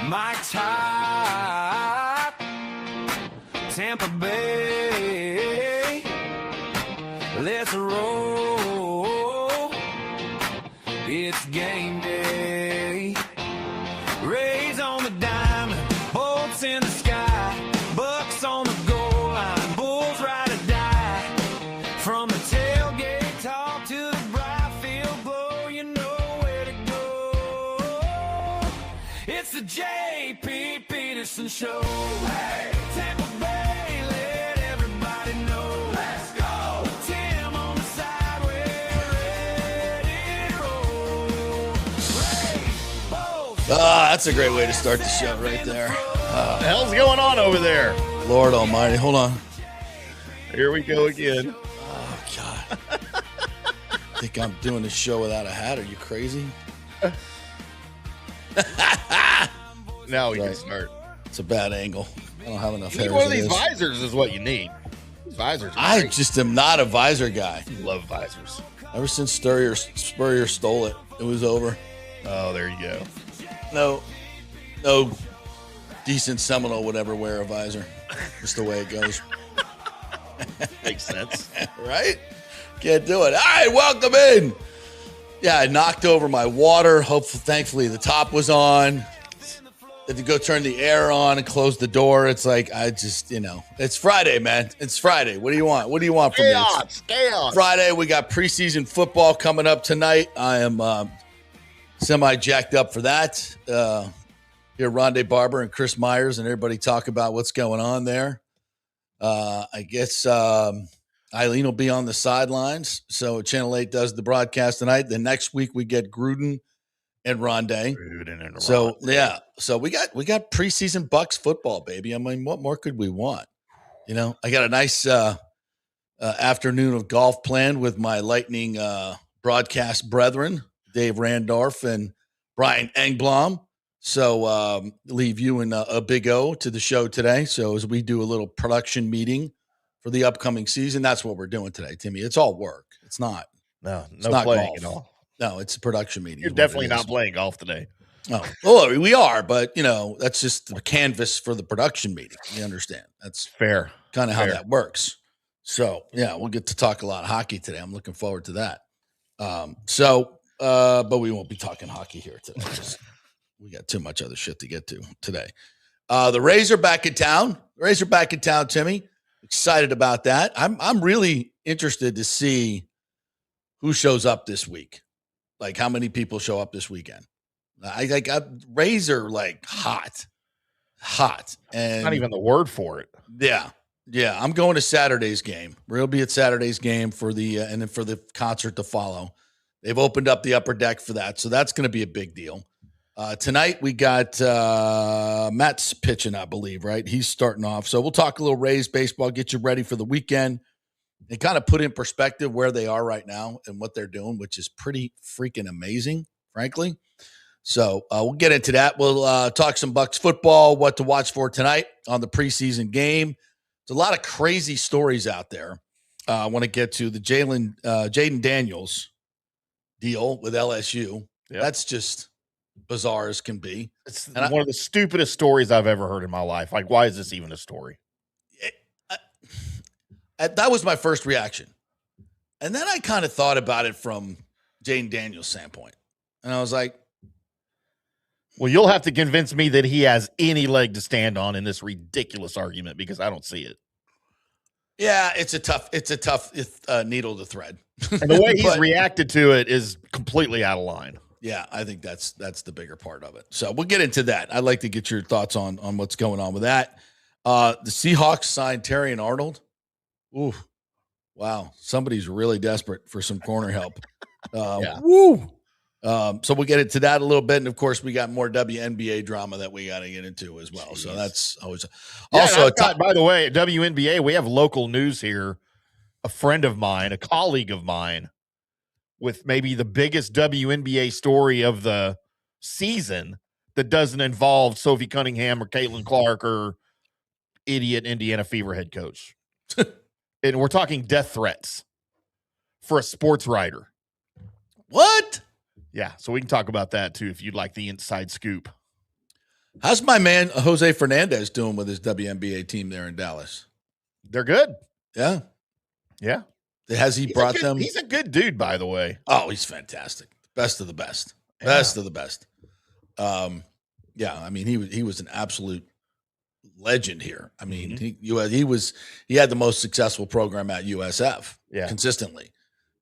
Mike's hot. Tampa Bay. Let's roll. It's game day. Rays on the diamond. Bolts in the sky. Bucs on the goal line. Bulls ride or die. From the tailgate talk to the bright field glow, you know where to go. It's the JP Peterson Show. Hey, Tampa Bay, let everybody know. Let's go. Tim on the side, we're ready to roll. Ray, Bulls. That's a great way to start the show right there. What the hell's going on over there? Lord almighty. Hold on. Here we go again. Oh, God. I think I'm doing this show without a hat. Are you crazy? Now we can Right. start. It's a bad angle. I don't have enough You hair. need one as of it these is. visors is what you need. These visors. I just am not a visor guy. love visors. Ever since Spurrier stole it, it was over. Oh, there you go. No decent Seminole would ever wear a visor. Just the way it goes. Makes sense. Right? Can't do it. All right, welcome in. Yeah, I knocked over my water. Thankfully, the top was on. Had to go turn the air on and close the door. It's like, I just, it's Friday, man. It's Friday. What do you want? What do you want from me? It's Chaos. Friday. We got preseason football coming up tonight. I am semi-jacked up for that. Hear Rondé Barber and Chris Myers and everybody talk about what's going on there. I guess Eileen will be on the sidelines. So Channel 8 does the broadcast tonight. The next week we get Gruden and Rondé. So yeah. So we got preseason Bucs football, baby. I mean, what more could we want? I got a nice afternoon of golf planned with my Lightning broadcast brethren, Dave Randorf and Brian Engblom. So leave you and a big O to the show today. So as we do a little production meeting for the upcoming season, that's what we're doing today, Timmy. It's all work. It's not. No not playing golf. at all. No, it's a production meeting. You're is what definitely it is. not playing golf today. Oh, well, we are, but that's just the canvas for the production meeting. You understand? That's Fair. kind of how Fair. that works. So yeah, we'll get to talk a lot of hockey today. I'm looking forward to that. But we won't be talking hockey here today. We got too much other shit to get to today. The Rays are back in town. Timmy. Excited about that. I'm really interested to see who shows up this week. Like how many people show up this weekend. Rays are like hot, and Not even the word for it. yeah. I'm going to Saturday's game. We'll be at Saturday's game for the and then for the concert to follow. They've opened up the upper deck for that, so that's going to be a big deal. Tonight we got Matt's pitching, I believe, right? He's starting off. So we'll talk a little Rays baseball, get you ready for the weekend, and kind of put in perspective where they are right now and what they're doing, which is pretty freaking amazing, frankly. So we'll get into that. We'll talk some Bucs football, what to watch for tonight on the preseason game. There's a lot of crazy stories out there. I want to get to the Jaden Daniels deal with LSU. Yep. That's just bizarre as can be. It's And one of the stupidest stories I've ever heard in my life. Like, why is this even a story? That was my first reaction. And then I kind of thought about it from Jaden Daniels' standpoint. And I was like, Well, you'll have to convince me that he has any leg to stand on in this ridiculous argument because I don't see it. yeah, it's a tough needle to thread. And the way he's But- reacted to it is completely out of line. Yeah, I think that's the bigger part of it. So we'll get into that. I'd like to get your thoughts on what's going on with that. The Seahawks signed Terry and Arnold. Ooh, wow. Somebody's really desperate for some corner help. Yeah. Woo. So we'll get into that a little bit. And of course, we got more WNBA drama that we got to get into as well. So Jeez. that's always Yeah, also by the way, at WNBA, we have local news here. A friend of mine, a colleague of mine, with maybe the biggest WNBA story of the season that doesn't involve Sophie Cunningham or Caitlin Clark or idiot Indiana Fever head coach. And we're talking death threats for a sports writer. what? Yeah, so we can talk about that too if you'd like the inside scoop. How's my man Jose Fernandez doing with his WNBA team there in Dallas? They're good. Yeah. Yeah. Has he brought them? He's a good dude, by the way. Oh, he's fantastic. Best of the best. Yeah. Best of the best. Yeah, I mean, he was an absolute legend here. I mean, he had the most successful program at USF consistently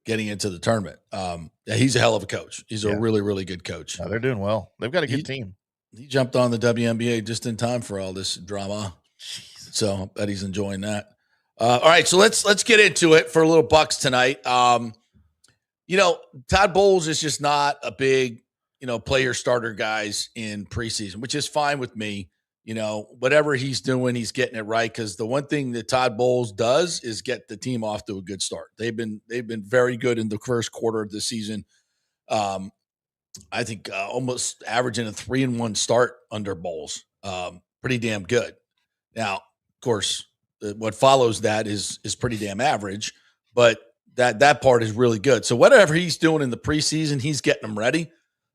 getting into the tournament. Yeah, he's a hell of a coach. He's a really, really good coach. They're doing well. They've got a good team. He jumped on the WNBA just in time for all this drama. So I bet he's enjoying that. All right, so let's get into it for a little Bucs tonight. Todd Bowles is just not a big, player starter guys in preseason, which is fine with me. Whatever he's doing, he's getting it right. Because the one thing that Todd Bowles does is get the team off to a good start. They've been very good in the first quarter of the season. I think almost averaging a 3-1 start under Bowles. Pretty damn good. Now, of course, what follows that is pretty damn average, but that part is really good. So whatever he's doing in the preseason, he's getting them ready,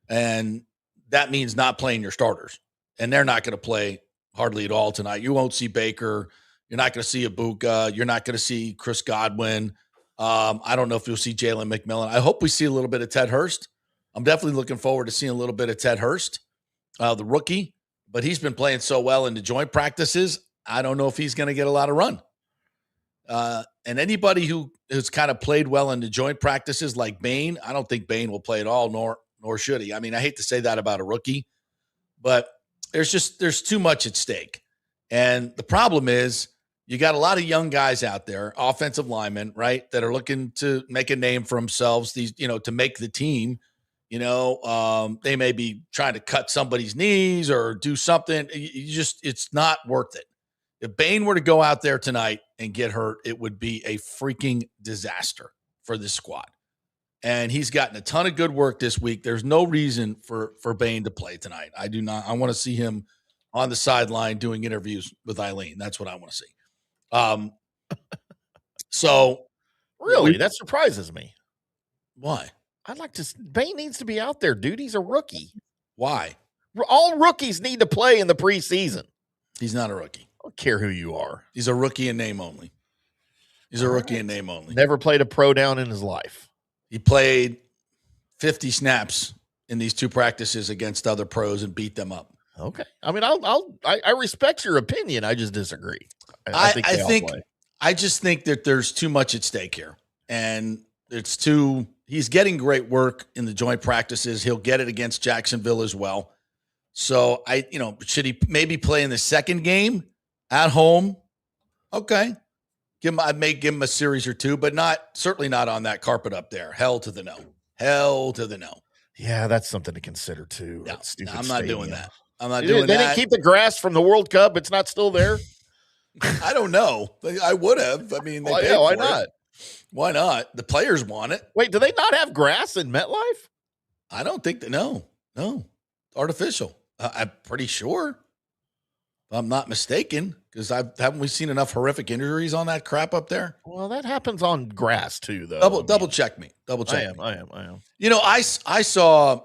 and that means not playing your starters. And they're not going to play hardly at all tonight. You won't see Baker. You're not going to see Ibuka. You're not going to see Chris Godwin. I don't know if you'll see Jalen McMillan. I hope we see a little bit of Ted Hurst. I'm definitely looking forward to seeing a little bit of Ted Hurst, the rookie. But he's been playing so well in the joint practices. I don't know if he's going to get a lot of run. And anybody who has kind of played well in the joint practices like Bain, I don't think Bain will play at all, nor should he. I mean, I hate to say that about a rookie, but there's too much at stake. And the problem is you got a lot of young guys out there, offensive linemen, right, that are looking to make a name for themselves, to make the team. They may be trying to cut somebody's knees or do something. It's not worth it. If Bain were to go out there tonight and get hurt, it would be a freaking disaster for this squad. And he's gotten a ton of good work this week. There's no reason for Bain to play tonight. I do not. I want to see him on the sideline doing interviews with Eileen. That's what I want to see. So really, that surprises me. Why? I'd like to. Bain needs to be out there, dude. He's a rookie. Why? All rookies need to play in the preseason. He's not a rookie. I don't care who you are. He's a rookie in name only. He's a rookie in name only. Never played a pro down in his life. He played 50 snaps in these two practices against other pros and beat them up. Okay. I mean, I respect your opinion. I just disagree. I just think that there's too much at stake here, and he's getting great work in the joint practices. He'll get it against Jacksonville as well. So should he maybe play in the second game at home? Okay. I may give him a series or two, but certainly not on that carpet up there. Hell to the no. Hell to the no. Yeah, that's something to consider too. No, I'm not doing that. I'm not doing that. They didn't keep the grass from the World Cup. It's not still there. I don't know. I would have. I mean, why not? Why not? The players want it. Wait, do they not have grass in MetLife? I don't think that. No, artificial. I'm pretty sure. If I'm not mistaken, because haven't we seen enough horrific injuries on that crap up there? Well, that happens on grass too, though. Double check me. Double check. I am. I saw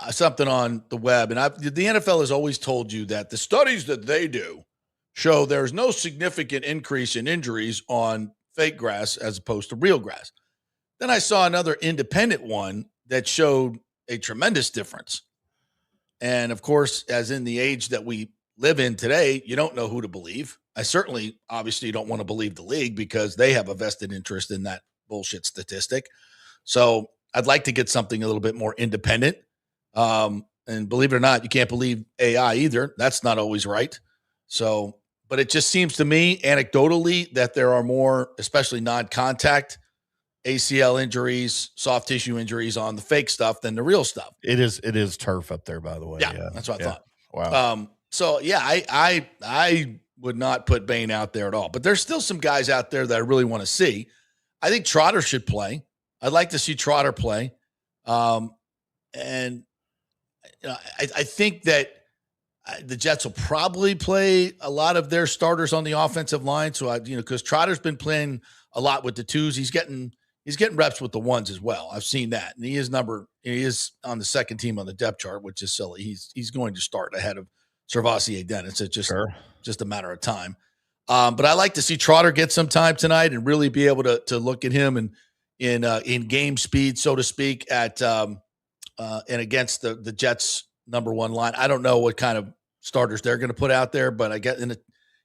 something on the web, and the NFL has always told you that the studies that they do show there's no significant increase in injuries on fake grass as opposed to real grass. Then I saw another independent one that showed a tremendous difference. And of course, as in the age that we live in today, you don't know who to believe. I certainly, obviously, don't want to believe the league because they have a vested interest in that bullshit statistic. So I'd like to get something a little bit more independent. And believe it or not, you can't believe AI either. That's not always right. So, but it just seems to me anecdotally that there are more, especially non-contact ACL injuries, soft tissue injuries on the fake stuff than the real stuff. It is turf up there, by the way. Yeah. That's what I thought. Wow. So yeah, I would not put Bain out there at all, but there's still some guys out there that I really want to see. I think Trotter should play. I'd like to see Trotter play. And I think that the Jets will probably play a lot of their starters on the offensive line. So because Trotter's been playing a lot with the twos, he's getting reps with the ones as well. I've seen that, and he is on the second team on the depth chart, which is silly. He's going to start ahead of Servassier Dennis. It's just a matter of time. But I like to see Trotter get some time tonight and really be able to look at him and in game speed, so to speak, at and against the Jets' number one line. I don't know what kind of starters they're going to put out there, but I get in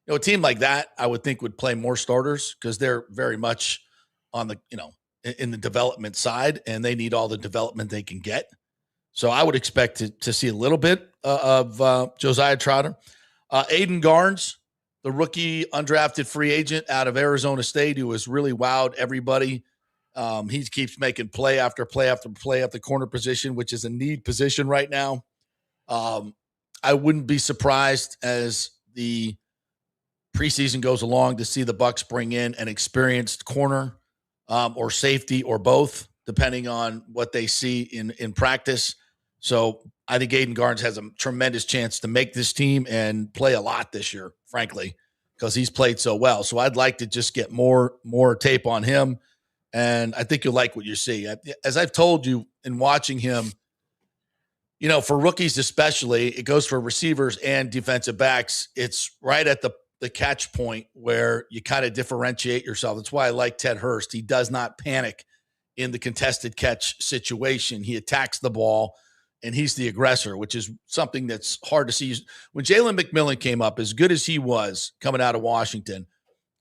a team like that, I would think would play more starters because they're very much on the in the development side, and they need all the development they can get. So I would expect to see a little bit of Josiah Trotter. Aiden Garnes, the rookie undrafted free agent out of Arizona State, who has really wowed everybody. He keeps making play after play after play at the corner position, which is a need position right now. I wouldn't be surprised as the preseason goes along to see the Bucs bring in an experienced corner or safety or both, depending on what they see in practice. So I think Aiden Garnes has a tremendous chance to make this team and play a lot this year, frankly, because he's played so well. So I'd like to just get more tape on him, and I think you'll like what you see. As I've told you in watching him, for rookies especially, it goes for receivers and defensive backs. It's right at the catch point where you kind of differentiate yourself. That's why I like Ted Hurst. He does not panic in the contested catch situation. He attacks the ball, and he's the aggressor, which is something that's hard to see. When Jalen McMillan came up, as good as he was coming out of Washington,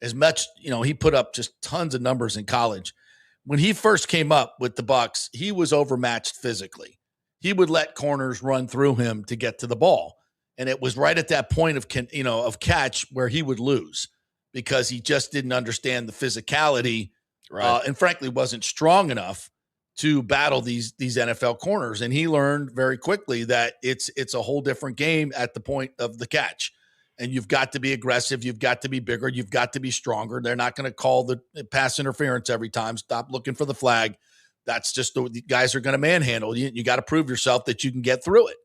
as much, he put up just tons of numbers in college. When he first came up with the Bucs, he was overmatched physically. He would let corners run through him to get to the ball. And it was right at that point of catch where he would lose because he just didn't understand the physicality, right. And frankly wasn't strong enough to battle these NFL corners. And he learned very quickly that it's a whole different game at the point of the catch. And you've got to be aggressive. You've got to be bigger. You've got to be stronger. They're not going to call the pass interference every time. Stop looking for the flag. That's just the guys are going to manhandle you. You got to prove yourself that you can get through it.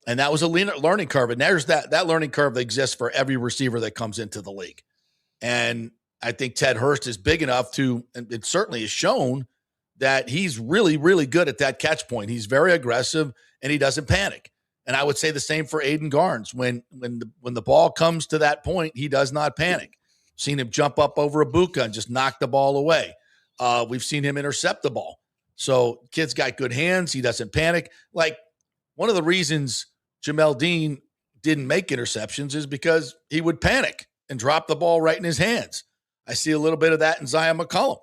And that was a learning curve. And there's that learning curve that exists for every receiver that comes into the league. And I think Ted Hurst is big enough to, and it certainly is shown that he's really, really good at that catch point. He's very aggressive and he doesn't panic. And I would say the same for Aiden Garnes. When the ball comes to that point, he does not panic. Seen him jump up over Ibuka and just knock the ball away. We've seen him intercept the ball. So kid's got good hands. He doesn't panic. Like one of the reasons Jamel Dean didn't make interceptions is because he would panic and drop the ball right in his hands. I see a little bit of that in Zion McCollum.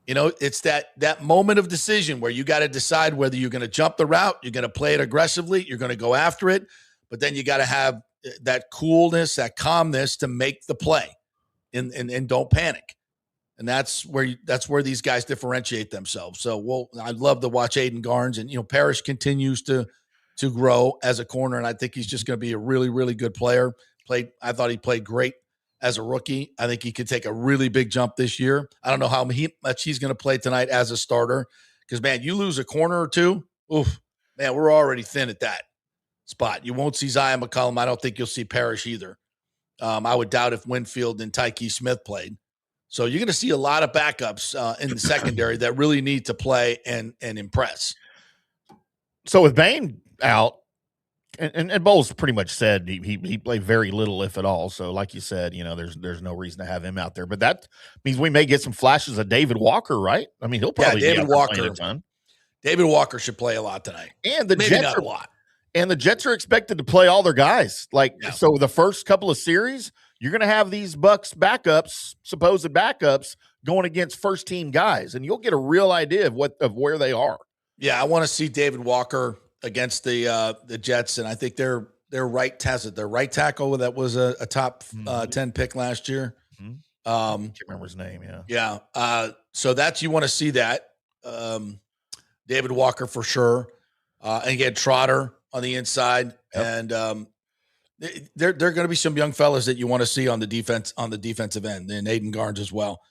It's that moment of decision where you got to decide whether you're going to jump the route, you're going to play it aggressively, you're going to go after it, but then you got to have that coolness, that calmness to make the play and don't panic. And that's where these guys differentiate themselves. So I'd love to watch Aiden Garnes, and Parrish continues to grow as a corner, and I think he's just going to be a really, really good player. I thought he played great as a rookie. I think he could take a really big jump this year. I don't know how much he's going to play tonight as a starter because, man, you lose a corner or two, oof, man, we're already thin at that spot. You won't see Zion McCollum. I don't think you'll see Parrish either. I would doubt if Winfield and Tyke Smith played. So you're going to see a lot of backups in the secondary that really need to play and impress. So with Bain out, and Bowles pretty much said he played very little, if at all. So like you said, there's no reason to have him out there. But that means we may get some flashes of David Walker, right? I mean, he'll probably be out there playing a ton. David Walker should play a lot tonight. And the Jets are a lot. And the Jets are expected to play all their guys. So the first couple of series, you're going to have these Bucs backups, supposed backups, going against first-team guys, and you'll get a real idea of where they are. Yeah, I want to see David Walker against the Jets, and I think their right tackle that was a top 10 pick last year. Mm-hmm. I can't remember his name. Yeah. So you want to see that David Walker for sure, and again Trotter on the inside, yep. And there are going to be some young fellas that you want to see on the defensive end, and Aiden Garnes as well.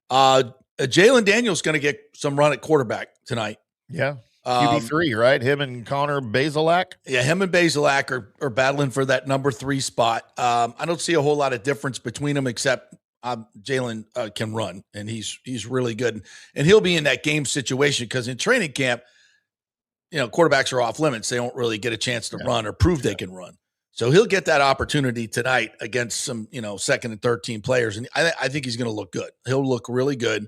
Jalen Daniels going to get some run at quarterback tonight. Yeah. QB3, right? Him and Connor Bazelak. Yeah, him and Bazelak are battling for that number 3 spot. I don't see a whole lot of difference between them except Jalen can run, and he's really good. And he'll be in that game situation because in training camp, quarterbacks are off limits. They don't really get a chance to run or prove they can run. So he'll get that opportunity tonight against some, second and third team players. And I think he's going to look good. He'll look really good.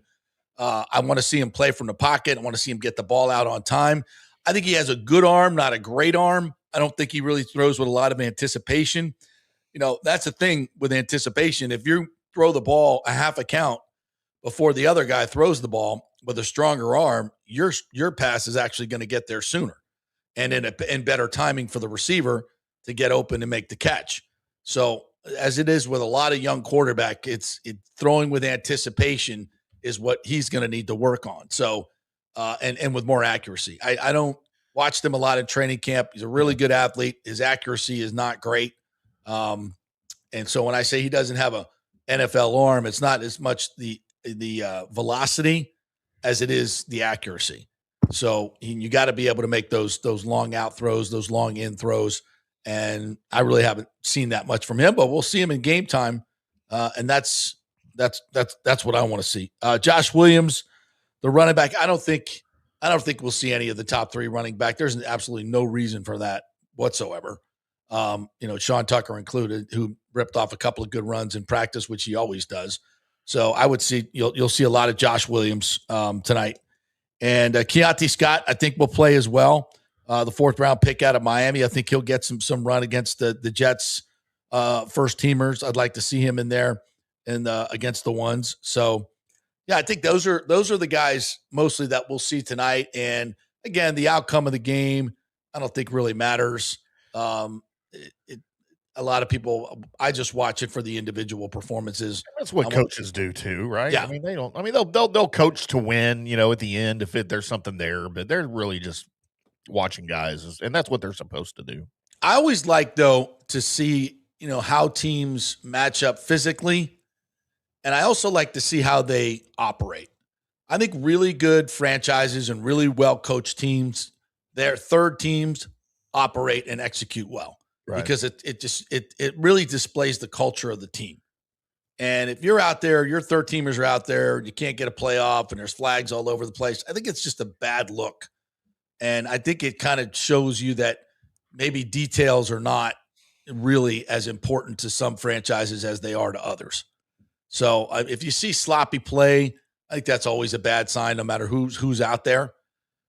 I want to see him play from the pocket. I want to see him get the ball out on time. I think he has a good arm, not a great arm. I don't think he really throws with a lot of anticipation. That's the thing with anticipation. If you throw the ball a half a count before the other guy throws the ball with a stronger arm, your pass is actually going to get there sooner and in better timing for the receiver to get open and make the catch. So as it is with a lot of young quarterback, it's throwing with anticipation is what he's going to need to work on. So, and with more accuracy. I don't watch him a lot in training camp. He's a really good athlete. His accuracy is not great. And so when I say he doesn't have a NFL arm, it's not as much the velocity as it is the accuracy. So you got to be able to make those long out throws, those long in throws. And I really haven't seen that much from him, but we'll see him in game time. And that's what I want to see. Josh Williams, the running back. I don't think we'll see any of the top three running back. There's absolutely no reason for that whatsoever. Sean Tucker included, who ripped off a couple of good runs in practice, which he always does. So I would see you'll see a lot of Josh Williams tonight, and Keontae Scott I think will play as well. The 4th round pick out of Miami. I think he'll get some run against the Jets first teamers. I'd like to see him in there and against the ones. So yeah, I think those are the guys mostly that we'll see tonight. And again, the outcome of the game I don't think really matters. A lot of people, I just watch it for the individual performances. That's what coaches do too, right? Yeah. I mean, they'll coach to win, at the end if there's something there, but they're really just watching guys, and that's what they're supposed to do. I always like, though, to see, how teams match up physically. And I also like to see how they operate. I think really good franchises and really well-coached teams, their third teams operate and execute well. Right. Because it really displays the culture of the team. And if you're out there, your third teamers are out there, you can't get a playoff and there's flags all over the place, I think it's just a bad look. And I think it kind of shows you that maybe details are not really as important to some franchises as they are to others. So if you see sloppy play, I think that's always a bad sign, no matter who's out there.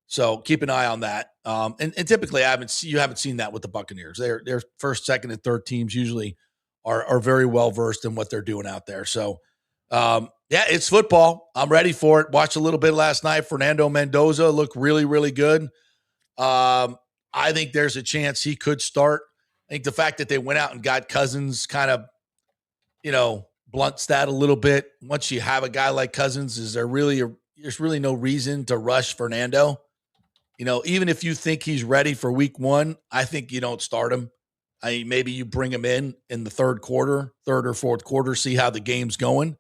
So keep an eye on that. And typically you haven't seen that with the Buccaneers. Their first, second, and third teams usually are very well versed in what they're doing out there. So it's football. I'm ready for it. Watched a little bit last night. Fernando Mendoza looked really, really good. I think there's a chance he could start. I think the fact that they went out and got Cousins kind of, blunts that a little bit. Once you have a guy like Cousins, there's really no reason to rush Fernando. Even if you think he's ready for week 1, I think you don't start him. Maybe you bring him in the third or fourth quarter, see how the game's going.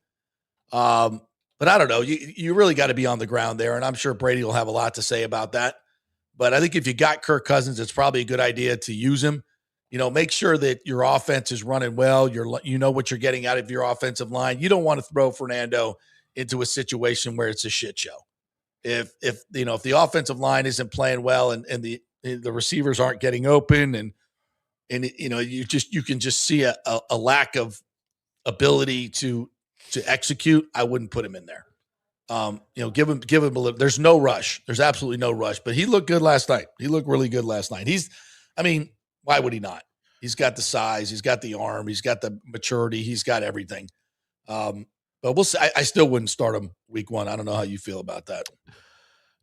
But I don't know. You really got to be on the ground there, and I'm sure Brady will have a lot to say about that. But I think if you got Kirk Cousins, it's probably a good idea to use him. Make sure that your offense is running well. You know what you're getting out of your offensive line. You don't want to throw Fernando into a situation where it's a shit show. If the offensive line isn't playing well and the receivers aren't getting open and you can just see a lack of ability to execute, I wouldn't put him in there. Give him a little. There's no rush. There's absolutely no rush. But he looked good last night. He looked really good last night. Why would he not? He's got the size. He's got the arm. He's got the maturity. He's got everything. But we'll see. I still wouldn't start him week 1. I don't know how you feel about that.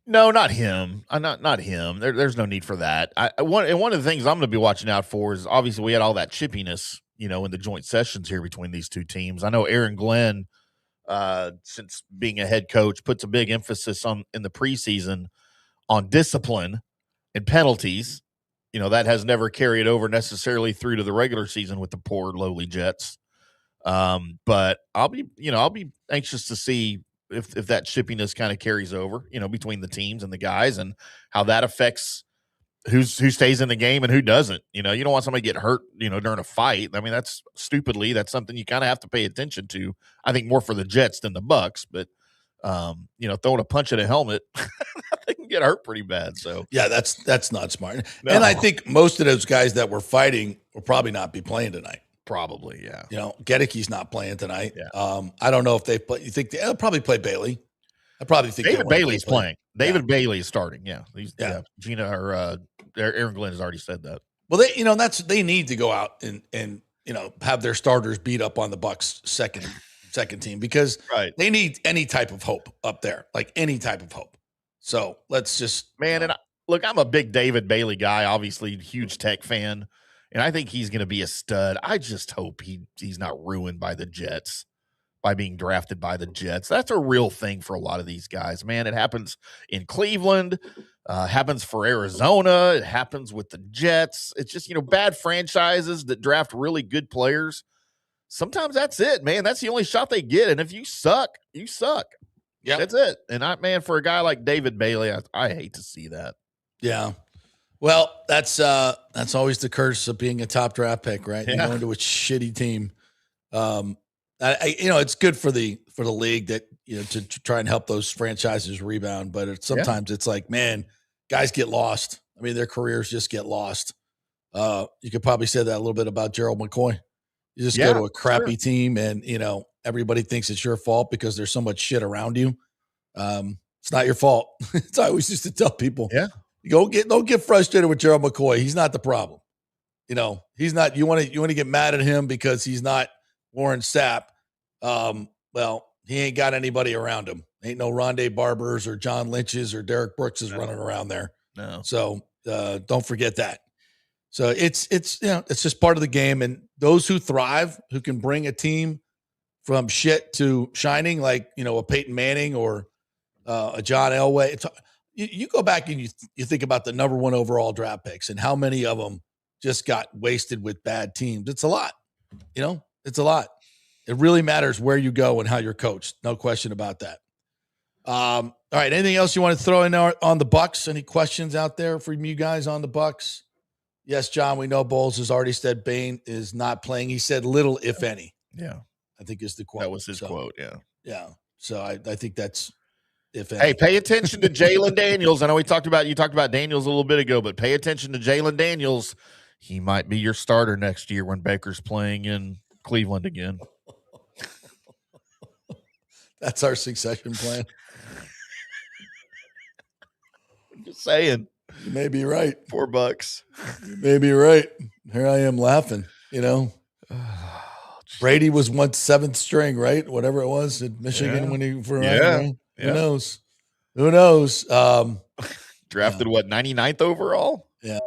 No, not him. Not him. There's no need for that. One of the things I'm going to be watching out for is obviously we had all that chippiness, in the joint sessions here between these two teams. I know Aaron Glenn, since being a head coach, puts a big emphasis in the preseason on discipline and penalties. That has never carried over necessarily through to the regular season with the poor lowly Jets. But I'll be anxious to see if that chippiness kind of carries over, between the teams and the guys, and how that affects who stays in the game and who doesn't. You don't want somebody to get hurt, during a fight. That's something you kind of have to pay attention to. I think more for the Jets than the Bucs, but throwing a punch at a helmet, get hurt pretty bad. So yeah, that's not smart. No. And I think most of those guys that were fighting will probably not be playing tonight. probably, yeah. You know, Gedicke's not playing tonight. Yeah. I don't know if they play. You think they'll probably play Bailey? I probably think David Bailey's playing. David Yeah. Bailey is starting. Yeah. Yeah. Gina or Aaron Glenn has already said that. Well, they need to go out and have their starters beat up on the Bucs second team because they need any type of hope up there, like any type of hope. So let's just and look, I'm a big David Bailey guy, obviously huge Tech fan, and I think he's going to be a stud. I just hope he's not ruined by the Jets, by being drafted by the Jets. That's a real thing for a lot of these guys, man. It happens in Cleveland, happens for Arizona, it happens with the Jets. It's just, bad franchises that draft really good players. Sometimes that's it, man. That's the only shot they get. And if you suck, you suck. Yeah, that's it. And for a guy like David Bailey, I hate to see that. Yeah. Well, that's always the curse of being a top draft pick, right? Yeah. You're going to a shitty team. It's good for the league that to try and help those franchises rebound, but sometimes it's like, man, guys get lost. I mean, their careers just get lost. You could probably say that a little bit about Gerald McCoy. You just go to a crappy team, and everybody thinks it's your fault because there's so much shit around you. It's not your fault. It's I always used to tell people, don't get frustrated with Gerald McCoy. He's not the problem. He's not. You want to get mad at him because he's not Warren Sapp. Well, he ain't got anybody around him. Ain't no Rondé Barbers or John Lynch's or Derek Brookses running around there. No. So don't forget that. So it's just part of the game. And those who thrive, who can bring a team from shit to shining, like a Peyton Manning or a John Elway. You go back and you think about the number one overall draft picks and how many of them just got wasted with bad teams. It's a lot. It's a lot. It really matters where you go and how you're coached. No question about that. All right. Anything else you want to throw in there on the Bucs? Any questions out there from you guys on the Bucs? Yes, John, we know Bowles has already said Bain is not playing. He said little, if any. Yeah. I think is the quote. That was his quote. Yeah. Yeah. So I think that's, if any. Hey, pay attention to Jalen Daniels. I know you talked about Daniels a little bit ago, but pay attention to Jalen Daniels. He might be your starter next year when Baker's playing in Cleveland again. That's our succession plan. I'm just saying. You may be right. $4. You may be right. Here I am laughing, Brady was once seventh string, right? Whatever it was at Michigan when he for Who knows? Who knows? Drafted 99th overall? Yeah.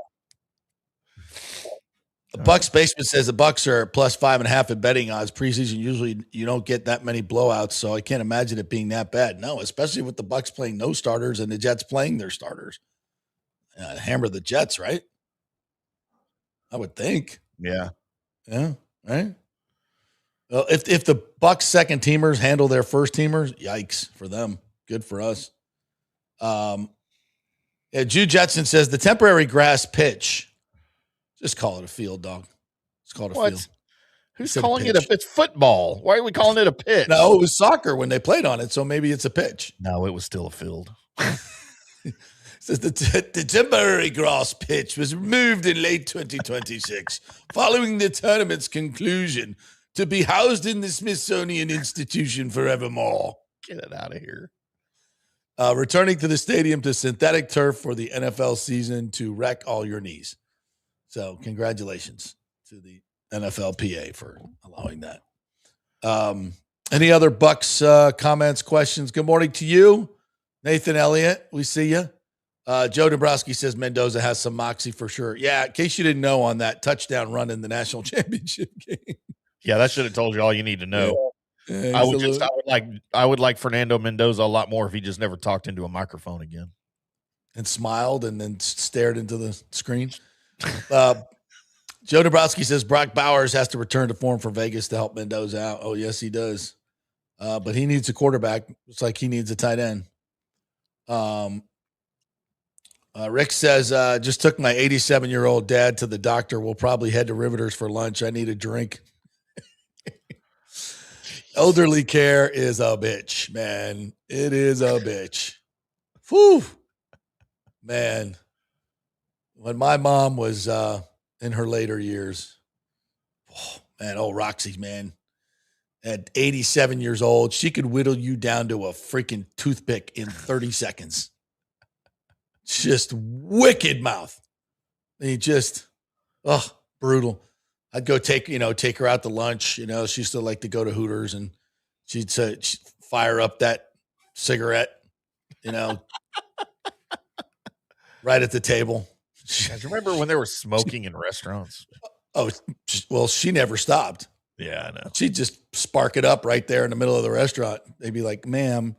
The Bucs basement says the Bucs are plus 5.5 at betting odds. Preseason, usually you don't get that many blowouts, so I can't imagine it being that bad. No, especially with the Bucs playing no starters and the Jets playing their starters. Hammer the Jets, right? I would think. Yeah. Yeah. Right. Well, if the Bucs second teamers handle their first teamers, yikes for them. Good for us. Jude Jetson says the temporary grass pitch. Just call it a field, dog. Just call it a field. Who's calling it it's football? Why are we calling it a pitch? No, it was soccer when they played on it, so maybe it's a pitch. No, it was still a field. Says the temporary grass pitch was removed in late 2026 following the tournament's conclusion to be housed in the Smithsonian Institution forevermore. Get it out of here. Returning to the stadium to synthetic turf for the NFL season to wreck all your knees. So congratulations to the NFLPA for allowing that. Any other Bucs comments, questions? Good morning to you, Nathan Elliott. We see you. Joe Dombrowski says Mendoza has some moxie for sure. Yeah, in case you didn't know, on that touchdown run in the national championship game. Yeah, that should have told you all you need to know. Yeah, I would like Fernando Mendoza a lot more if he just never talked into a microphone again. And smiled and then stared into the screen. Joe Dombrowski says Brock Bowers has to return to form for Vegas to help Mendoza out. Oh, yes, he does. But he needs a quarterback. It's like he needs a tight end. Rick says, just took my 87-year-old dad to the doctor. We'll probably head to Riveters for lunch. I need a drink. Elderly care is a bitch, man. It is a bitch. Whew. Man, when my mom was in her later years, Roxy, man, at 87 years old, she could whittle you down to a freaking toothpick in 30 seconds. Just wicked mouth. Brutal. I'd go take her out to lunch. She used to like to go to Hooters, and she'd fire up that cigarette, right at the table. Guys, remember when they were smoking in restaurants? Oh, well, she never stopped. Yeah, I know. She'd just spark it up right there in the middle of the restaurant. They'd be like, ma'am.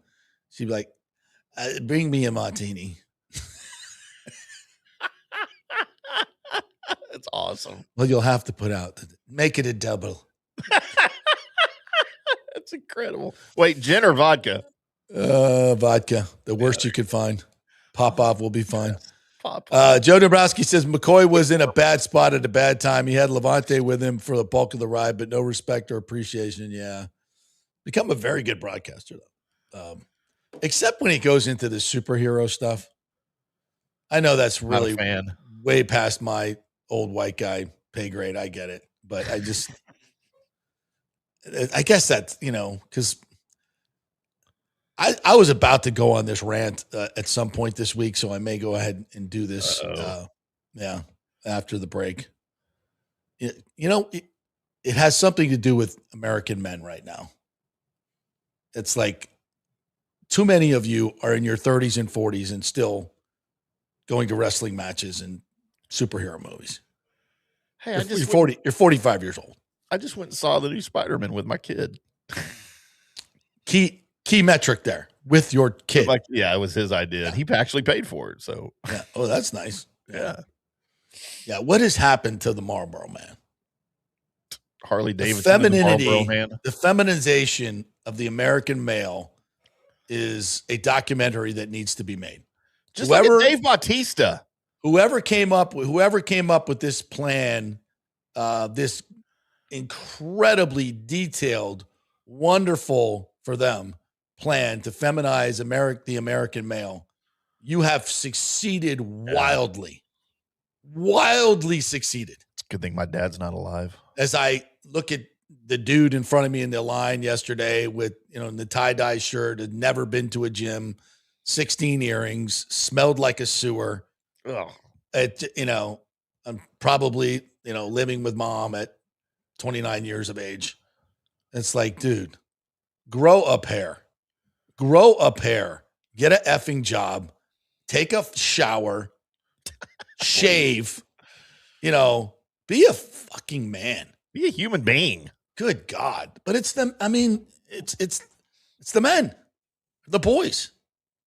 She'd be like, bring me a martini. That's awesome. Well, you'll have to make it a double. That's incredible. Wait, gin or vodka? Vodka. The worst you could find. Pop-off will be fine. Pop-off. Joe Dabrowski says McCoy was in a bad spot at a bad time. He had Levante with him for the bulk of the ride, but no respect or appreciation. Yeah. Become a very good broadcaster, though. Except when he goes into the superhero stuff. I know that's really way past my old white guy pay grade. I get it. But I guess that's, because I was about to go on this rant at some point this week, so I may go ahead and do this. After the break. It has something to do with American men right now. It's like too many of you are in your 30s and 40s and still going to wrestling matches and superhero movies. Hey, you're 45 years old. I just went and saw the new Spider-Man with my kid. Key metric there with your kid. It was his idea. And he actually paid for it. So yeah. Oh, that's nice. Yeah. Yeah. What has happened to the Marlboro Man? Harley Davidson, the Marlboro Man. The feminization of the American male is a documentary that needs to be made. Just like Dave Bautista. Whoever came up with this plan, this incredibly detailed, wonderful for them plan to feminize the American male, you have succeeded wildly succeeded. It's a good thing my dad's not alive. As I look at the dude in front of me in the line yesterday with, the tie-dye shirt, had never been to a gym, 16 earrings, smelled like a sewer. Ugh. I'm probably, living with mom at 29 years of age. It's like, dude, grow up hair, get a effing job, take a shower, shave, be a fucking man. Be a human being. Good God. But it's the men, the boys,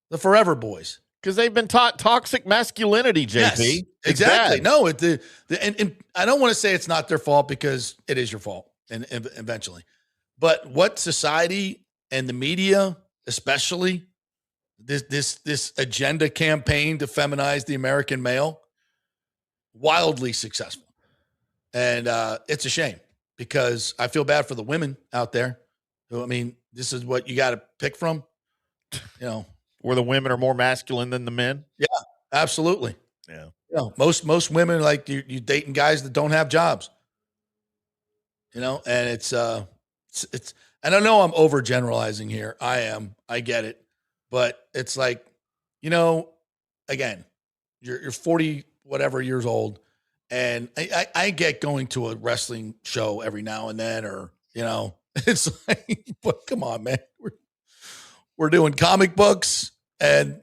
the forever boys. Because they've been taught toxic masculinity, JP. Yes, exactly. No, and I don't want to say it's not their fault, because it is your fault and eventually. But what society and the media, especially this agenda campaign to feminize the American male, wildly successful. And it's a shame, because I feel bad for the women out there. This is what you got to pick from, Where the women are more masculine than the men? Yeah, absolutely. Yeah. Most women, like you dating guys that don't have jobs. And it's and I know I'm overgeneralizing here. I get it. But it's like, again, you're 40 whatever years old, and I get going to a wrestling show every now and then, or it's like, but come on, man. We're doing comic books, and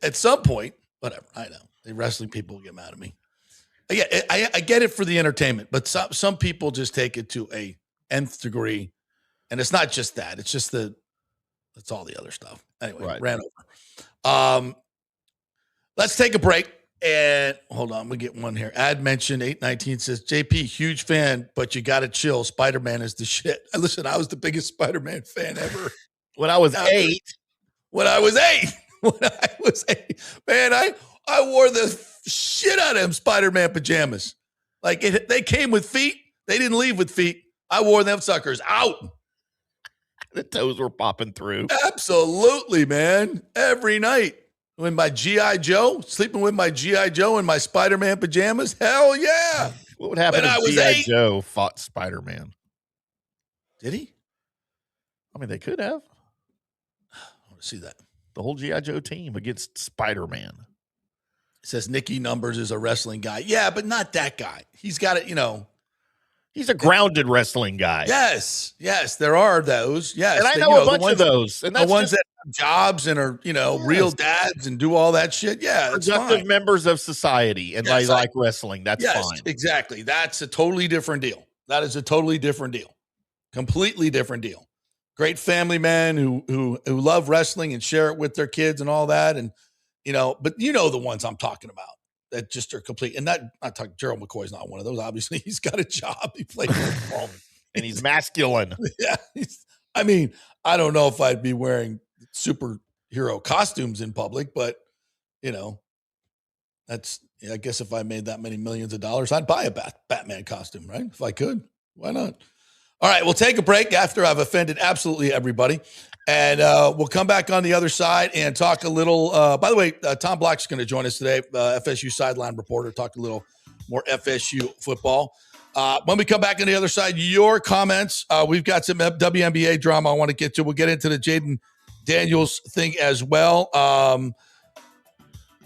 at some point, whatever. I know the wrestling people get mad at me. I get it for the entertainment, but some people just take it to a nth degree, and it's not just that. It's just it's all the other stuff. Anyway, right. Ran over. Let's take a break, and hold on. We get one here. Ad mentioned 819 says, JP, huge fan, but you got to chill. Spider-Man is the shit. Listen, I was the biggest Spider-Man fan ever. When I was 8. When I was eight. Man, I wore the shit out of them Spider-Man pajamas. Like, they came with feet. They didn't leave with feet. I wore them suckers out. The toes were popping through. Absolutely, man. Every night. With my G.I. Joe, sleeping with my G.I. Joe in my Spider-Man pajamas? Hell yeah. What would happen if G.I. Joe fought Spider-Man? Did he? I mean, they could have. I want to see that. The whole G.I. Joe team against Spider-Man. It says Nicky Numbers is a wrestling guy. Yeah, but not that guy. He's got it, He's a grounded wrestling guy. Yes, there are those. Yes. And I know a bunch of those. And that's the ones that have jobs and are, real dads and do all that shit. Yeah, that's productive members of society, and they like wrestling. That's fine. Exactly. That's a totally different deal. That is a totally different deal. Completely different deal. Great family men who love wrestling and share it with their kids and all that. And, but the ones I'm talking about that just are complete. And Gerald McCoy's not one of those. Obviously, he's got a job. He plays football. And he's masculine. Yeah. I don't know if I'd be wearing superhero costumes in public, but, I guess if I made that many millions of dollars, I'd buy a Batman costume, right? If I could. Why not? All right, we'll take a break after I've offended absolutely everybody. And we'll come back on the other side and talk a little. By the way, Tom Black's going to join us today, FSU sideline reporter, talk a little more FSU football. When we come back on the other side, your comments. We've got some WNBA drama I want to get to. We'll get into the Jaden Daniels thing as well.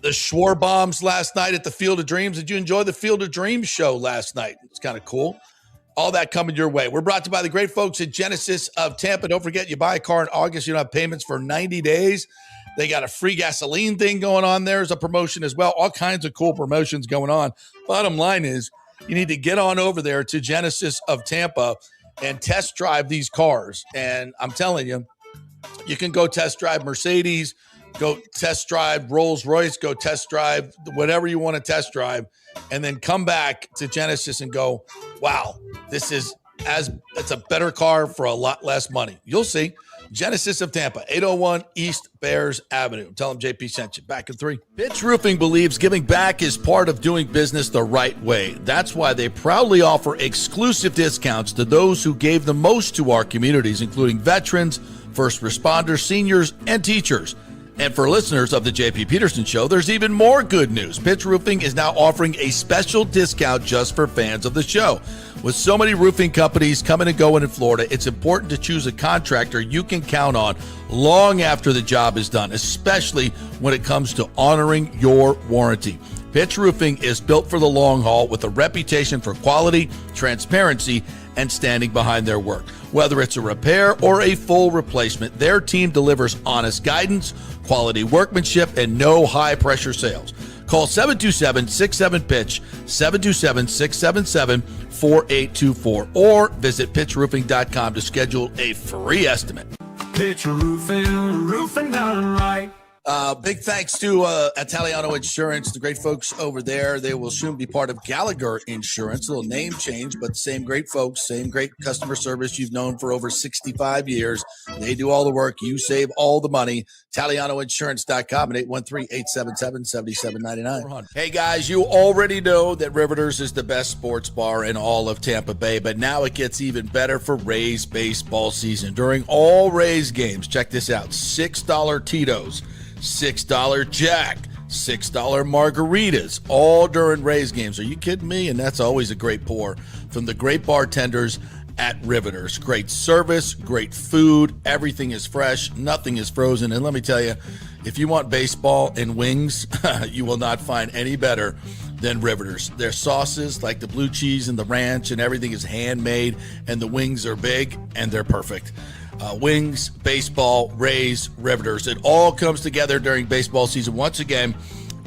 The Schwar bombs last night at the Field of Dreams. Did you enjoy the Field of Dreams show last night? It's kind of cool. All that coming your way. We're brought to you by the great folks at Genesis of Tampa. Don't forget, you buy a car in August, you don't have payments for 90 days. They got a free gasoline thing going on there as a promotion as well. All kinds of cool promotions going on. Bottom line is, you need to get on over there to Genesis of Tampa and test drive these cars. And I'm telling you, you can go test drive Mercedes, go test drive Rolls Royce, go test drive whatever you want to test drive, and then come back to Genesis and go, wow, it's a better car for a lot less money. You'll see. Genesis of Tampa, 801 East Bears Avenue. Tell them JP sent you. Back in 3. Pitch Roofing believes giving back is part of doing business the right way. That's why they proudly offer exclusive discounts to those who gave the most to our communities, including veterans, first responders, seniors, and teachers. And for listeners of the JP Peterson Show, there's even more good news. Pitch Roofing is now offering a special discount just for fans of the show. With so many roofing companies coming and going in Florida, it's important to choose a contractor you can count on long after the job is done, especially when it comes to honoring your warranty. Pitch Roofing is built for the long haul with a reputation for quality, transparency, and standing behind their work. Whether it's a repair or a full replacement, their team delivers honest guidance, quality workmanship, and no high-pressure sales. Call 727-67-PITCH, 727-677-4824, or visit pitchroofing.com to schedule a free estimate. Pitch roofing done right. Big thanks to Italiano Insurance, the great folks over there. They will soon be part of Gallagher Insurance. A little name change, but same great folks, same great customer service you've known for over 65 years. They do all the work. You save all the money. ItalianoInsurance.com at 813-877-7799. Hey, guys, you already know that Riveters is the best sports bar in all of Tampa Bay, but now it gets even better for Rays baseball season. During all Rays games, check this out, $6 Tito's, $6 Jack, $6 margaritas, all during Rays games. Are you kidding me? And that's always a great pour from the great bartenders at Riveters. Great service, great food, everything is fresh, nothing is frozen. And let me tell you, if you want baseball and wings, you will not find any better than Riveters. Their sauces, like the blue cheese and the ranch and everything, is handmade, and the wings are big and they're perfect. Wings, baseball, Rays, Riveters. It all comes together during baseball season. Once again,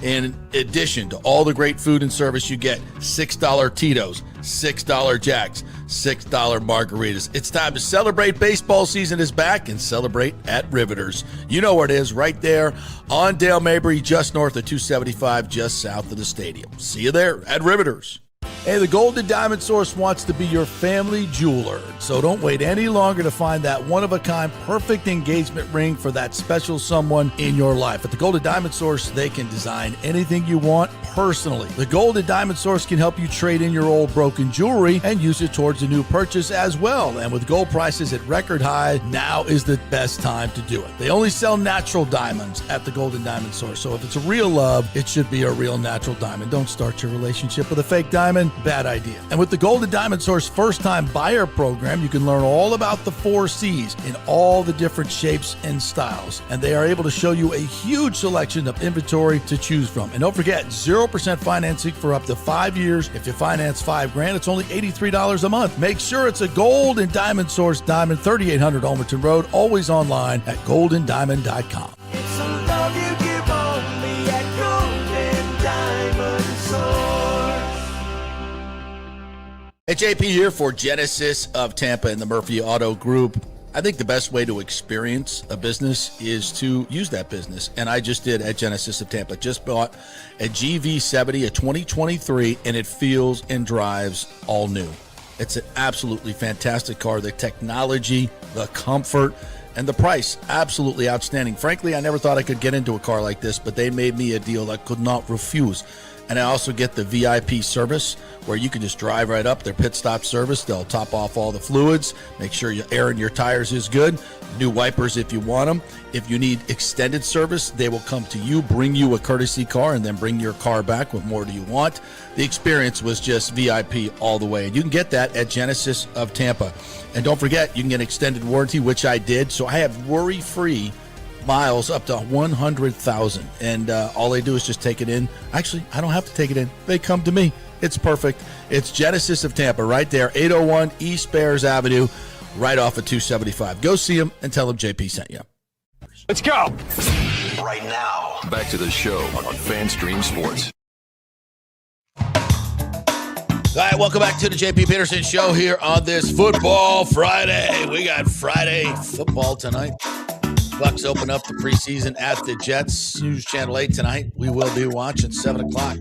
in addition to all the great food and service, you get $6 Tito's, $6 Jacks, $6 margaritas. It's time to celebrate. Baseball season is back, and celebrate at Riveters. You know where it is, right there on Dale Mabry, just north of 275, just south of the stadium. See you there at Riveters. Hey, the Golden Diamond Source wants to be your family jeweler, so don't wait any longer to find that one-of-a-kind perfect engagement ring for that special someone in your life. At the Golden Diamond Source, they can design anything you want personally. The Golden Diamond Source can help you trade in your old broken jewelry and use it towards a new purchase as well. And with gold prices at record high, now is the best time to do it. They only sell natural diamonds at the Golden Diamond Source, so if it's a real love, it should be a real natural diamond. Don't start your relationship with a fake diamond. Bad idea. And with the Golden Diamond Source first-time buyer program, you can learn all about the 4 C's in all the different shapes and styles. And they are able to show you a huge selection of inventory to choose from. And don't forget, 0% financing for up to 5 years. If you finance $5,000, it's only $83 a month. Make sure it's a Golden Diamond Source diamond, 3800 Almerton Road, always online at goldendiamond.com. It's a love you give only at Golden Diamond Source. Hey, JP here for Genesis of Tampa and the Murphy Auto Group. I think the best way to experience a business is to use that business. And I just did at Genesis of Tampa. Just bought a GV70, a 2023, and it feels and drives all new. It's an absolutely fantastic car. The technology, the comfort, and the price, absolutely outstanding. Frankly, I never thought I could get into a car like this, but they made me a deal I could not refuse. And I also get the VIP service where you can just drive right up, their pit stop service. They'll top off all the fluids, make sure your air in your tires is good, new wipers if you want them. If you need extended service, they will come to you, bring you a courtesy car, and then bring your car back. What more do you want? The experience was just VIP all the way. And you can get that at Genesis of Tampa. And don't forget, you can get extended warranty, which I did. So I have worry-free miles up to 100,000, and all they do is just take it in. Actually, I don't have to take it in. They come to me. It's perfect. It's Genesis of Tampa right there, 801 East Bears Avenue, right off of 275. Go see them and tell them JP sent you. Let's go. Right now, back to the show on FanStream Sports. All right, welcome back to the JP Peterson Show here on this Football Friday. We got Friday football tonight. Bucs open up the preseason at the Jets. News Channel 8 tonight. We will be watching 7 o'clock.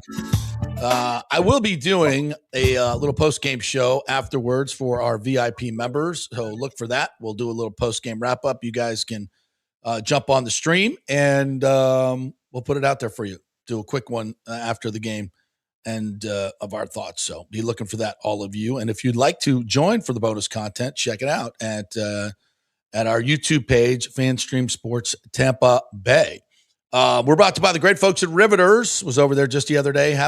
I will be doing a little post-game show afterwards for our VIP members, so look for that. We'll do a little post-game wrap-up. You guys can jump on the stream, and we'll put it out there for you. Do a quick one after the game and of our thoughts. So be looking for that, all of you. And if you'd like to join for the bonus content, check it out at our YouTube page, FanStream Sports Tampa Bay. We're brought to by the great folks at Riveters. Was over there just the other day,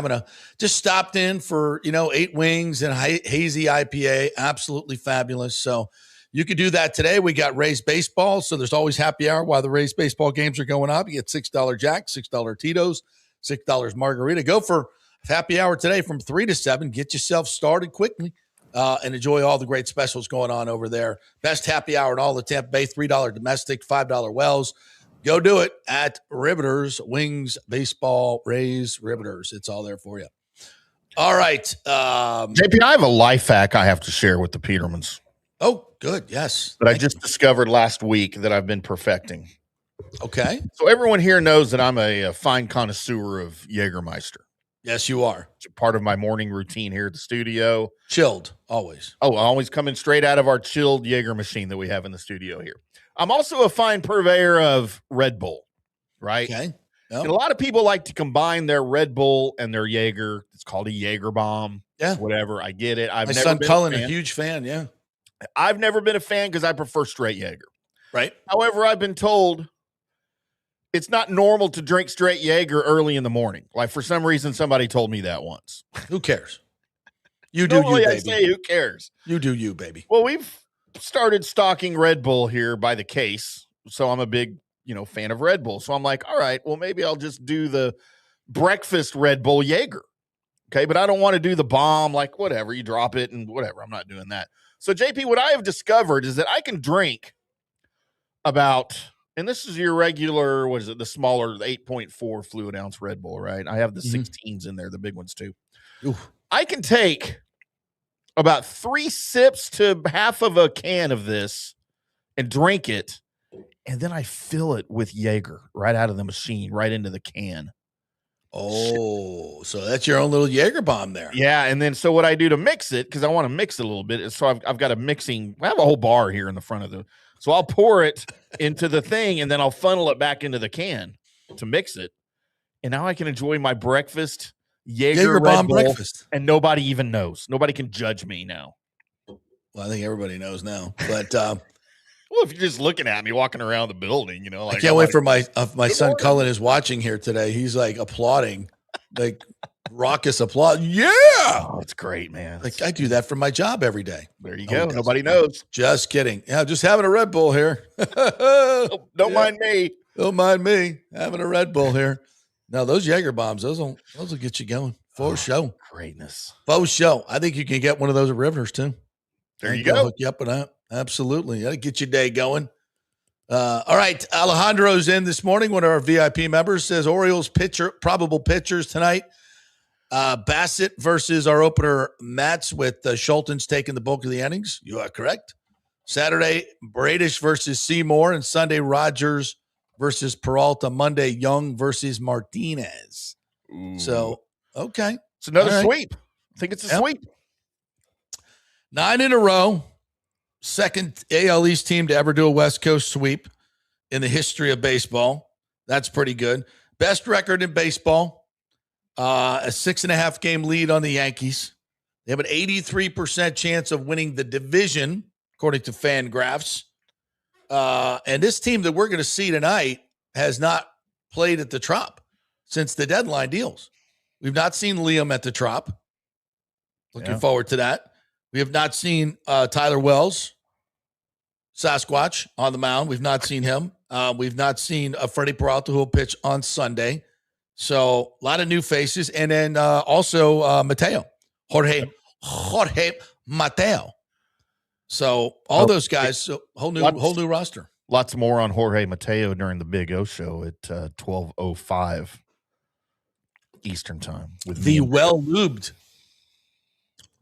just stopped in for 8 wings and hazy IPA. Absolutely fabulous. So you could do that today. We got Rays baseball, so there's always happy hour while the Rays baseball games are going up. You get $6 Jack, $6 Tito's, $6 Margarita. Go for happy hour today from 3 to 7. Get yourself started quickly. And enjoy all the great specials going on over there. Best happy hour in all the Tampa Bay, $3 domestic, $5 Wells. Go do it at Riveters, Wings, Baseball, Rays, Riveters. It's all there for you. All right. JP, I have a life hack I have to share with the Petermans. Oh, good. Yes. That I just discovered last week that I've been perfecting. Okay. So everyone here knows that I'm a fine connoisseur of Jägermeister. Yes, you are. It's a part of my morning routine here at the studio. Chilled, always. Oh, always coming straight out of our chilled Jaeger machine that we have in the studio here. I'm also a fine purveyor of Red Bull, right? Okay. Yep. And a lot of people like to combine their Red Bull and their Jaeger. It's called a Jaeger bomb. Yeah. Whatever. I get it. My son Cullen, a huge fan. Yeah. I've never been a fan because I prefer straight Jaeger. Right. However, I've been told it's not normal to drink straight Jaeger early in the morning. Like, for some reason, somebody told me that once. Who cares? You do Normally you, baby. I say, who cares? You do you, baby. Well, we've started stocking Red Bull here by the case. So I'm a big, fan of Red Bull. So I'm like, all right, well, maybe I'll just do the breakfast Red Bull Jaeger. Okay. But I don't want to do the bomb, like whatever, you drop it and whatever. I'm not doing that. So JP, what I have discovered is that I can drink about, and this is your regular, what is it? The smaller 8.4 fluid ounce Red Bull, right? I have the 16s in there, the big ones too. Ooh. I can take about 3 sips to half of a can of this and drink it. And then I fill it with Jaeger right out of the machine, right into the can. Oh, so that's your own little Jaeger bomb there. Yeah, and then so what I do to mix it, because I want to mix it a little bit, is so I've got a mixing. I have a whole bar here in the front of the. So I'll pour it into the thing, and then I'll funnel it back into the can to mix it, and now I can enjoy my breakfast Jaeger Red bomb Bull, breakfast, and nobody even knows. Nobody can judge me now. Well, I think everybody knows now, but well, if you're just looking at me walking around the building, like I can't wait for my son Cullen is watching here today. He's like applauding, like raucous applause. Yeah, oh, it's great, man. Like I do that for my job every day. There you go. Nobody knows. Just kidding. Yeah, just having a Red Bull here. Don't mind me. Don't mind me having a Red Bull here. Now those Jaeger bombs, those will get you going for show. Greatness. For show. I think you can get one of those at Rivers too. There you go. Hook you up with that. Absolutely. That'll get your day going. All right. Alejandro's in this morning. One of our VIP members says Orioles probable pitchers tonight. Bassett versus our opener, Mats, with Schultens taking the bulk of the innings. You are correct. Saturday, Bradish versus Seymour, and Sunday, Rogers versus Peralta. Monday, Young versus Martinez. Ooh. So, okay. It's another sweep. I think it's a sweep. 9 in a row. Second AL East team to ever do a West Coast sweep in the history of baseball. That's pretty good. Best record in baseball. A 6.5 game lead on the Yankees. They have an 83% chance of winning the division, according to Fangraphs. And this team that we're going to see tonight has not played at the Trop since the deadline deals. We've not seen Liam at the Trop. Looking forward to that. We have not seen Tyler Wells, Sasquatch, on the mound. We've not seen him. We've not seen Freddie Peralta, who will pitch on Sunday. So a lot of new faces. And then also Mateo, Jorge Mateo. So all those guys, so whole new roster. Lots more on Jorge Mateo during the Big O show at 12:05 Eastern time. With the well-lubed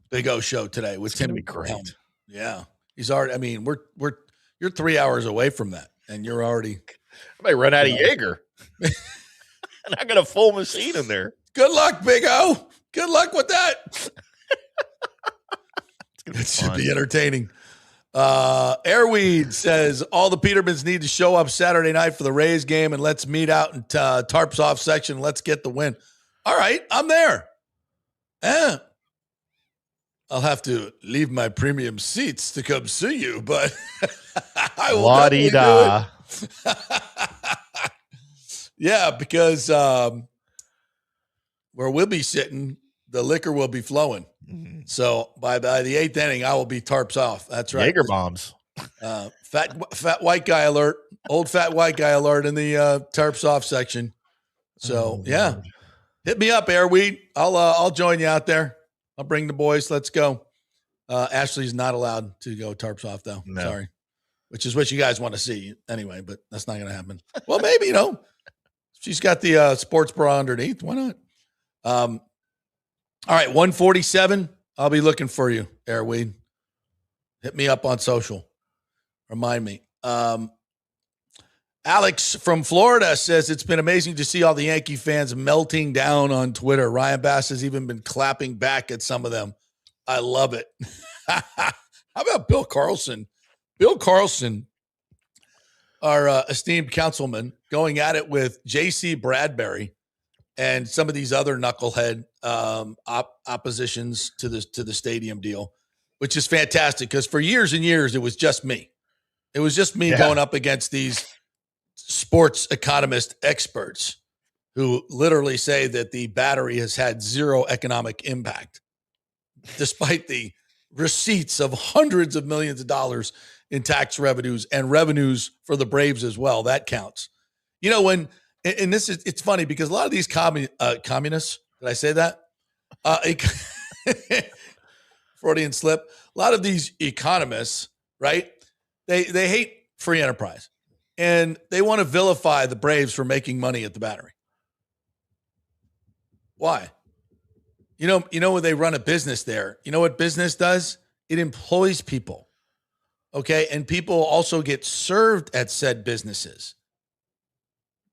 Big O show today with Tim. Be great. Yeah. He's already, I mean, you're 3 hours away from that, and you're already. I may run out of Jaeger. And I got a full machine in there. Good luck, Big O. Good luck with that. It should be entertaining. Airweed says all the Petermans need to show up Saturday night for the Rays game, and let's meet out in Tarps off section. Let's get the win. All right, I'm there. I'll have to leave my premium seats to come see you, but I will definitely do it. Yeah, because where we'll be sitting, the liquor will be flowing. Mm-hmm. So by the 8th inning, I will be tarps off. That's right. Jaeger bombs. Fat white guy alert. Old fat white guy alert in the tarps off section. So Lord. Hit me up, Airweed. I'll join you out there. I'll bring the boys. Let's go. Ashley's not allowed to go tarps off though. No. Sorry. Which is what you guys want to see anyway, but that's not going to happen. Well, maybe, she's got the sports bra underneath. Why not? All right, 147. I'll be looking for you, Airweed. Hit me up on social. Remind me. Alex from Florida says it's been amazing to see all the Yankee fans melting down on Twitter. Ryan Bass has even been clapping back at some of them. I love it. How about Bill Carlson? Bill Carlson, our esteemed councilman, going at it with J.C. Bradbury and some of these other knucklehead oppositions to the stadium deal, which is fantastic because for years and years it was just me. It was just me going up against these sports economist experts who literally say that the battery has had zero economic impact, despite the receipts of hundreds of millions of dollars in tax revenues and revenues for the Braves as well. That counts. And this is, it's funny because a lot of these communists, did I say that? Freudian slip. A lot of these economists, right? They hate free enterprise and they want to vilify the Braves for making money at the Battery. Why? When they run a business there, you know what business does? It employs people. Okay. And people also get served at said businesses.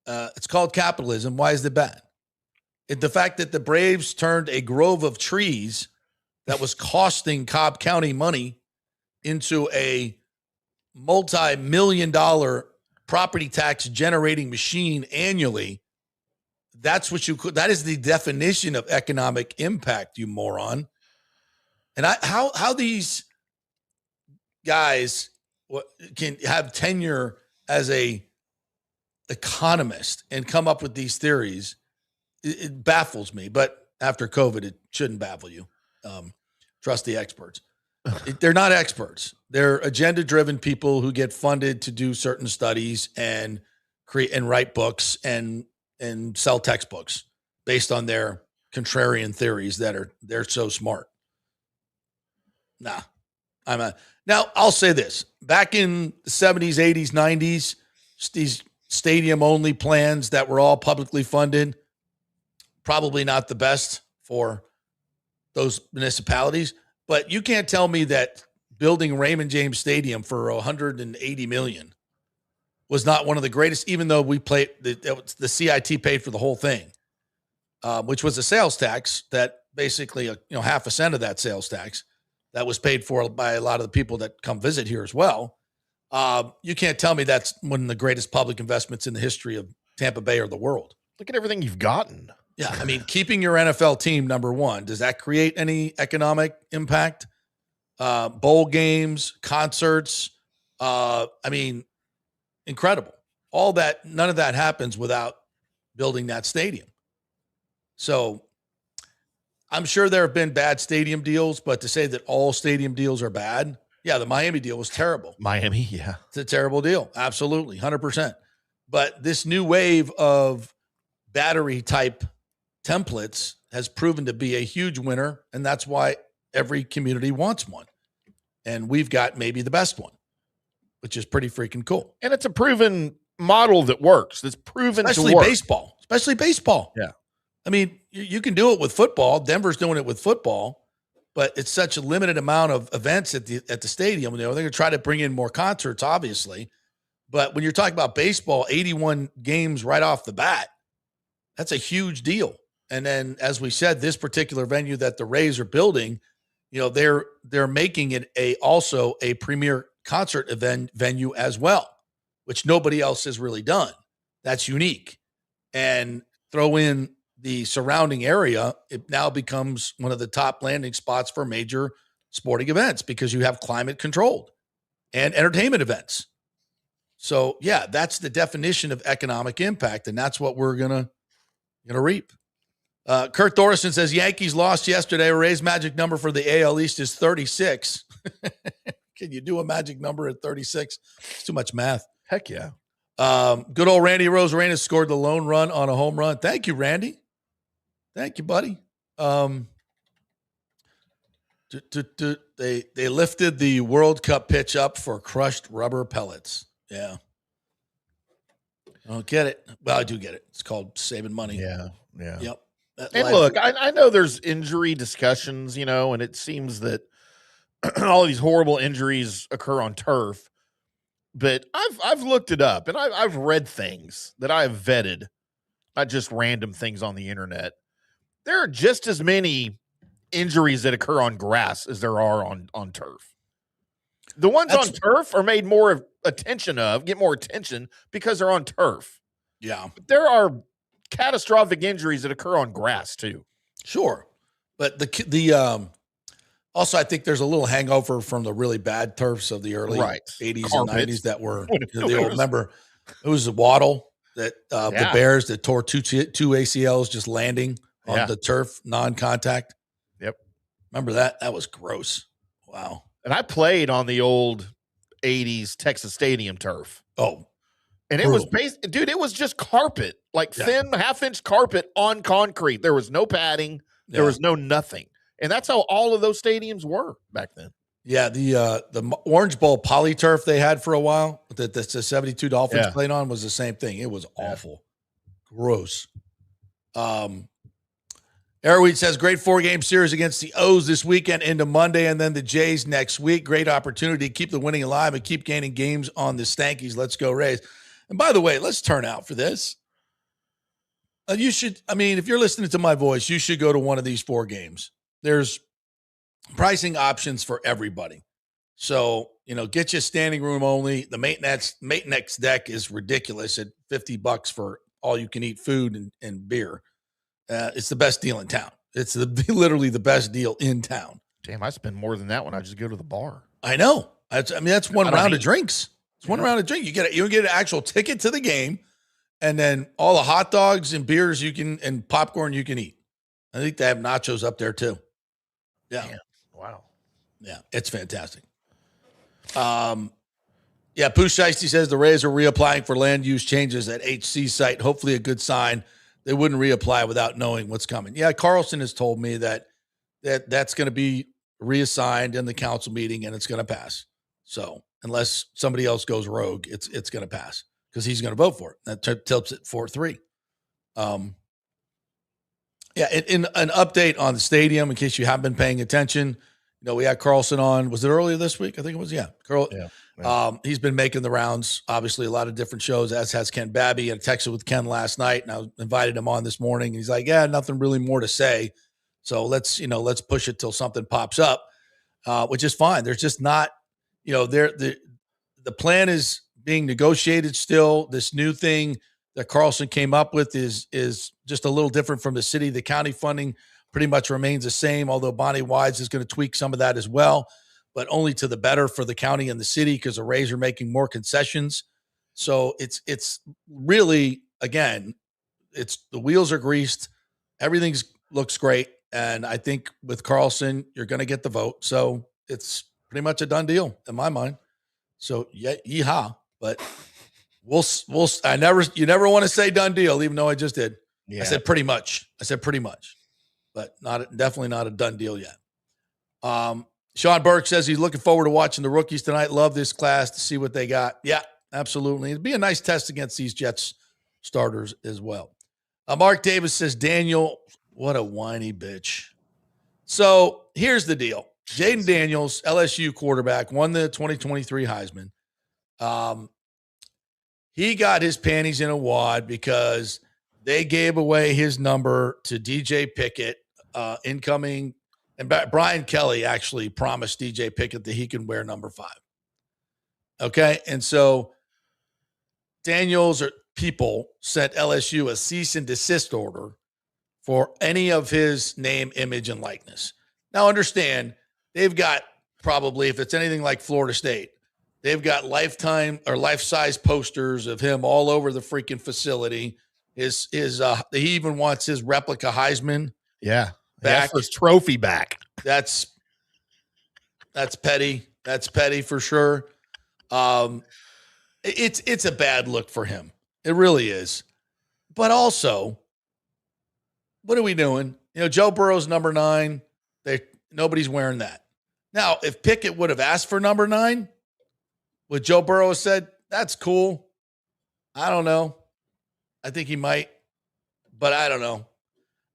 It's called capitalism. Why is it bad? The fact that the Braves turned a grove of trees that was costing Cobb County money into a multi-million-dollar property tax generating machine annually. That is the definition of economic impact, you moron. And how these guys can have tenure as a economist and come up with these theories, it baffles me. But after COVID, it shouldn't baffle you. Trust the experts. They're not experts. They're agenda-driven people who get funded to do certain studies and create and write books and sell textbooks based on their contrarian theories they're so smart. Nah, now I'll say this: back in the 70s, 80s, 90s, these stadium-only plans that were all publicly funded, probably not the best for those municipalities. But you can't tell me that building Raymond James Stadium for $180 million was not one of the greatest, even though we played the CIT paid for the whole thing, which was a sales tax that basically half a cent of that sales tax that was paid for by a lot of the people that come visit here as well. You can't tell me that's one of the greatest public investments in the history of Tampa Bay or the world. Look at everything you've gotten. Yeah, I mean, keeping your NFL team number one, does that create any economic impact? Bowl games, concerts, incredible. All that, none of that happens without building that stadium. So I'm sure there have been bad stadium deals, but to say that all stadium deals are bad, yeah, the Miami deal was terrible. Miami, yeah. It's a terrible deal. Absolutely, 100%. But this new wave of battery-type templates has proven to be a huge winner, and that's why every community wants one. And we've got maybe the best one, which is pretty freaking cool. And it's a proven model that works. That's proven to work. Especially baseball. Yeah. I mean, you can do it with football. Denver's doing it with football, but it's such a limited amount of events at the stadium. They're going to try to bring in more concerts, obviously. But when you're talking about baseball, 81 games right off the bat, that's a huge deal. And then, as we said, this particular venue that the Rays are building, they're making it also a premier concert event venue as well, which nobody else has really done. That's unique. And throw in the surrounding area, it now becomes one of the top landing spots for major sporting events because you have climate controlled and entertainment events. So yeah, that's the definition of economic impact. And that's what we're going to reap. Kurt Thorson says Yankees lost yesterday. Ray's magic number for the AL East is 36. Can you do a magic number at 36? It's too much math. Heck yeah. Good old Randy Rosarena scored the lone run on a home run. Thank you, Randy. Thank you, buddy. They lifted the World Cup pitch up for crushed rubber pellets. Yeah. I don't get it. Well, I do get it. It's called saving money. Yeah. Yeah. Yep. And look, I know there's injury discussions, and it seems that all of these horrible injuries occur on turf. But I've looked it up, and I've read things that I have vetted, not just random things on the internet. There are just as many injuries that occur on grass as there are on turf. The ones on turf are made more attention of, get more attention because they're on turf. Yeah. But there are catastrophic injuries that occur on grass too. Sure. But the also I think there's a little hangover from the really bad turfs of the early 80s and 90s that were remember it was Waddle that the Bears that tore two ACLs just landing on the turf, non-contact. Yep. Remember that? That was gross. Wow. And I played on the old 80s Texas Stadium turf. Oh. And it was it was just carpet, like thin half-inch carpet on concrete. There was no padding. There was no nothing. And that's how all of those stadiums were back then. Yeah, the Orange Bowl poly turf they had for a while that the 72 Dolphins played on was the same thing. It was awful. Gross. Arrowweed says, great 4-game series against the O's this weekend into Monday and then the Jays next week. Great opportunity to keep the winning alive and keep gaining games on the Stankies. Let's go Rays. And by the way, let's turn out for this. You should, I mean, if you're listening to my voice, you should go to one of these 4 games. There's pricing options for everybody. So, get you standing room only. The maintenance deck is ridiculous at $50 for all you can eat food and beer. It's the best deal in town. It's literally the best deal in town. Damn, I spend more than that when I just go to the bar. I know. That's one round of drinks. It's one round of drink. You get an actual ticket to the game, and then all the hot dogs and beers and popcorn you can eat. I think they have nachos up there too. Yeah. Damn. Wow. Yeah, it's fantastic. Pooh Shiesty says the Rays are reapplying for land use changes at HC site. Hopefully a good sign. They wouldn't reapply without knowing what's coming. Yeah, Carlson has told me that's going to be reassigned in the council meeting and it's going to pass. So unless somebody else goes rogue, it's going to pass because he's going to vote for it. That tilts it 4-3. In an update on the stadium, in case you haven't been paying attention, we had Carlson on. Was it earlier this week? I think it was. Yeah, Carl. Yeah. He's been making the rounds. Obviously, a lot of different shows. As has Ken Babby. I texted with Ken last night, and I invited him on this morning. And he's like, "Yeah, nothing really more to say. So let's push it till something pops up," which is fine. There's just not, the plan is being negotiated still. This new thing that Carlson came up with is just a little different from the city. The county funding pretty much remains the same, although Bonnie Wise is going to tweak some of that as well, but only to the better for the county and the city because the Rays are making more concessions. So it's really, again, it's the wheels are greased. Everything looks great. And I think with Carlson, you're going to get the vote. So it's pretty much a done deal in my mind. So yeah, yeehaw. But you never want to say done deal, even though I just did. Yeah. I said pretty much, but definitely not a done deal yet. Sean Burke says he's looking forward to watching the rookies tonight. Love this class to see what they got. Yeah, absolutely. It'd be a nice test against these Jets starters as well. Mark Davis says, Daniel, what a whiny bitch. So here's the deal. Jaden Daniels, LSU quarterback, won the 2023 Heisman. He got his panties in a wad because they gave away his number to DJ Pickett, incoming. And Brian Kelly actually promised DJ Pickett that he can wear number 5. Okay. And so Daniels or people sent LSU a cease and desist order for any of his name, image, and likeness. Now understand, they've got probably, if it's anything like Florida State, they've got lifetime or life-size posters of him all over the freaking facility. He even wants his replica Heisman. Yeah. Back. His trophy back. That's petty. That's petty for sure. It's a bad look for him. It really is. But also, what are we doing? Joe Burrow's number 9. Nobody's wearing that. Now, if Pickett would have asked for number 9, would Joe Burrow have said, that's cool? I don't know. I think he might, but I don't know.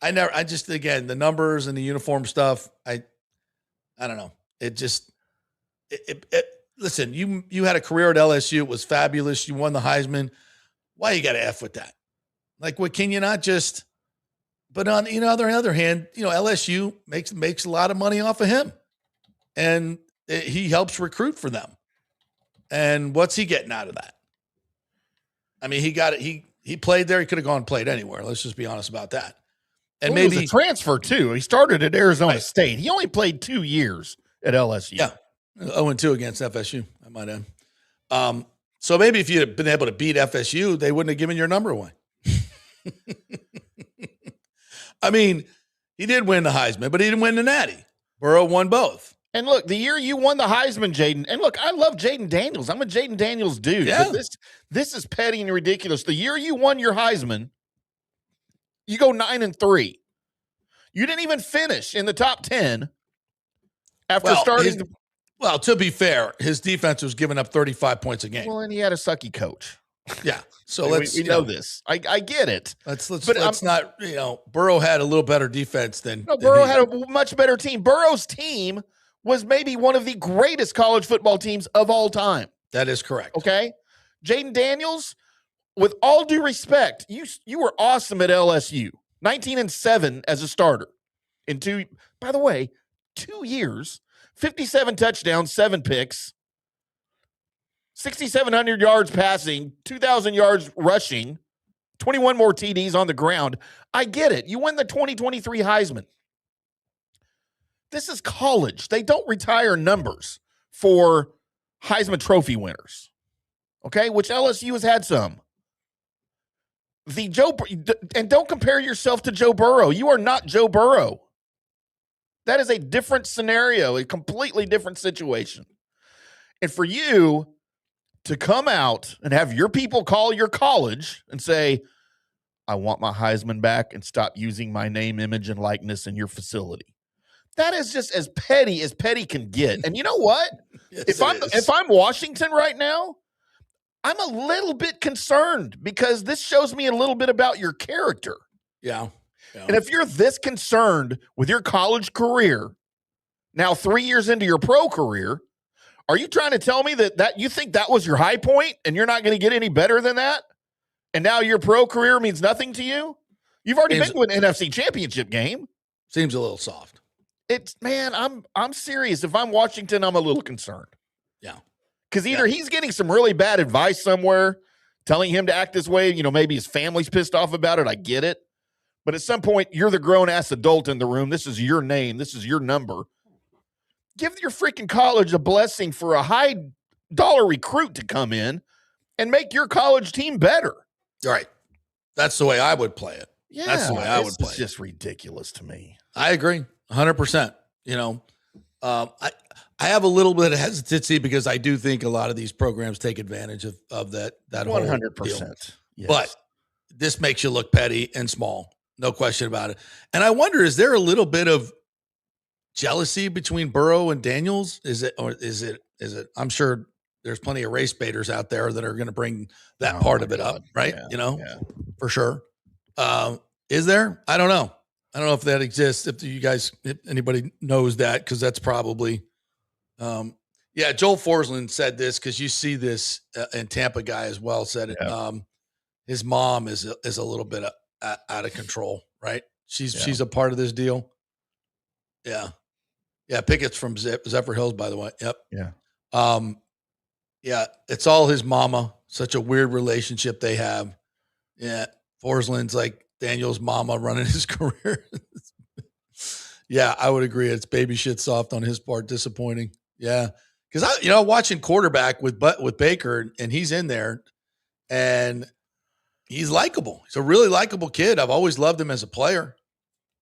Again, the numbers and the uniform stuff, I don't know. Listen, you had a career at LSU. It was fabulous. You won the Heisman. Why you got to F with that? Like, what can you not just, but on the other hand, LSU makes a lot of money off of him and he helps recruit for them. And what's he getting out of that? I mean, he got it. He played there. He could have gone and played anywhere. Let's just be honest about that. And maybe he was a transfer too. He started at Arizona State. He only played 2 years at LSU. Yeah. 0-2 against FSU, I might add. So maybe if you had been able to beat FSU, they wouldn't have given your number away. I mean, he did win the Heisman, but he didn't win the Natty. Burrow won both. And look, the year you won the Heisman, Jaden, and look, I love Jaden Daniels. I'm a Jaden Daniels dude. Yeah. This is petty and ridiculous. The year you won your Heisman, you go 9-3. You didn't even finish in the top 10 after starting. Well, to be fair, his defense was giving up 35 points a game. Well, and he had a sucky coach. Yeah. So we know this. I get it. Let's not, Burrow had a little better defense than. No, Burrow had a much better team. Burrow's team was maybe one of the greatest college football teams of all time. That is correct. Okay. Jaden Daniels, with all due respect, you were awesome at LSU. 19-7 as a starter. By the way, 2 years, 57 touchdowns, 7 picks, 6,700 yards passing, 2,000 yards rushing, 21 more TDs on the ground. I get it. You win the 2023 Heisman. This is college. They don't retire numbers for Heisman Trophy winners. Okay, which LSU has had some. And don't compare yourself to Joe Burrow. You are not Joe Burrow. That is a different scenario, a completely different situation. And for you to come out and have your people call your college and say, I want my Heisman back and stop using my name, image, and likeness in your facility. That is just as petty can get. And you know what? Yes, if I'm Washington right now, I'm a little bit concerned because this shows me a little bit about your character. Yeah. And if you're this concerned with your college career, now 3 years into your pro career, are you trying to tell me that you think that was your high point and you're not going to get any better than that? And now your pro career means nothing to you? You've already been to an NFC championship game. Seems a little soft. I'm serious. If I'm Washington, I'm a little concerned. Yeah. Because either he's getting some really bad advice somewhere telling him to act this way. Maybe his family's pissed off about it. I get it. But at some point, you're the grown-ass adult in the room. This is your name. This is your number. Give your freaking college a blessing for a high-dollar recruit to come in and make your college team better. Right. That's the way I would play it. Yeah, that's the way I would play it. It's just ridiculous to me. I agree 100%. I have a little bit of hesitancy because I do think a lot of these programs take advantage of that 100%. Yes. But this makes you look petty and small. No question about it. And I wonder, is there a little bit of jealousy between Burrow and Daniels? Is it? I'm sure there's plenty of race baiters out there that are going to bring that part of it up, right? Yeah, for sure. Is there? I don't know. I don't know if that exists. If anybody knows that, because that's probably, Joel Forsland said this because you see this, and Tampa guy as well said it. Yeah. His mom is a little bit out of control, right? She's a part of this deal. Yeah. Yeah. Pickett's from Zephyr Hills, by the way. Yep. Yeah. It's all his mama. Such a weird relationship they have. Yeah. Forsland's like Daniel's mama running his career. Yeah, I would agree. It's baby shit soft on his part. Disappointing. Yeah. Because watching quarterback with Baker, and he's in there and he's likable. He's a really likable kid. I've always loved him as a player.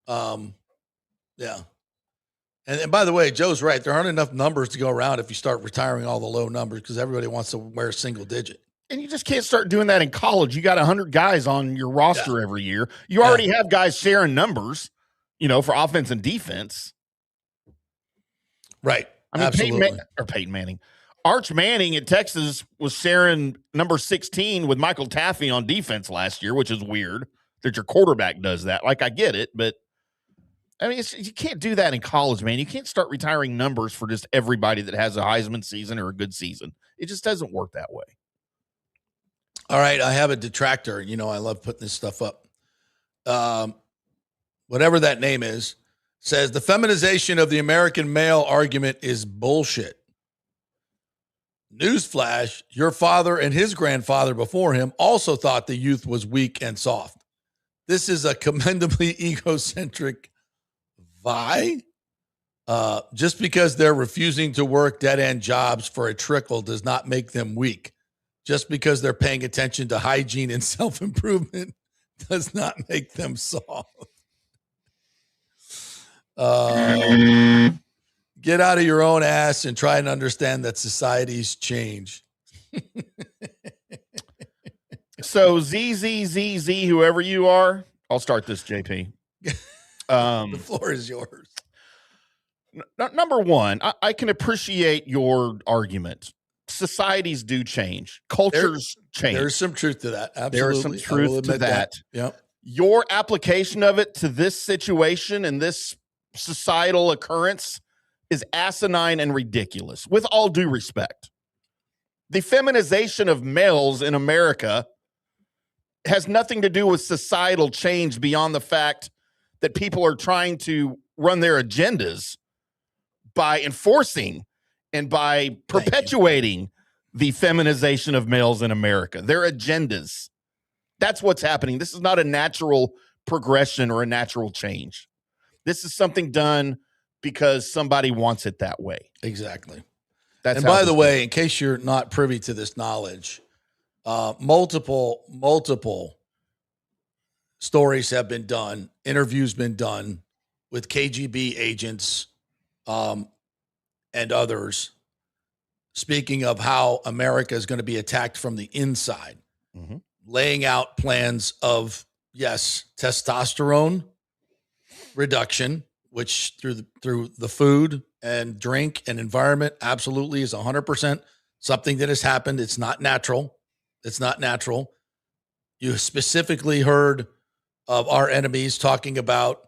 Yeah. And by the way, Joe's right. There aren't enough numbers to go around if you start retiring all the low numbers because everybody wants to wear a single digit. And you just can't start doing that in college. You got 100 guys on your roster every year. You already have guys sharing numbers, for offense and defense. Right. I mean, absolutely. Peyton Manning. Arch Manning at Texas was sharing number 16 with Michael Taffy on defense last year, which is weird that your quarterback does that. Like, I get it, but I mean, you can't do that in college, man. You can't start retiring numbers for just everybody that has a Heisman season or a good season. It just doesn't work that way. All right, I have a detractor. I love putting this stuff up. Whatever that name is, says the feminization of the American male argument is bullshit. Newsflash, your father and his grandfather before him also thought the youth was weak and soft. This is a commendably egocentric vie. Just because they're refusing to work dead-end jobs for a trickle does not make them weak. Just because they're paying attention to hygiene and self-improvement does not make them soft. Get out of your own ass and try and understand that societies change. So ZZZZ, whoever you are, I'll start this, JP. The floor is yours. Number one, I can appreciate your argument. Societies do change. Cultures change. There's some truth to that. Absolutely. There is some truth to that. Yep. Your application of it to this situation and this societal occurrence is asinine and ridiculous, with all due respect. The feminization of males in America has nothing to do with societal change beyond the fact that people are trying to run their agendas by enforcing and by perpetuating the feminization of males in America. Their agendas. That's what's happening. This is not a natural progression or a natural change. This is something done because somebody wants it that way. Exactly. That's and by the way, in case you're not privy to this knowledge, multiple stories have been done, interviews been done with KGB agents and others, speaking of how America is going to be attacked from the inside, laying out plans of, yes, testosterone reduction, which through the food and drink and environment absolutely is 100% something that has happened. It's not natural. It's not natural. You specifically heard of our enemies talking about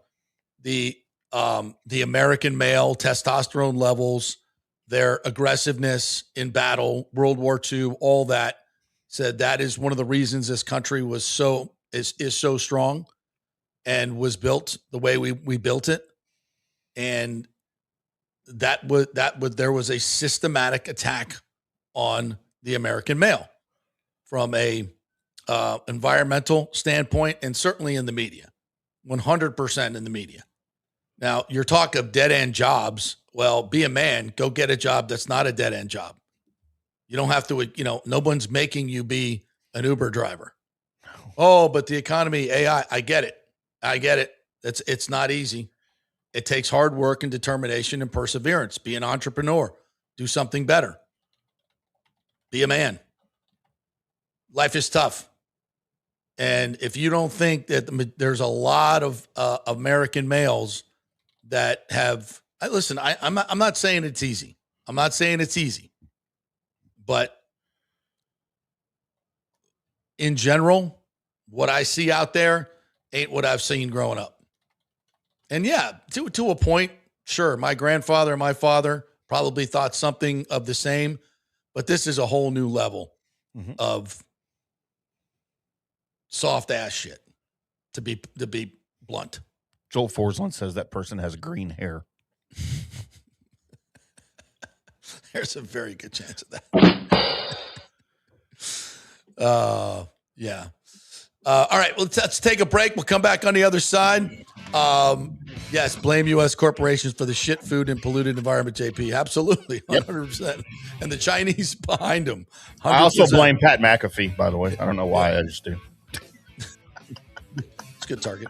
the American male testosterone levels, their aggressiveness in battle, World War II, all that. Said that is one of the reasons this country was is so strong and was built the way we built it. And there was a systematic attack on the American male from a environmental standpoint, and certainly in the media, 100% in the media. Now, your talk of dead-end jobs, well, be a man, go get a job that's not a dead-end job. You don't have to, no one's making you be an Uber driver. Oh, but the economy, AI, I get it. It's not easy. It takes hard work and determination and perseverance. Be an entrepreneur. Do something better. Be a man. Life is tough. And if you don't think that there's a lot of American males that have, I'm not saying it's easy. I'm not saying it's easy. But in general, what I see out there ain't what I've seen growing up. And yeah, to a point, sure, my grandfather and my father probably thought something of the same, but this is a whole new level of soft ass shit, to be blunt. Joel Forslund says that person has green hair. There's a very good chance of that. Yeah. All right, well, let's take a break. We'll come back on the other side. Yes, blame U.S. corporations for the shit food and polluted environment, JP. Absolutely, 100%. And the Chinese behind them. 100%. I also blame Pat McAfee, by the way. I don't know why, I just do. It's a good target.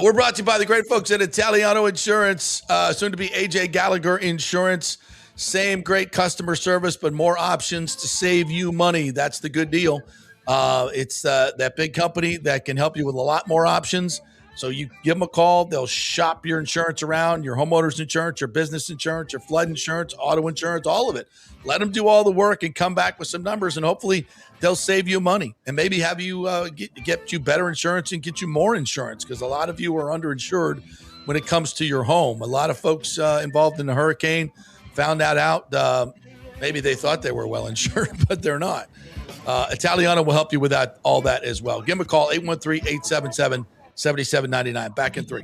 We're brought to you by the great folks at Italiano Insurance, soon to be AJ Gallagher Insurance. Same great customer service, but more options to save you money. That's the good deal. It's that big company that can help you with a lot more options. So you give them a call. They'll shop your insurance around, your homeowner's insurance, your business insurance, your flood insurance, auto insurance, all of it. Let them do all the work and come back with some numbers, and hopefully they'll save you money and maybe have you get you better insurance and get you more insurance, because a lot of you are underinsured when it comes to your home. A lot of folks involved in the hurricane found that out. Maybe they thought they were well insured, but they're not. Italiano will help you with that, all that as well. Give them a call, 813-877-7799. Back in 3.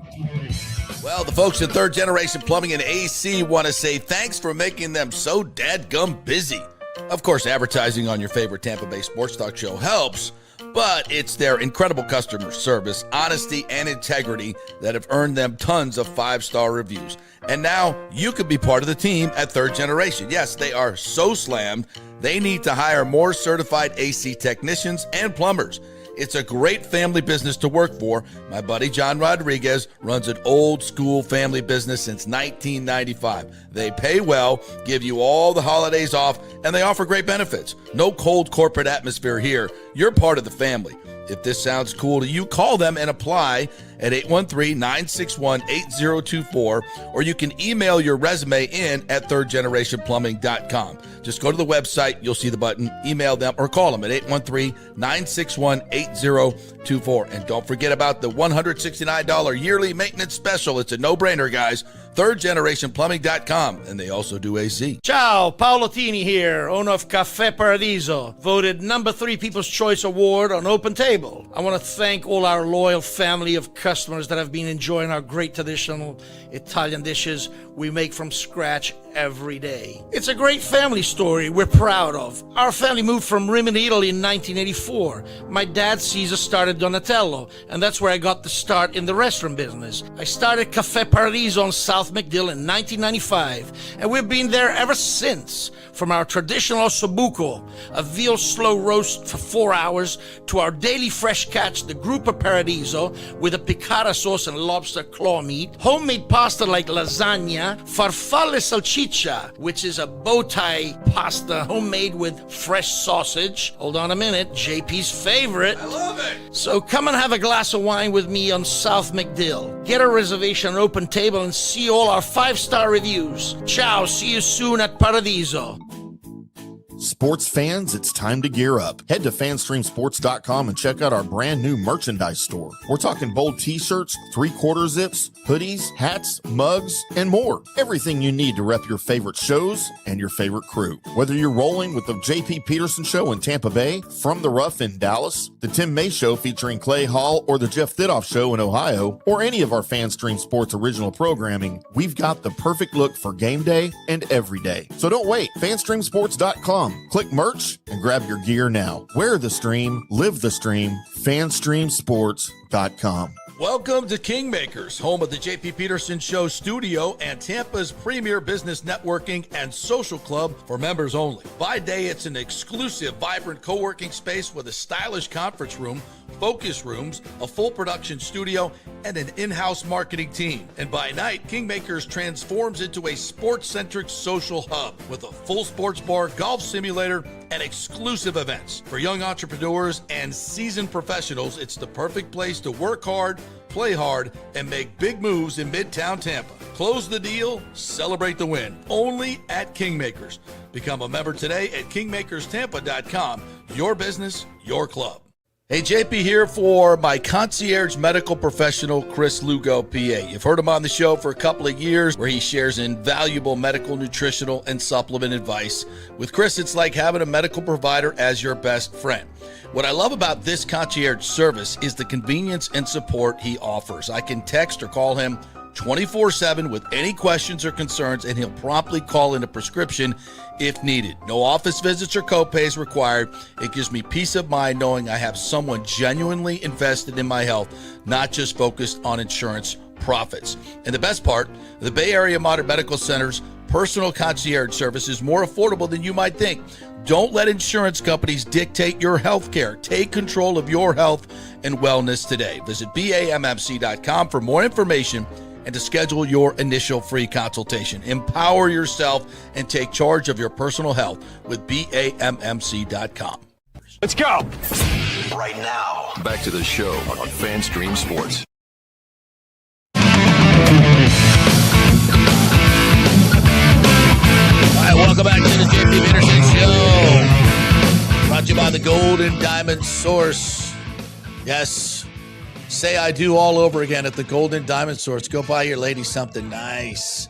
Well, the folks at Third Generation Plumbing and AC want to say thanks for making them so dadgum busy. Of course, advertising on your favorite Tampa Bay sports talk show helps, but it's their incredible customer service, honesty, and integrity that have earned them tons of 5-star reviews. And now you could be part of the team at Third Generation. Yes, they are so slammed, they need to hire more certified AC technicians and plumbers. It's a great family business to work for. My buddy John Rodriguez runs an old school family business since 1995. They pay well, give you all the holidays off, and they offer great benefits. No cold corporate atmosphere here. You're part of the family. If this sounds cool to you, call them and apply at 813-961-8024, or you can email your resume in at thirdgenerationplumbing.com. Just go to the website, you'll see the button, email them, or call them at 813-961-8024. And don't forget about the $169 yearly maintenance special. It's a no-brainer, guys. thirdgenerationplumbing.com, and they also do AC. Ciao, Paolo Tini here, owner of Caffè Paradiso, voted number 3 People's Choice Award on Open Table. I want to thank all our loyal family of customers that have been enjoying our great traditional Italian dishes we make from scratch every day. It's a great family story we're proud of. Our family moved from Rimini, Italy in 1984. My dad, Caesar, started Donatello, and that's where I got the start in the restaurant business. I started Caffè Paradiso on South McDill in 1995, and we've been there ever since. From our traditional ossobuco, a veal slow roast for 4 hours, to our daily fresh catch, the Gruppo Paradiso, with a piccata sauce and lobster claw meat, homemade pasta like lasagna, farfalle salchicha, which is a bow tie pasta homemade with fresh sausage. Hold on a minute, JP's favorite. I love it. So come and have a glass of wine with me on South McDill. Get a reservation on Open Table and see all our 5-star reviews. Ciao, see you soon at Paradiso. Sports fans, it's time to gear up. Head to fanstreamsports.com and check out our brand new merchandise store. We're talking bold t-shirts, 3/4 zips, hoodies, hats, mugs, and more. Everything you need to rep your favorite shows and your favorite crew. Whether you're rolling with the JP Peterson Show in Tampa Bay, From the Rough in Dallas, the Tim May Show featuring Clay Hall, or the Jeff Thidoff Show in Ohio, or any of our FanStream Sports original programming, we've got the perfect look for game day and every day. So don't wait. fanstreamsports.com. Click merch and grab your gear now. Wear the stream, live the stream, fanstreamsports.com. Welcome to Kingmakers, home of the JP Peterson Show studio and Tampa's premier business networking and social club for members only. By day, it's an exclusive, vibrant co-working space with a stylish conference room, focus rooms, a full production studio, and an in-house marketing team. And by night, Kingmakers transforms into a sports-centric social hub with a full sports bar, golf simulator, and exclusive events. For young entrepreneurs and seasoned professionals, it's the perfect place to work hard, play hard, and make big moves in Midtown Tampa. Close the deal, celebrate the win. Only at Kingmakers. Become a member today at kingmakerstampa.com. Your business, your club. Hey, JP here for my concierge medical professional, Chris Lugo, PA. You've heard him on the show for a couple of years where he shares invaluable medical, nutritional, and supplement advice. With Chris, it's like having a medical provider as your best friend. What I love about this concierge service is the convenience and support he offers. I can text or call him 24/7 with any questions or concerns, and he'll promptly call in a prescription if needed. No office visits or copays required. It gives me peace of mind knowing I have someone genuinely invested in my health, not just focused on insurance profits. And the best part, the Bay Area Modern Medical Center's personal concierge service is more affordable than you might think. Don't let insurance companies dictate your health care. Take control of your health and wellness today. Visit BAMMC.com for more information and to schedule your initial free consultation. Empower yourself and take charge of your personal health with BAMMC.com. Let's go. Right now, back to the show on FanStream Sports. All right, welcome back to the JP Peterson Show. Brought to you by the Golden Diamond Source. Yes, say I do all over again at the Golden Diamond Source. Go buy your lady something nice.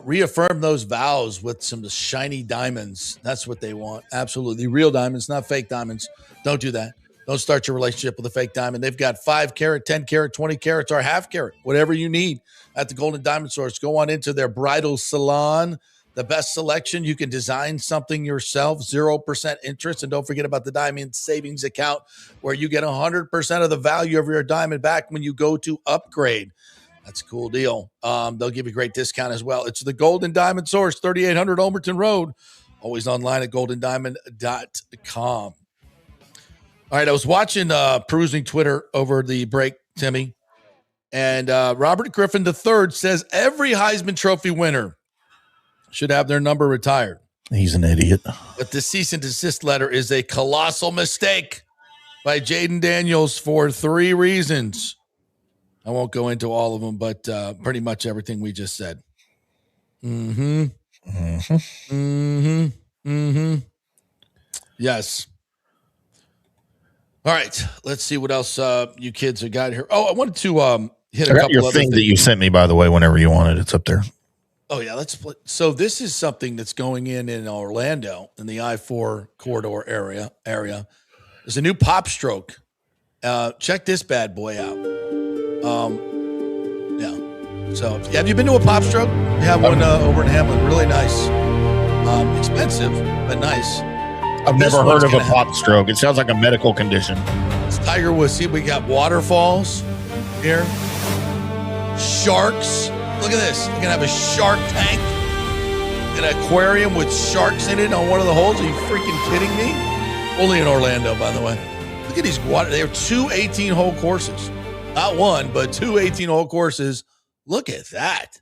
Reaffirm those vows with some shiny diamonds. That's what they want. Absolutely. Real diamonds, not fake diamonds. Don't do that. Don't start your relationship with a fake diamond. They've got 5 carat, 10 carat, 20 carats, or half carat, whatever you need at the Golden Diamond Source. Go on into their bridal salon. The best selection. You can design something yourself, 0% interest. And don't forget about the Diamond Savings Account, where you get 100% of the value of your diamond back when you go to upgrade. That's a cool deal. They'll give you a great discount as well. It's the Golden Diamond Source, 3800 Omerton Road. Always online at goldendiamond.com. All right, I was watching, perusing Twitter over the break, Timmy. And Robert Griffin III says every Heisman Trophy winner should have their number retired. He's an idiot. But the cease and desist letter is a colossal mistake by Jaden Daniels for 3 reasons. I won't go into all of them, but pretty much everything we just said. Yes. All right, let's see what else you kids have got here. Oh, I wanted to hit I a got couple your other thing that things. you sent me, by the way, whenever you want it. It's up there. Oh yeah, so this is something that's going in Orlando in the I-4 corridor area. There's a new pop stroke. Check this bad boy out. Yeah. So have you been to a pop stroke? We have one over in Hamlin. Really nice. Expensive, but nice. I've This never one's heard of a gonna pop stroke. It sounds like a medical condition. It's Tiger Woods. See, we got waterfalls here. Sharks. Look at this. You're going to have a shark tank. An aquarium with sharks in it on one of the holes. Are you freaking kidding me? Only in Orlando, by the way. Look at these water. They have two 18-hole courses. Not one, but two 18-hole courses. Look at that.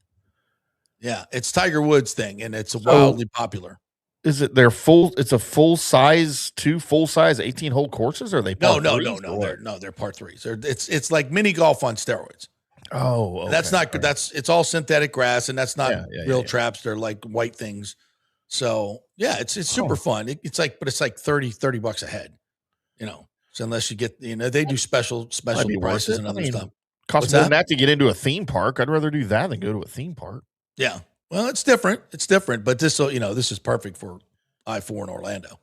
Yeah, it's Tiger Woods thing, and it's wildly popular. Is it their full? It's a full size, two full size 18-hole courses, or are they? No. They're par threes. It's like mini golf on steroids. Oh, okay. That's not good. It's all synthetic grass, and that's not real traps. They're like white things. So yeah, it's super fun. It's like $30 a head, So unless you get, they do special prices and other stuff. Costs more than that to get into a theme park. I'd rather do that than go to a theme park. Yeah. Well, it's different. But this is perfect for I-4 in Orlando.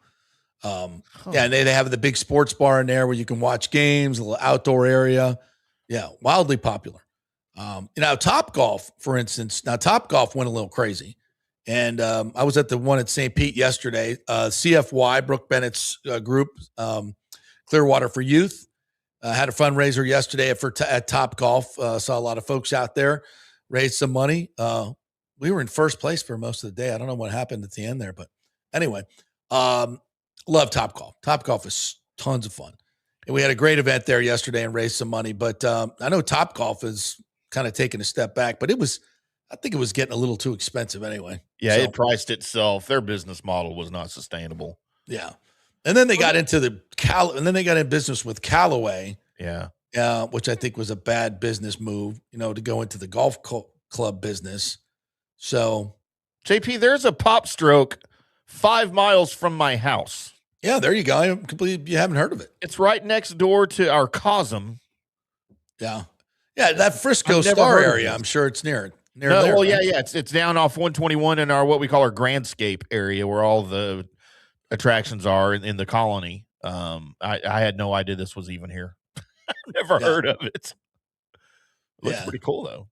Yeah, and they have the big sports bar in there where you can watch games, a little outdoor area. Yeah, wildly popular. Topgolf, for instance. Now, Topgolf went a little crazy. And I was at the one at St. Pete yesterday. CFY, Brooke Bennett's group, Clearwater for Youth, had a fundraiser yesterday at Topgolf. Saw a lot of folks out there, raised some money. We were in first place for most of the day. I don't know what happened at the end there, but anyway, love Topgolf. Topgolf is tons of fun. And we had a great event there yesterday and raised some money. But I know Topgolf is kind of taking a step back, but I think it was getting a little too expensive anyway. Yeah, it priced itself. Their business model was not sustainable. Yeah. And then they got into they got in business with Callaway. Yeah. Which I think was a bad business move, to go into the golf club business. So, JP, there's a pop stroke 5 miles from my house. Yeah, there you go. You haven't heard of it. It's right next door to our Cosm. Yeah. Yeah, that Frisco Star area, I'm sure it's near there. Well, right? yeah. It's down off 121 in our what we call our Grandscape area where all the attractions are in the colony. I had no idea this was even here. Never heard of it. Looks pretty cool though.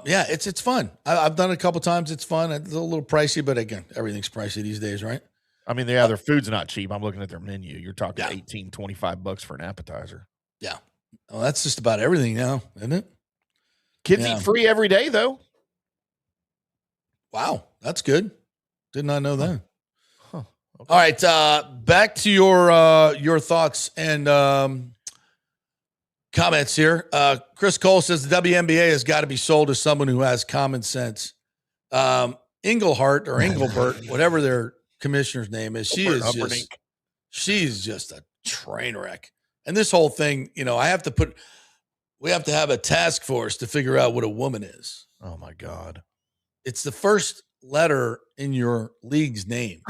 Yeah, it's fun. I've done it a couple times. It's fun. It's a little pricey, but again, everything's pricey these days, right? I mean, their food's not cheap. I'm looking at their menu. You're talking $18, $25 for an appetizer. Yeah. Well, that's just about everything now, isn't it? Kids eat free every day, though. Wow, that's good. Did not know that. Huh. Okay. All right, back to your thoughts and comments here. Chris Cole says the WNBA has got to be sold to someone who has common sense. Englehart or Engelbert, whatever their commissioner's name is, she's just a train wreck. And this whole thing, we have to have a task force to figure out what a woman is. Oh my God. It's the first letter in your league's name.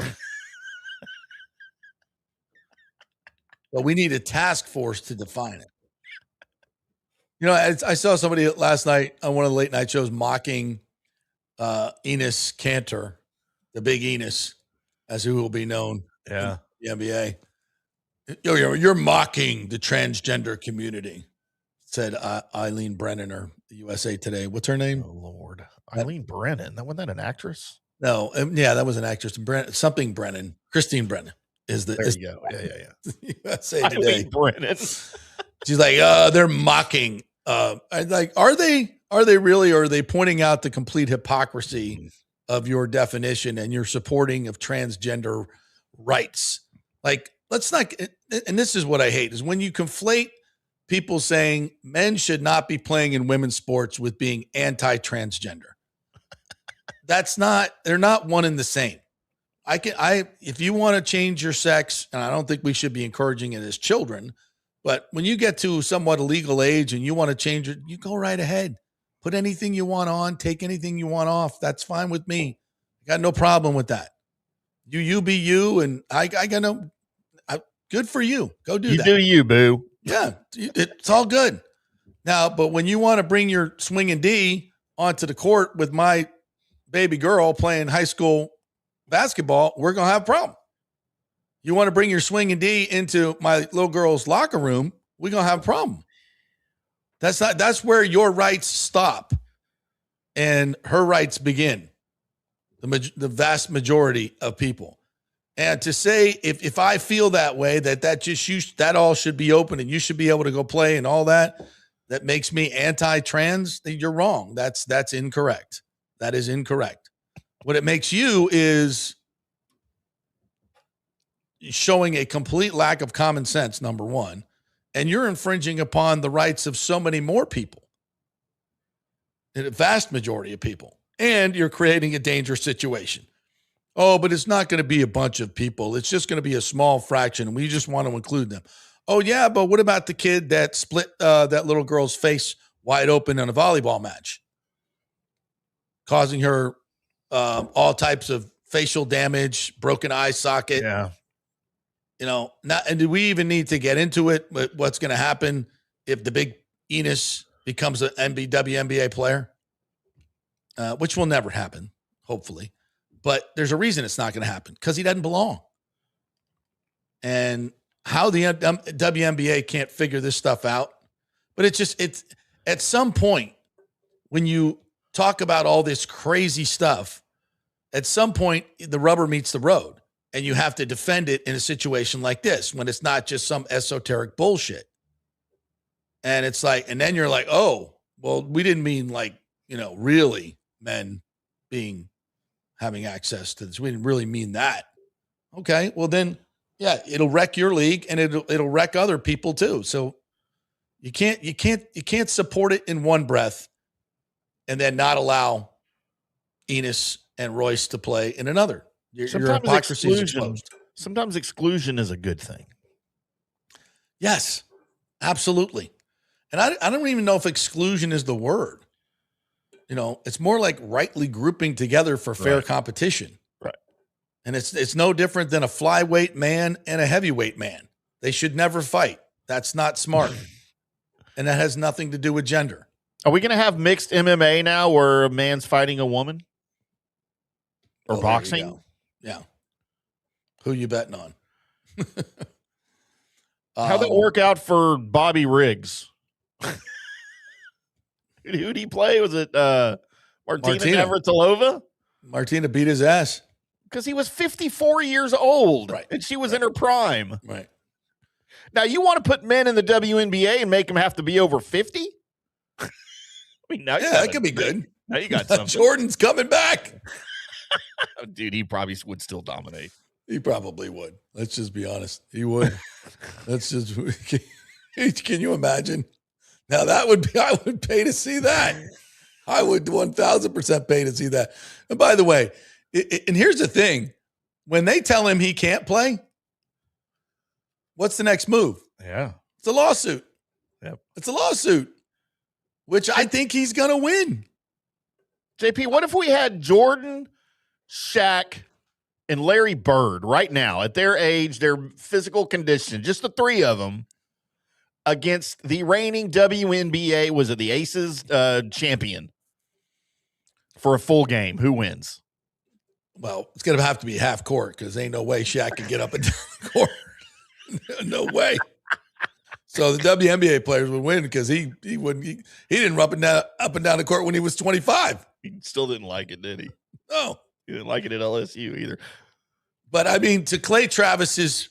But we need a task force to define it. I saw somebody last night on one of the late night shows mocking Enos Kanter, the big Enos, as who will be known in the NBA. You're mocking the transgender community, said Eileen Brennan or the USA Today. What's her name? Oh, Lord. Eileen Brennan. Wasn't that an actress? No. that was an actress. Something Brennan. Christine Brennan is the. There you go. Yeah. USA Today. Eileen Brennan. She's like, they're mocking. Like, are they really, or are they pointing out the complete hypocrisy of your definition and your supporting of transgender rights? Like, let's not, and this is what I hate, is when you conflate people saying men should not be playing in women's sports with being anti-transgender. They're not one and the same. If you want to change your sex, and I don't think we should be encouraging it as children, but when you get to somewhat a legal age and you want to change it, you go right ahead. Put anything you want on, take anything you want off. That's fine with me. I got no problem with that. You be you, and I got no. Good for you. Go do that. You do you, boo. Yeah, it's all good. Now, but when you want to bring your swinging D onto the court with my baby girl playing high school basketball, we're going to have a problem. You want to bring your swinging D into my little girl's locker room, we're going to have a problem. That's where your rights stop and her rights begin. The vast majority of people. And to say, if I feel that way, that all should be open and you should be able to go play and all that makes me anti-trans, you're wrong. That's incorrect. That is incorrect. What it makes you is showing a complete lack of common sense, number one, and you're infringing upon the rights of so many more people, a vast majority of people, and you're creating a dangerous situation. Oh, but it's not going to be a bunch of people. It's just going to be a small fraction, and we just want to include them. Oh, yeah, but what about the kid that split that little girl's face wide open in a volleyball match, causing her all types of facial damage, broken eye socket? Yeah. And do we even need to get into it? What's going to happen if the big Enos becomes an WNBA player? Which will never happen, hopefully. But there's a reason it's not going to happen, because he doesn't belong. And how the WNBA can't figure this stuff out. But it's at some point when you talk about all this crazy stuff, at some point the rubber meets the road. And you have to defend it in a situation like this when it's not just some esoteric bullshit. And it's like, and then you're like, oh, well, we didn't mean like, really men having access to this. We didn't really mean that. Okay. Well then, yeah, it'll wreck your league and it'll wreck other people too. So you can't support it in one breath and then not allow Enos and Royce to play in another. Your hypocrisy is exposed. Sometimes exclusion is a good thing. Yes, absolutely. And I don't even know if exclusion is the word. It's more like rightly grouping together for fair competition. Right. And it's no different than a flyweight man and a heavyweight man. They should never fight. That's not smart. And that has nothing to do with gender. Are we going to have mixed MMA now where a man's fighting a woman? Or boxing? Yeah. Who you betting on? How'd that work out for Bobby Riggs? Who'd he play? Was it Martina Navratilova? Martina beat his ass. Because he was 54 years old. Right. And she was in her prime. Right. Now, you want to put men in the WNBA and make them have to be over 50? I mean, now that could be good. Now you got something. Jordan's coming back. Dude, he probably would still dominate. He probably would. Let's just be honest. He would. Can you imagine? Now I would pay to see that. I would 1000% pay to see that. And by the way, and here's the thing. When they tell him he can't play, what's the next move? Yeah. It's a lawsuit. Yep. It's a lawsuit, which I think he's going to win. JP, what if we had Jordan, Shaq, and Larry Bird right now at their age, their physical condition, just the three of them, against the reigning WNBA, was it the Aces champion, for a full game? Who wins? Well, it's going to have to be half court because ain't no way Shaq can get up and down the court. No way. So the WNBA players would win because he didn't run up and down the court when he was 25. He still didn't like it, did he? No. He didn't like it at LSU either. But I mean, to Clay Travis's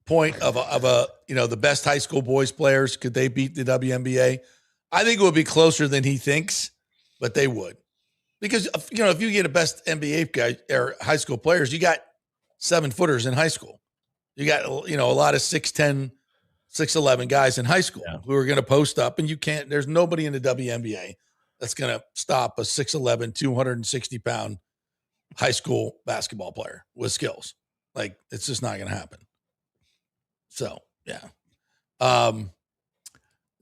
point of the best high school boys players, could they beat the WNBA? I think it would be closer than he thinks, but they would. Because, if you get a best NBA guy or high school players, you got 7-footers in high school. You got, a lot of 6'10", 6'11" guys in high school who are going to post up, and there's nobody in the WNBA that's going to stop a 6'11", 260-pound high school basketball player with skills. Like, it's just not going to happen. So, yeah.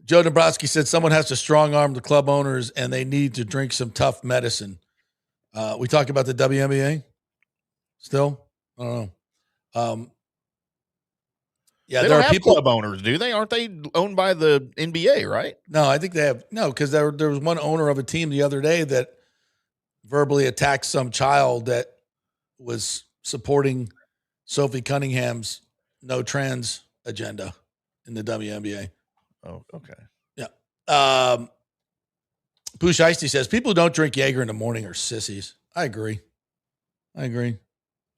Joe Dombrowski said someone has to strong arm the club owners and they need to drink some tough medicine. We talk about the WNBA still? I don't know. Yeah, They there don't are have people. club owners, do they? Aren't they owned by the NBA, right? No, I think they have because there was one owner of a team the other day that verbally attacked some child that was supporting Sophie Cunningham's no trans agenda in the WNBA. Oh, okay. Yeah. Poosh Icy says people who don't drink Jaeger in the morning are sissies. I agree.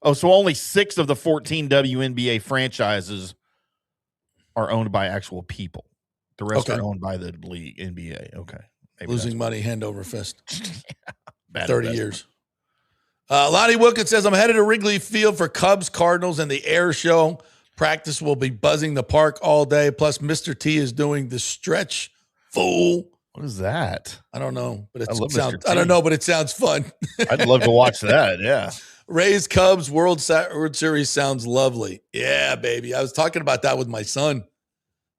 Oh, so only 6 of the 14 WNBA franchises are owned by actual people. The rest are owned by the league, NBA. Okay. Maybe Losing money hand over fist. Bad 30 investment. years. Lonnie Wilkins says, I'm headed to Wrigley Field for Cubs, Cardinals, and the Air Show. Practice will be buzzing the park all day. Plus, Mr. T is doing the stretch fool. What is that? I don't know, but I love Mr. sounds. T. I don't know, but it sounds fun. I'd love to watch that. Yeah. Rays Cubs World Series sounds lovely. Yeah, baby. I was talking about that with my son.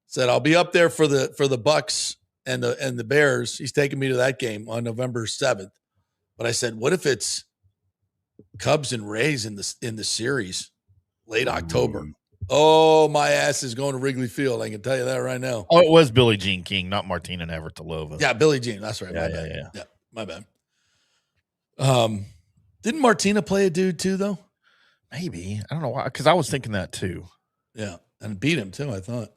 Said I'll be up there for the Bucs and the Bears. He's taking me to that game on November 7th. But I said, what if it's Cubs and Rays in the series late October? Oh, my ass is going to Wrigley Field. I can tell you that right now. Oh, it was Billie Jean King, not Martina Navratilova. Yeah, Billie Jean. That's right. Yeah. My bad. Didn't Martina play a dude too, though? Maybe. I don't know why. Because I was thinking that too. Yeah, and beat him too, I thought.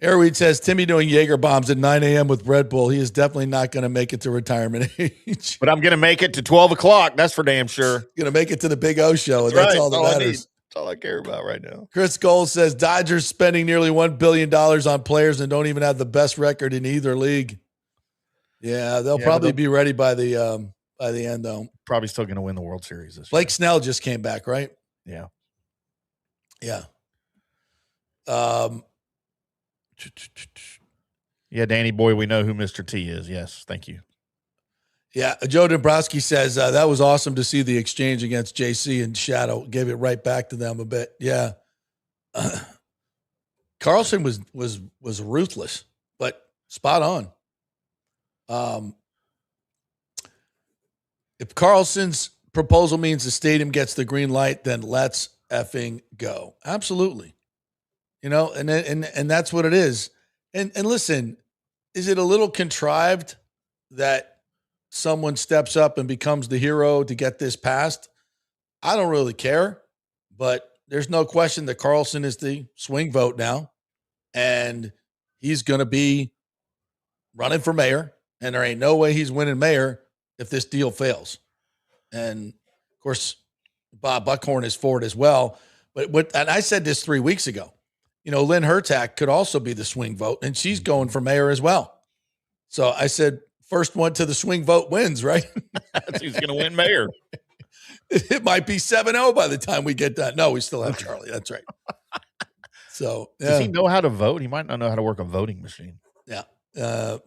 Airweed says, Timmy doing Jaeger bombs at 9 a.m. with Red Bull. He is definitely not going to make it to retirement age. But I'm going to make it to 12 o'clock. That's for damn sure. Going to make it to the Big O show, and that's all that matters. That's all I care about right now. Chris Gold says, Dodgers spending nearly $1 billion on players and don't even have the best record in either league. Yeah, they'll probably be ready by the end, though. Probably still going to win the World Series this year. Blake Snell just came back, right? Yeah. Yeah. Yeah, Danny boy, we know who Mr. T is. Yes, thank you. Yeah, Joe Dombrowski says that was awesome to see the exchange against JC and Shadow. Gave it right back to them a bit. Yeah, Carlson was ruthless, but spot on. If Carlson's proposal means the stadium gets the green light, then let's effing go. Absolutely. You know, and that's what it is. And listen, is it a little contrived that someone steps up and becomes the hero to get this passed? I don't really care, but there's no question that Carlson is the swing vote now, and he's going to be running for mayor, and there ain't no way he's winning mayor if this deal fails. And of course, Bob Buckhorn is for it as well. But and I said this 3 weeks ago. You know, Lynn Hertak could also be the swing vote, and she's going for mayor as well. So I said, first one to the swing vote wins, right? That's who's going to win mayor. It might be 7-0 by the time we get done. No, we still have Charlie. That's right. So, yeah. Does he know how to vote? He might not know how to work a voting machine. Yeah. The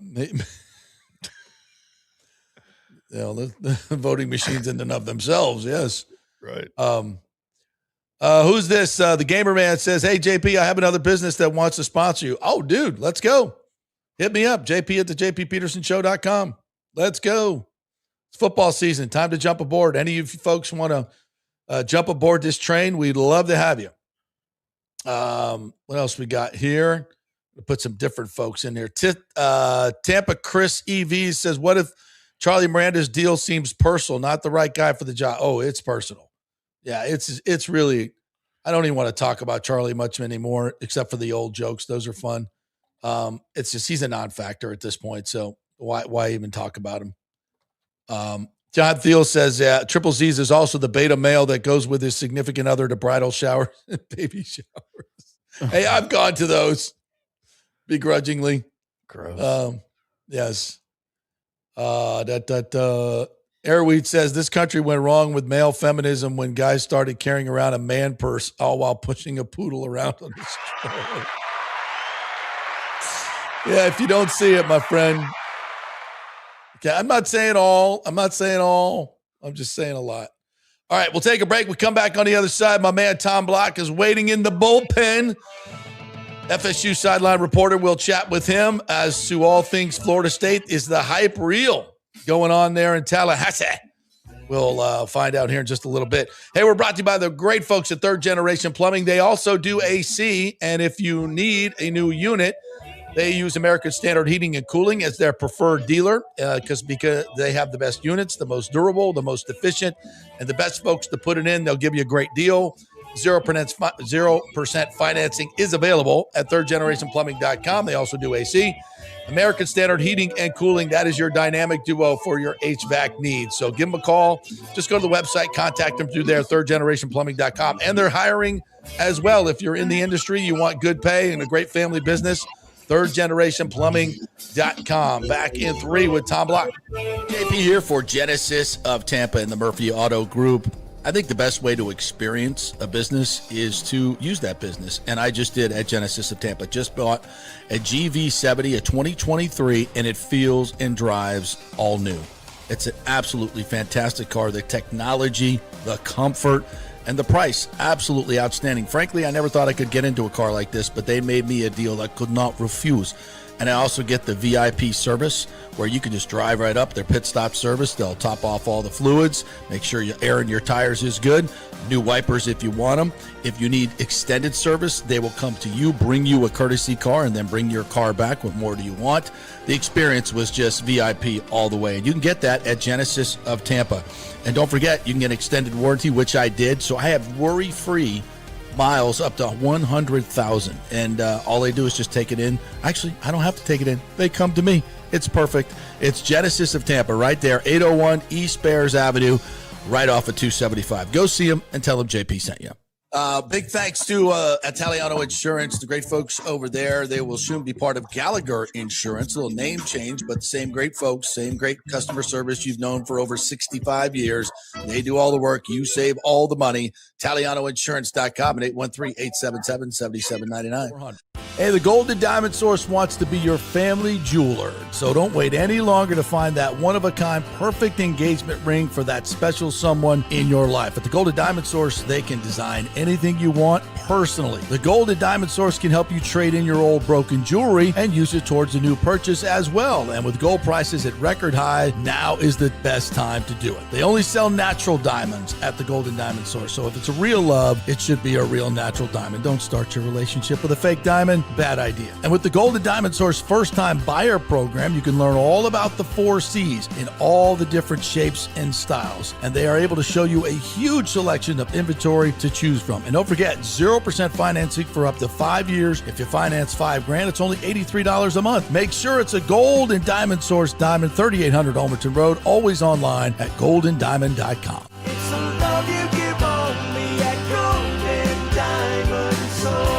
voting machines in and of themselves, yes. Right. Who's this? The Gamer Man says, hey, JP, I have another business that wants to sponsor you. Oh, dude, let's go. Hit me up, JP at the JPPetersonShow.com. Let's go. It's football season. Time to jump aboard. Any of you folks want to jump aboard this train? We'd love to have you. What else we got here? We'll put some different folks in here. Tampa Chris EV says, what if Charlie Miranda's deal seems personal, not the right guy for the job? Oh, it's personal. Yeah, it's really, I don't even want to talk about Charlie much anymore, except for the old jokes. Those are fun. It's just, he's a non-factor at this point. So why even talk about him? John Thiel says, yeah, Triple Z's is also the beta male that goes with his significant other to bridal showers and baby showers. Hey, I've gone to those begrudgingly. Gross. Yes. Airweed says this country went wrong with male feminism when guys started carrying around a man purse all while pushing a poodle around on the street. Yeah, if you don't see it, my friend. Okay, I'm not saying all. I'm just saying a lot. All right, we'll take a break. We come back on the other side. My man Tom Block is waiting in the bullpen. FSU sideline reporter. We'll chat with him as to all things Florida State. Is the hype real going on there in Tallahassee? We'll find out here in just a little bit. Hey, we're brought to you by the great folks at Third Generation Plumbing. They also do AC, and if you need a new unit, they use American Standard Heating and Cooling as their preferred dealer because they have the best units, the most durable, the most efficient, and the best folks to put it in. They'll give you a great deal. 0% financing is available at thirdgenerationplumbing.com. They also do AC. American Standard Heating and Cooling, that is your dynamic duo for your HVAC needs. So give them a call. Just go to the website, contact them through there, thirdgenerationplumbing.com. And they're hiring as well. If you're in the industry, you want good pay and a great family business, thirdgenerationplumbing.com. Back in 3 with Tom Block. JP here for Genesis of Tampa and the Murphy Auto Group. I think the best way to experience a business is to use that business. And I just did at Genesis of Tampa. Just bought a GV70, a 2023, and it feels and drives all new. It's an absolutely fantastic car. The technology, the comfort, and the price, absolutely outstanding. Frankly, I never thought I could get into a car like this, but they made me a deal I could not refuse. And I also get the VIP service where you can just drive right up, their pit stop service. They'll top off all the fluids, make sure your air in your tires is good, new wipers if you want them. If you need extended service, they will come to you, bring you a courtesy car, and then bring your car back. What more do you want? The experience was just VIP all the way. And you can get that at Genesis of Tampa. And don't forget, you can get extended warranty, which I did. So I have worry-free miles up to 100,000, and all they do is just take it in. Actually, I don't have to take it in. They come to me. It's perfect. It's Genesis of Tampa right there, 801 East Bears Avenue, right off of 275. Go see them and tell them JP sent you. Big thanks to Italiano Insurance, the great folks over there. They will soon be part of Gallagher Insurance. A little name change, but same great folks, same great customer service you've known for over 65 years. They do all the work. You save all the money. ItalianoInsurance.com at 813-877-7799. Hey, the Golden Diamond Source wants to be your family jeweler. So don't wait any longer to find that one-of-a-kind perfect engagement ring for that special someone in your life. At the Golden Diamond Source, they can design anything you want personally. The Golden Diamond Source can help you trade in your old broken jewelry and use it towards a new purchase as well. And with gold prices at record high, now is the best time to do it. They only sell natural diamonds at the Golden Diamond Source. So if it's a real love, it should be a real natural diamond. Don't start your relationship with a fake diamond. Bad idea. And with the Golden Diamond Source first-time buyer program, you can learn all about the 4 C's in all the different shapes and styles. And they are able to show you a huge selection of inventory to choose from. And don't forget, 0% financing for up to 5 years. If you finance $5,000, it's only $83 a month. Make sure it's a Golden Diamond Source Diamond, 3800 Almerton Road, always online at goldendiamond.com. It's the love you give only at Golden Diamond Source.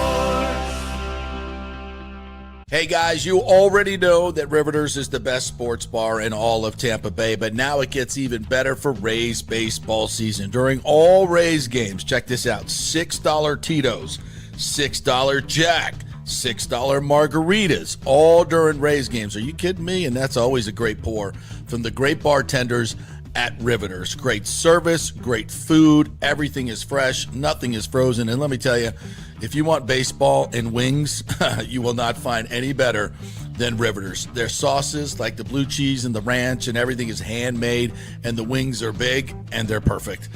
Hey guys, you already know that Riveters is the best sports bar in all of Tampa Bay, but now it gets even better for Rays baseball season. During all Rays games, check this out, $6 Tito's, $6 Jack, $6 margaritas, all during Rays games. Are you kidding me? And that's always a great pour from the great bartenders at Riveters. Great service, great food, everything is fresh, nothing is frozen. And let me tell you, if you want baseball and wings, you will not find any better than Riveters. Their sauces, like the blue cheese and the ranch and everything, is handmade, and the wings are big and they're perfect.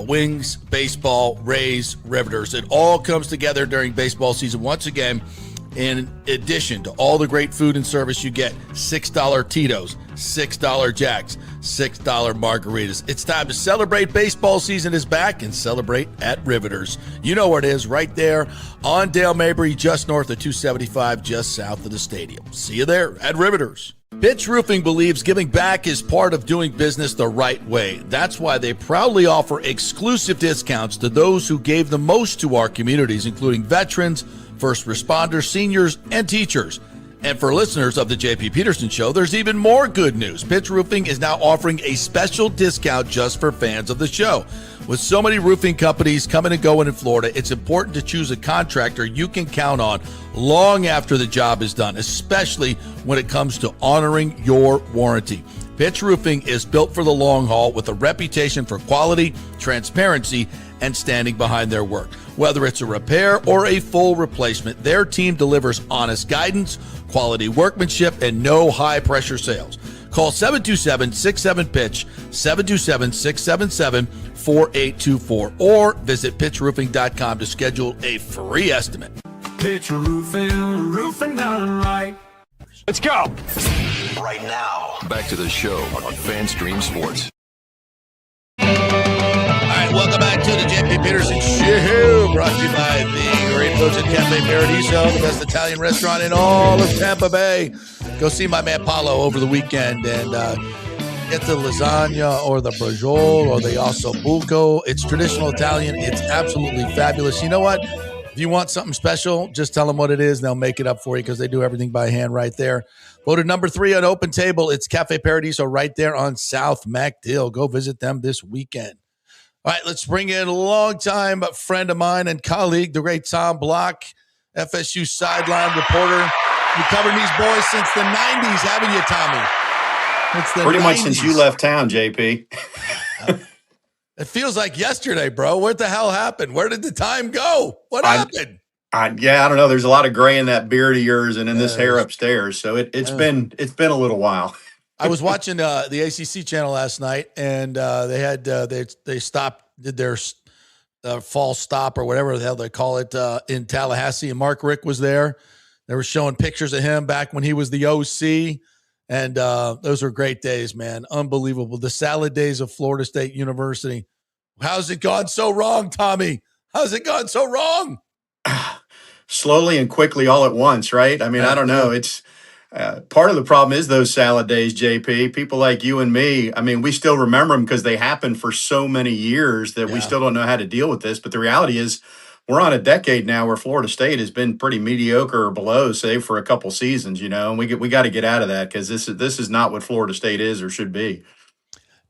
Wings, baseball, Rays, Riveters. It all comes together during baseball season. Once again, in addition to all the great food and service, you get $6 Tito's, $6 Jacks, $6 margaritas. It's time to celebrate. Baseball season is back, and celebrate at Riveters. You know where it is, right there on Dale Mabry, just north of 275, just south of the stadium. See you there at Riveters. Pitch Roofing believes giving back is part of doing business the right way. That's why they proudly offer exclusive discounts to those who gave the most to our communities, including veterans, first responders, seniors, and teachers. And for listeners of the JP Peterson Show, there's even more good news. Pitch Roofing is now offering a special discount just for fans of the show. With so many roofing companies coming and going in Florida, it's important to choose a contractor you can count on long after the job is done, especially when it comes to honoring your warranty. Pitch Roofing is built for the long haul with a reputation for quality, transparency, and standing behind their work. Whether it's a repair or a full replacement, their team delivers honest guidance, quality workmanship, and no high-pressure sales. Call 727-67-PITCH, 727-677-4824, or visit pitchroofing.com to schedule a free estimate. Pitch roofing done right. Let's go. Right now, back to the show on FanStream Sports. All right, welcome back to the JP Peterson Show, brought to you by the great folks at Cafe Paradiso, the best Italian restaurant in all of Tampa Bay. Go see my man Paolo over the weekend and get the lasagna or the brajol or the ossobuco. It's traditional Italian. It's absolutely fabulous. You know what? If you want something special, just tell them what it is, and they'll make it up for you because they do everything by hand right there. Voted number 3 on Open Table. It's Cafe Paradiso right there on South MacDill. Go visit them this weekend. All right, let's bring in a longtime friend of mine and colleague, the great Tom Block, FSU sideline reporter. You've covered these boys since the 90s, haven't you, Tommy? It's the Pretty 90s. much since you left town, JP. It feels like yesterday, bro. What the hell happened? Where did the time go? What happened? I don't know. There's a lot of gray in that beard of yours and in this hair upstairs. So it's been a little while. I was watching the ACC channel last night, and they had they stopped, did their fall stop or whatever the hell they call it in Tallahassee, and Mark Richt was there. They were showing pictures of him back when he was the OC, and those were great days, man. Unbelievable. The salad days of Florida State University. How's it gone so wrong, Tommy? How's it gone so wrong? Slowly and quickly all at once, right? I mean, I don't know. It's part of the problem is those salad days, JP. People like you and me, I mean, we still remember them because they happened for so many years that we still don't know how to deal with this. But the reality is we're on a decade now where Florida State has been pretty mediocre or below, save for a couple seasons, and we got to get out of that because this is not what Florida State is or should be.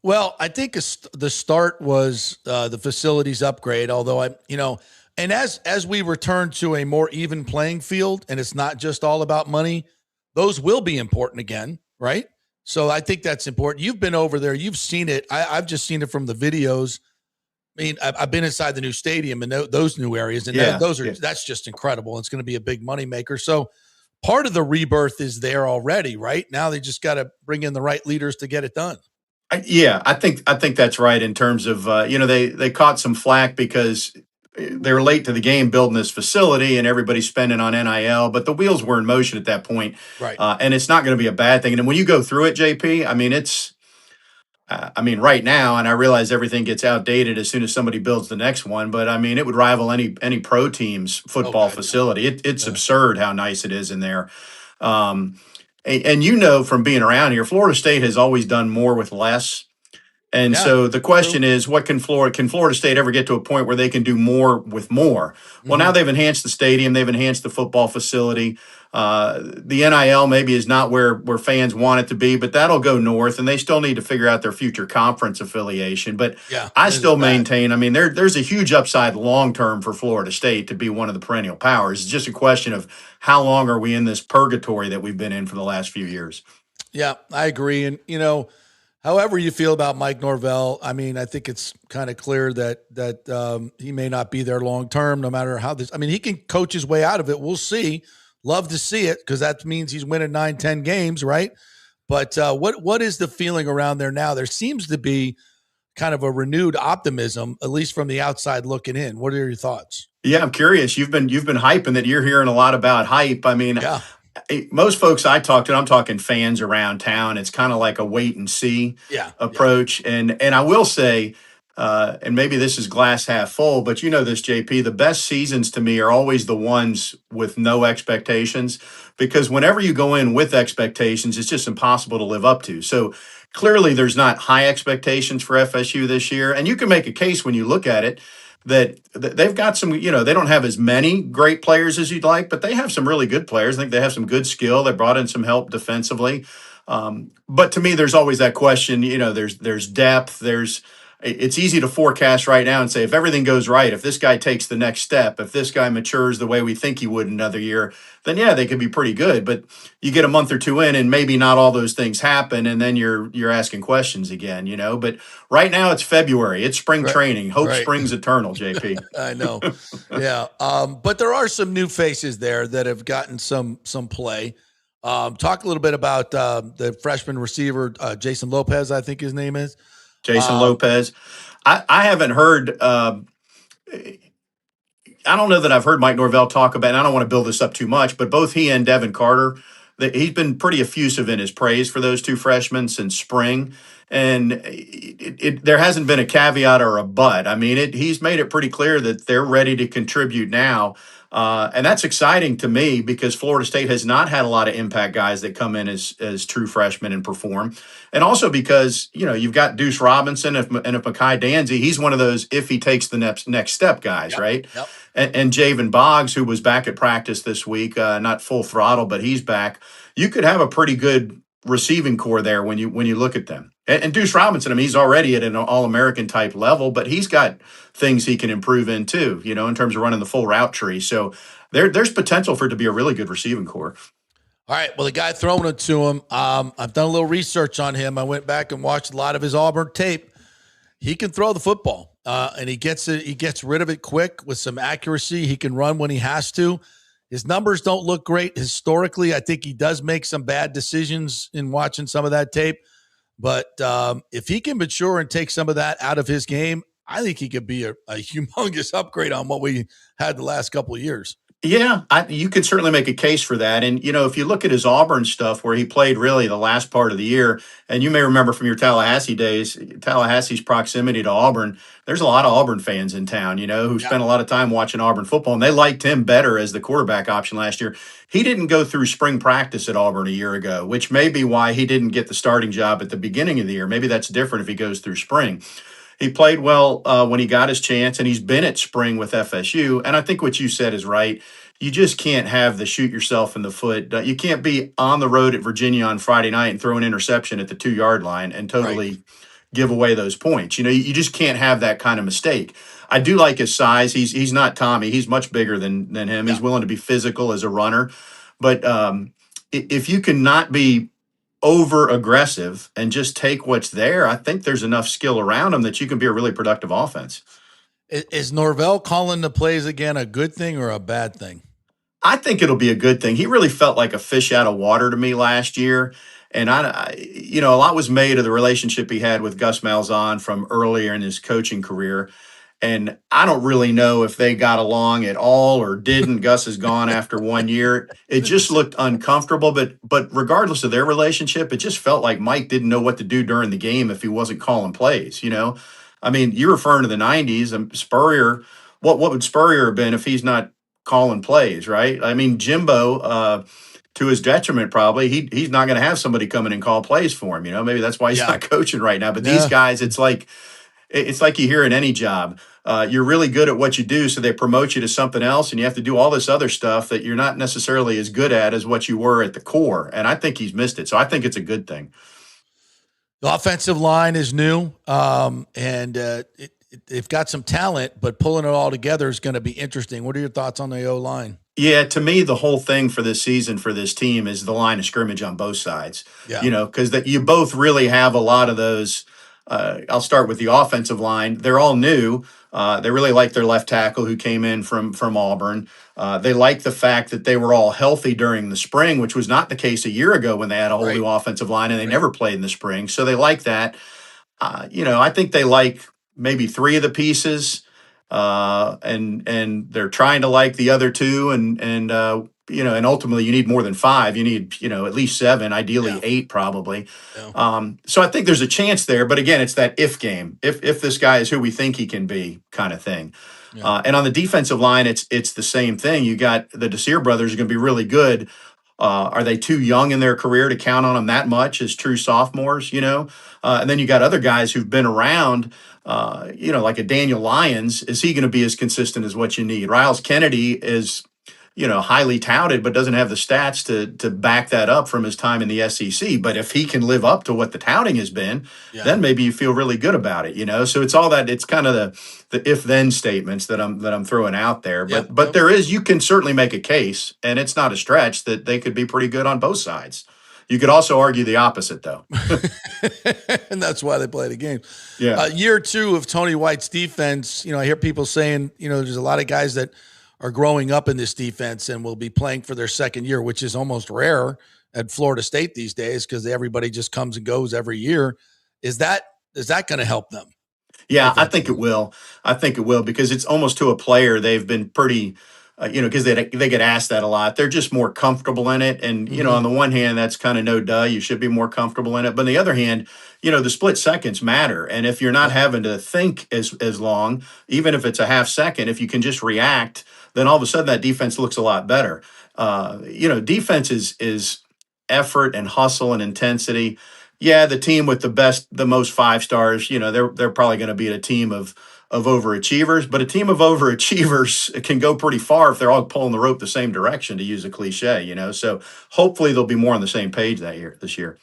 Well, I think the start was the facilities upgrade, although and as we return to a more even playing field and it's not just all about money, those will be important again, right? So I think that's important. You've been over there. You've seen it. I've just seen it from the videos. I mean, I've been inside the new stadium and those new areas, and that's just incredible. It's going to be a big moneymaker. So part of the rebirth is there already, right? Now they just got to bring in the right leaders to get it done. I think that's right in terms of, they caught some flack because they were late to the game building this facility and everybody's spending on NIL, but the wheels were in motion at that point. Right. And it's not going to be a bad thing. And when you go through it, JP, I mean, right now, and I realize everything gets outdated as soon as somebody builds the next one, but I mean, it would rival any pro team's football facility. It's absurd how nice it is in there. And from being around here, Florida State has always done more with less. And so the question is, what can Florida State ever get to a point where they can do more with more? Well, now they've enhanced the stadium. They've enhanced the football facility. The NIL maybe is not where fans want it to be, but that'll go north, and they still need to figure out their future conference affiliation. But I still maintain, I mean, there's a huge upside long-term for Florida State to be one of the perennial powers. It's just a question of how long are we in this purgatory that we've been in for the last few years. Yeah, I agree. And, however you feel about Mike Norvell, I mean, I think it's kind of clear that he may not be there long term, no matter how this. I mean, he can coach his way out of it. We'll see. Love to see it because that means he's winning 9-10 games, right? But what is the feeling around there now? There seems to be kind of a renewed optimism, at least from the outside looking in. What are your thoughts? Yeah, I'm curious. You've been hyping that. You're hearing a lot about hype. I mean, most folks I talk to, I'm talking fans around town, it's kind of like a wait and see approach. And I will say, and maybe this is glass half full, but this, JP, the best seasons to me are always the ones with no expectations, because whenever you go in with expectations, it's just impossible to live up to. So clearly there's not high expectations for FSU this year. And you can make a case when you look at it that they've got some, they don't have as many great players as you'd like, but they have some really good players. I think they have some good skill. They brought in some help defensively. But to me, there's always that question, there's depth, it's easy to forecast right now and say, if everything goes right, if this guy takes the next step, if this guy matures the way we think he would another year, then they could be pretty good. But you get a month or two in and maybe not all those things happen. And then you're asking questions again, But right now it's February. It's spring training. Hope springs eternal, JP. I know. Yeah. But there are some new faces there that have gotten some play. Talk a little bit about the freshman receiver, Jason Lopez, I think his name is. Jason Lopez. I haven't heard. I don't know that I've heard Mike Norvell talk about, and I don't want to build this up too much, but both he and Devin Carter, he's been pretty effusive in his praise for those two freshmen since spring. And there hasn't been a caveat or a but. I mean, he's made it pretty clear that they're ready to contribute now. And that's exciting to me because Florida State has not had a lot of impact guys that come in as true freshmen and perform. And also because, you've got Deuce Robinson and if Mekhi Danzy, he's one of those if he takes the next step guys, right? Yep. And Javen Boggs, who was back at practice this week, not full throttle, but he's back. You could have a pretty good receiving core there when you look at them. And Deuce Robinson, I mean, he's already at an All-American type level, but he's got things he can improve in too, in terms of running the full route tree. So there's potential for it to be a really good receiving core. All right. Well, the guy throwing it to him, I've done a little research on him. I went back and watched a lot of his Auburn tape. He can throw the football, and he gets rid of it quick with some accuracy. He can run when he has to. His numbers don't look great historically. I think he does make some bad decisions in watching some of that tape. But if he can mature and take some of that out of his game, I think he could be a humongous upgrade on what we had the last couple of years. Yeah, you could certainly make a case for that. And, if you look at his Auburn stuff where he played really the last part of the year, and you may remember from your Tallahassee days, Tallahassee's proximity to Auburn, there's a lot of Auburn fans in town, who spent a lot of time watching Auburn football, and they liked him better as the quarterback option last year. He didn't go through spring practice at Auburn a year ago, which may be why he didn't get the starting job at the beginning of the year. Maybe that's different if he goes through spring. He played well when he got his chance, and he's been at spring with FSU. And I think what you said is right. You just can't have the shoot yourself in the foot. You can't be on the road at Virginia on Friday night and throw an interception at the 2-yard line and totally give away those points. You just can't have that kind of mistake. I do like his size. He's not Tommy. He's much bigger than him. Yeah. He's willing to be physical as a runner. But if you can not be over aggressive and just take what's there, I think there's enough skill around him that you can be a really productive offense. Is Norvell calling the plays again a good thing or a bad thing? I think it'll be a good thing. He really felt like a fish out of water to me last year. And a lot was made of the relationship he had with Gus Malzahn from earlier in his coaching career. And I don't really know if they got along at all or didn't. Gus is gone after 1 year. It just looked uncomfortable. But regardless of their relationship, it just felt like Mike didn't know what to do during the game if he wasn't calling plays, I mean, you're referring to the 90s. Spurrier, what would Spurrier have been if he's not calling plays, right? I mean, Jimbo, to his detriment probably, he's not going to have somebody come in and call plays for him. Maybe that's why he's not coaching right now. But these guys, it's like you hear in any job. You're really good at what you do, so they promote you to something else, and you have to do all this other stuff that you're not necessarily as good at as what you were at the core. And I think he's missed it. So I think it's a good thing. The offensive line is new, and they've got some talent, but pulling it all together is going to be interesting. What are your thoughts on the O-line? Yeah, to me, the whole thing for this season for this team is the line of scrimmage on both sides. Yeah. Because you both really have a lot of those. I'll start with the offensive line. They're all new. They really like their left tackle who came in from Auburn. They like the fact that they were all healthy during the spring, which was not the case a year ago when they had a whole new offensive line and they never played in the spring. So they like that. I think they like maybe 3 of the pieces, and they're trying to like the other 2, and ultimately you need more than 5. You need, at least 7, ideally 8 probably. Yeah. So I think there's a chance there, but again, it's that if game. If this guy is who we think he can be kind of thing. Yeah. And on the defensive line, it's the same thing. You got the Desir brothers are going to be really good. Are they too young in their career to count on them that much as true sophomores, And then you got other guys who've been around, like a Daniel Lyons. Is he going to be as consistent as what you need? Riles Kennedy is, highly touted, but doesn't have the stats to back that up from his time in the SEC. But if he can live up to what the touting has been, then maybe you feel really good about it, So it's all that. It's kind of the if-then statements that I'm throwing out there. But there is, you can certainly make a case, and it's not a stretch that they could be pretty good on both sides. You could also argue the opposite, though. And that's why they play the game. Yeah. Year 2 of Tony White's defense, I hear people saying, there's a lot of guys that are growing up in this defense and will be playing for their second year, which is almost rare at Florida State these days because everybody just comes and goes every year. Is that going to help them? Yeah, I think it will. I think it will because it's almost to a player. They've been pretty, because they get asked that a lot. They're just more comfortable in it. And, on the one hand, that's kind of no duh. You should be more comfortable in it. But on the other hand, the split seconds matter. And if you're not having to think as long, even if it's a half second, if you can just react, then all of a sudden that defense looks a lot better. Defense is effort and hustle and intensity. Yeah, the team with the most 5 stars, they're probably going to be a team of overachievers, but a team of overachievers can go pretty far if they're all pulling the rope the same direction, to use a cliche, So hopefully they'll be more on the same page this year.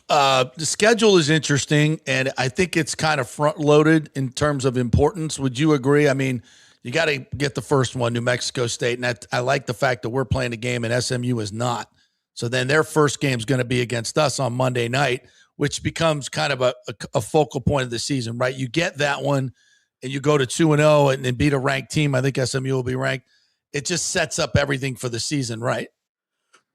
The schedule is interesting, and I think it's kind of front loaded in terms of importance. Would you agree? I mean, you got to get the first one, New Mexico State, and I like the fact that we're playing a game and SMU is not. So then their first game is going to be against us on Monday night, which becomes kind of a focal point of the season, right? You get that one and you go to 2-0 and beat a ranked team. I think SMU will be ranked. It just sets up everything for the season, right?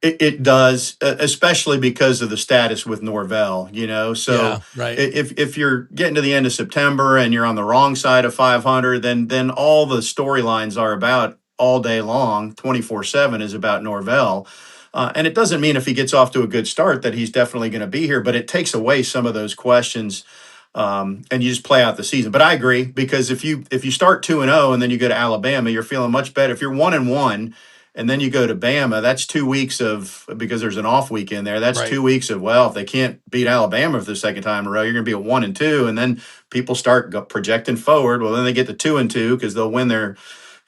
It does, especially because of the status with Norvell, So yeah, right. if you're getting to the end of September and you're on the wrong side of 500, then all the storylines are about all day long, 24/7 is about Norvell. And it doesn't mean if he gets off to a good start that he's definitely going to be here, but it takes away some of those questions, and you just play out the season. But I agree, because if you start 2-0 and then you go to Alabama, you're feeling much better. If you're 1-1 and then you go to Bama, that's 2 weeks because there's an off week in there. That's right. 2 weeks of, if they can't beat Alabama for the second time in a row, you're going to be at 1-2, and then people start projecting forward. Well, then they get to 2-2 because they'll win their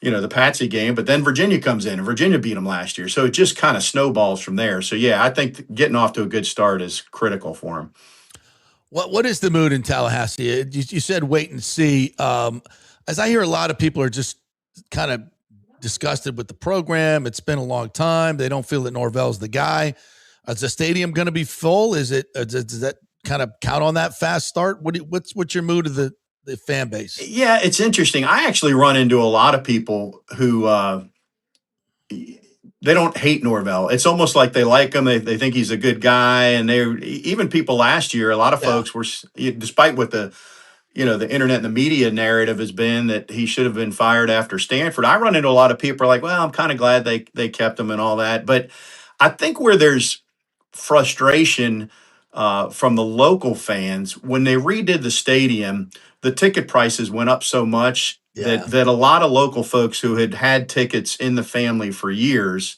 the Patsy game, but then Virginia comes in, and Virginia beat them last year. So it just kind of snowballs from there. So, yeah, I think getting off to a good start is critical for them. What is the mood in Tallahassee? You said wait and see. As I hear, a lot of people are just kind of disgusted with the program. It's been a long time. They don't feel that Norvell's the guy. Is the stadium going to be full? Does that kind of count on that fast start? What's your mood of the fan base? Yeah, it's interesting. I actually run into a lot of people who they don't hate Norvell. It's almost like they like him. They think he's a good guy. And even people last year, a lot of folks were, despite what the internet and the media narrative has been, that he should have been fired after Stanford. I run into a lot of people like, well, I'm kind of glad they kept him and all that. But I think where there's frustration from the local fans, when they redid the stadium, the ticket prices went up so much that a lot of local folks who had tickets in the family for years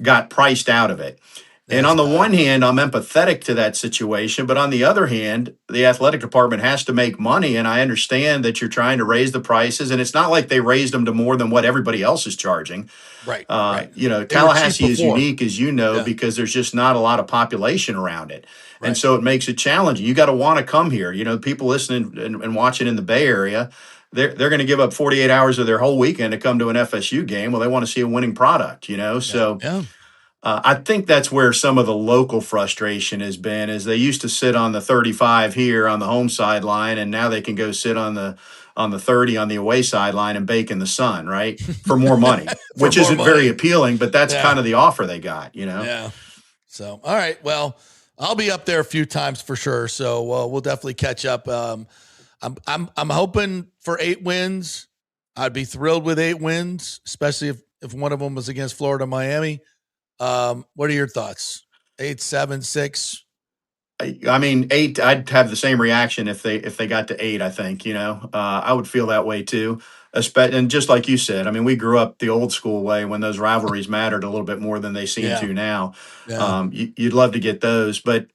got priced out of it. And on the one hand, I'm empathetic to that situation, but on the other hand, the athletic department has to make money, and I understand that you're trying to raise the prices, and it's not like they raised them to more than what everybody else is charging. Right. Tallahassee is unique, as because there's just not a lot of population around it. Right. And so it makes it challenging. You got to want to come here. People listening and watching in the Bay Area, they're going to give up 48 hours of their whole weekend to come to an FSU game. Well, they want to see a winning product, So I think that's where some of the local frustration has been, is they used to sit on the 35 here on the home sideline, and now they can go sit on the 30 on the away sideline and bake in the sun, right? For more money, which isn't very appealing, but that's kind of the offer they got, Yeah. So, all right. Well, I'll be up there a few times for sure. So we'll definitely catch up. I'm hoping for 8 wins. I'd be thrilled with 8 wins, especially if one of them was against Florida, Miami. What are your thoughts? 8, 7, 6? I mean, 8. I'd have the same reaction if they got to 8. I think I would feel that way too. And just like you said, I mean, we grew up the old school way when those rivalries mattered a little bit more than they seem to now. Yeah. You'd love to get those, but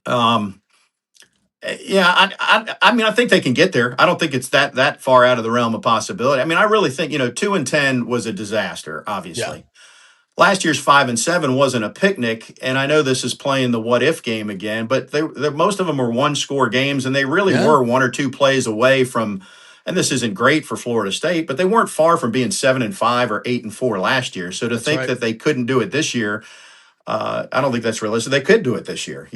I mean, I think they can get there. I don't think it's that far out of the realm of possibility. I mean, I really think 2-10 was a disaster, obviously. Yeah. Last year's 5-7 wasn't a picnic, and I know this is playing the what-if game again, but most of them were one-score games, and they really were 1 or 2 plays away from, and this isn't great for Florida State, but they weren't far from being 7-5 or 8-4 last year. So to think that they couldn't do it this year, I don't think that's realistic. They could do it this year,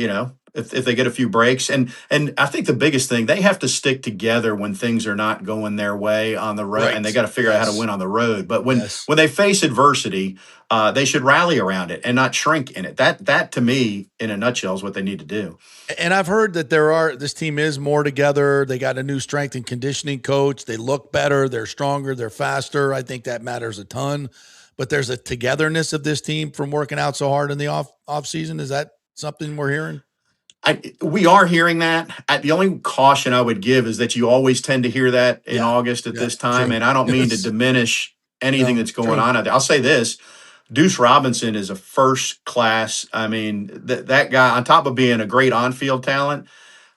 if they get a few breaks. And I think the biggest thing, they have to stick together when things are not going their way on the road, and they got to figure out how to win on the road. But when they face adversity, they should rally around it and not shrink in it. That to me, in a nutshell, is what they need to do. And I've heard that this team is more together. They got a new strength and conditioning coach. They look better. They're stronger. They're faster. I think that matters a ton. But there's a togetherness of this team from working out so hard in the off season. Is that something we're hearing? We are hearing that. The only caution I would give is that you always tend to hear that in August at this time. True. And I don't mean to diminish anything that's going on out there. I'll say this. Deuce Robinson is a first class. I mean, that guy, on top of being a great on-field talent,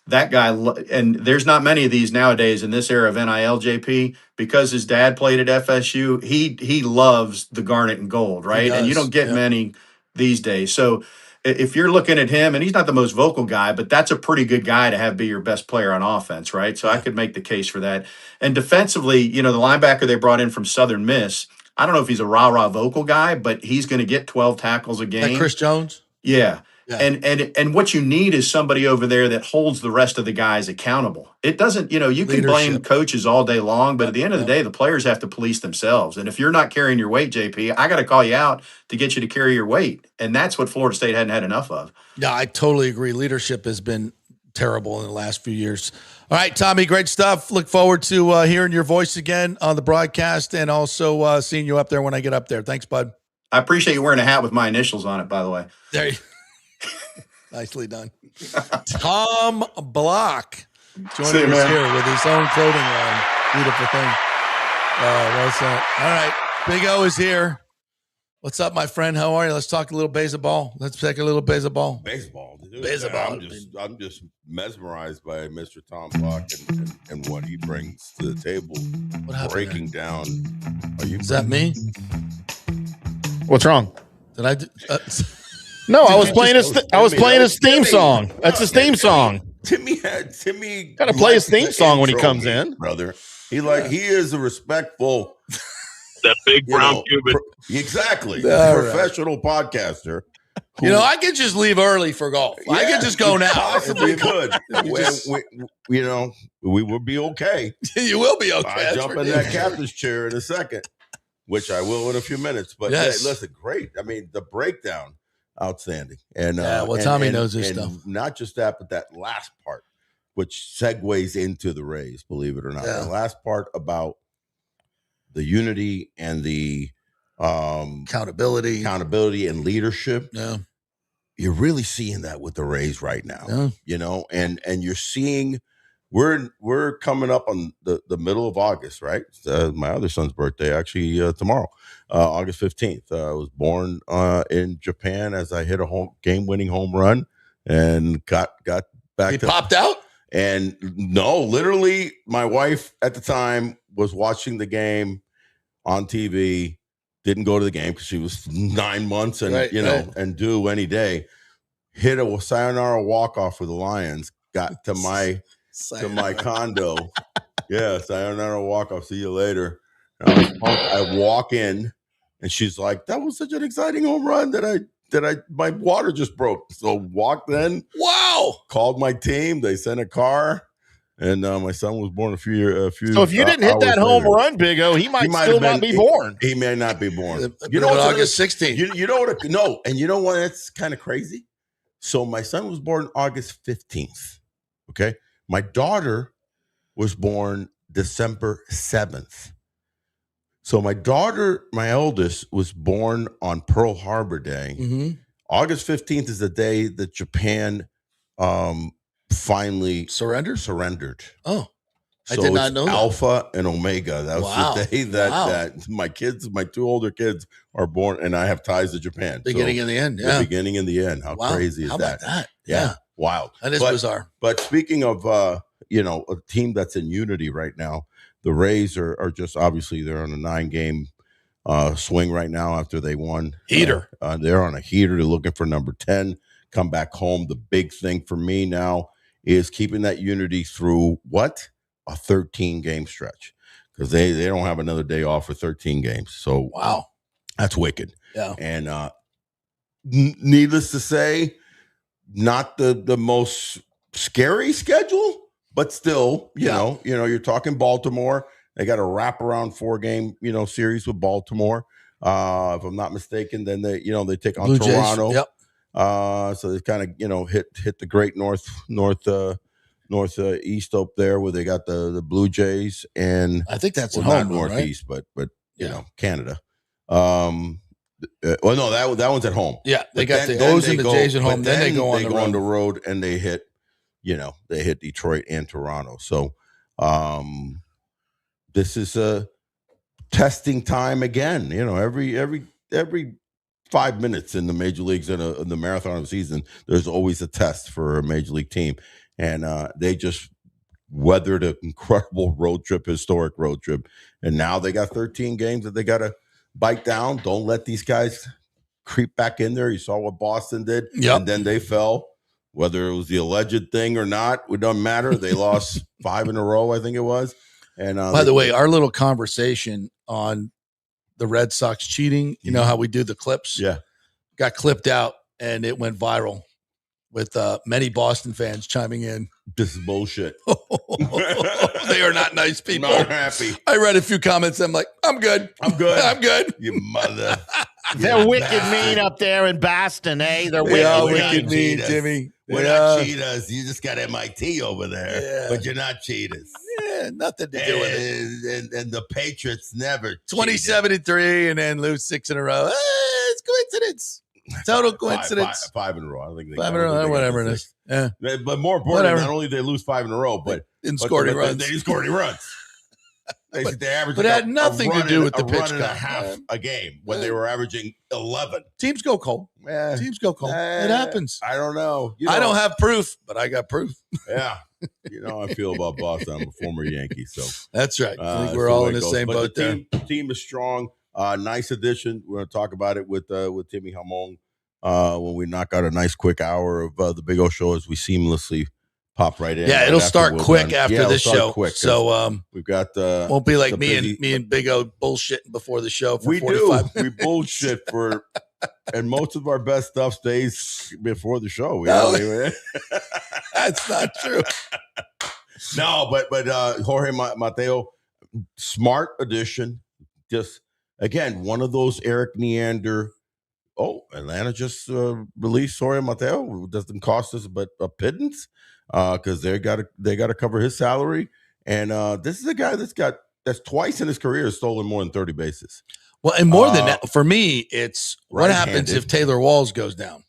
that guy, and there's not many of these nowadays in this era of NIL, JP, because his dad played at FSU. He loves the garnet and gold, right? And you don't get many these days. So if you're looking at him, and he's not the most vocal guy, but that's a pretty good guy to have be your best player on offense, right? So I could make the case for that. And defensively, the linebacker they brought in from Southern Miss, I don't know if he's a rah-rah vocal guy, but he's going to get 12 tackles a game. Like Chris Jones? Yeah. And what you need is somebody over there that holds the rest of the guys accountable. It doesn't, you can blame coaches all day long, but at the end of the day, the players have to police themselves. And if you're not carrying your weight, JP, I got to call you out to get you to carry your weight. And that's what Florida State hadn't had enough of. Yeah, I totally agree. Leadership has been terrible in the last few years. All right, Tommy, great stuff. Look forward to hearing your voice again on the broadcast and also seeing you up there when I get up there. Thanks, bud. I appreciate you wearing a hat with my initials on it, by the way. There you Nicely done. Tom Block joining us here with his own clothing line. Beautiful thing. What's that? All right. Big O is here. What's up, my friend? How are you? Let's talk a little baseball. Let's take a little baseball. Baseball. Baseball. I'm just mesmerized by Mr. Tom Block and what he brings to the table. What breaking down. Is that me? What's wrong? Did I do? No, I was playing his theme song. That's his theme song. Timmy got to play his theme song when he comes in, brother. He is a respectful, that big brown Cuban, exactly, professional podcaster. I could just leave early for golf. I could just go now. Possibly could. We would be okay. You will be okay. I jump in that captain's chair in a second, which I will in a few minutes. But hey, listen, great. I mean, the breakdown. Outstanding. And Tommy knows his stuff. Not just that, but that last part, which segues into the Rays, believe it or not. The last part about the unity and the accountability and leadership. Yeah. You're really seeing that with the Rays right now. And you're seeing we're coming up on the middle of August, right? My other son's birthday, actually, tomorrow, August 15th. I was born in Japan as I hit a game-winning home run and got back. He popped out? And no, literally, my wife at the time was watching the game on TV, didn't go to the game because she was 9 months and, and due any day. Hit a sayonara walk-off for the Lions, got to my condo. Yeah, sayonara walk-off. See you later. I walk in, and she's like, "That was such an exciting home run that my water just broke." So walked in. Wow. Called my team. They sent a car, and my son was born a few. So if you didn't hit that home run, Big O, he might still not be born. He may not be born. You know what? August 16th. You know what? No, and you know what? That's kind of crazy. So my son was born August 15th. Okay. My daughter was born December 7th. So my daughter, my eldest, was born on Pearl Harbor Day. Mm-hmm. August 15th is the day that Japan finally surrendered. Oh, so I did not know that. Alpha and Omega. That was the day that my kids, my two older kids, are born, and I have ties to Japan. Beginning and the end. Yeah. The beginning and the end. How crazy is How that? about that? Yeah. Wild. That is bizarre. But speaking of, a team that's in unity right now, the Rays are just obviously they're on a 9-game swing right now after they won. Heater. They're on a heater. They're looking for number 10. Come back home. The big thing for me now is keeping that unity through what? A 13-game stretch. Because they don't have another day off for 13 games. So that's wicked. Yeah. And needless to say, not the most scary schedule, but still, you know, you're talking Baltimore. They got a wraparound 4-game, series with Baltimore. If I'm not mistaken, then they take on Blue Toronto. Jays, yep. So they kind of, hit the great northeast up there where they got the Blue Jays and I think that's not home, northeast, right? but Canada. No, that one's at home. Yeah, they But got the then O's and the Jays at home. Then they go on the road and they hit Detroit and Toronto. So this is a testing time again. Every 5 minutes in the major leagues in the marathon of the season, there's always a test for a major league team. And they just weathered an incredible historic road trip. And now they got 13 games that they got to bite down. Don't let these guys creep back in there. You saw what Boston did. Yep. And then they fell. Whether it was the alleged thing or not, it doesn't matter. They lost 5 in a row, I think it was. And by the way, our little conversation on the Red Sox cheating, you know how we do the clips? Yeah. Got clipped out and it went viral with many Boston fans chiming in. This is bullshit. They are not nice people. Not happy. I read a few comments. I'm like, I'm good. I'm good. I'm good. You mother. They're wicked mean up there in Boston, eh? They're wicked mean, Jimmy. We're not cheaters. You just got MIT over there, but you're not cheaters. Yeah, nothing to do with it. And the Patriots never 27-3 and then lose 6 in a row. It's coincidence. Total coincidence. Five in a row. I don't think they 5 in a row, whatever it is. Yeah. But more importantly, not only did they lose 5 in a row, but didn't score any runs. They didn't score any runs. They averaged but it had nothing to do with the pitch and a half a game when they were averaging 11. Teams go cold. Teams go cold. It happens. I don't know. I don't have proof, but I got proof. Yeah. You know how I feel about Boston. I'm a former Yankee, so that's right. I think we're all in the same boat there. The team is strong. Nice addition. We're going to talk about it with Timmy Hamon when we knock out a nice quick hour of the Big O Show as we seamlessly pop right in. Yeah, it'll start quick after this show. Quick, so we've got won't be like me and Big O bullshitting before the show for we 45 do. We bullshit for and most of our best stuff stays before the show. That's not true. No, but Jorge Mateo, smart addition. Just again, one of those Eric Neander. Oh, Atlanta just released Jorge Mateo. It doesn't cost us but a pittance because they got to cover his salary. And this is a guy that's twice in his career has stolen more than 30 bases. Well, and more than that, for me, it's what happens if Taylor Walls goes down.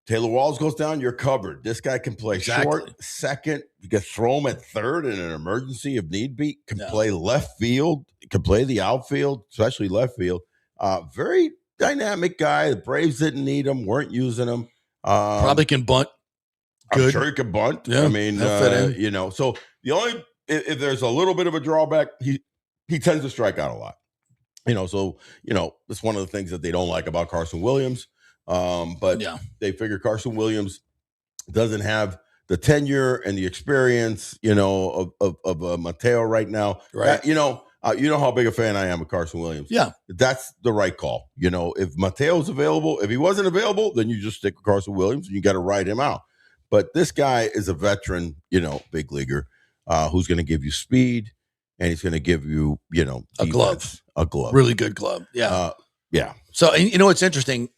Taylor Walls goes down, you're covered. This guy can play short, second. You can throw him at third in an emergency if need be. Can play left field. Can play the outfield, especially left field. Very dynamic guy. The Braves didn't need him, weren't using him. Probably can bunt. Good. I'm sure he can bunt. Yeah, I mean, so the only if there's a little bit of a drawback, he tends to strike out a lot. So it's one of the things that they don't like about Carson Williams. But they figure Carson Williams doesn't have the tenure and the experience, of Mateo right now. Right. You know how big a fan I am of Carson Williams. Yeah. That's the right call. If Mateo's available, if he wasn't available, then you just stick with Carson Williams and you got to ride him out. But this guy is a veteran, big leaguer, who's going to give you speed and he's going to give you, a glove. Really good glove. Yeah. Yeah. So, it's interesting.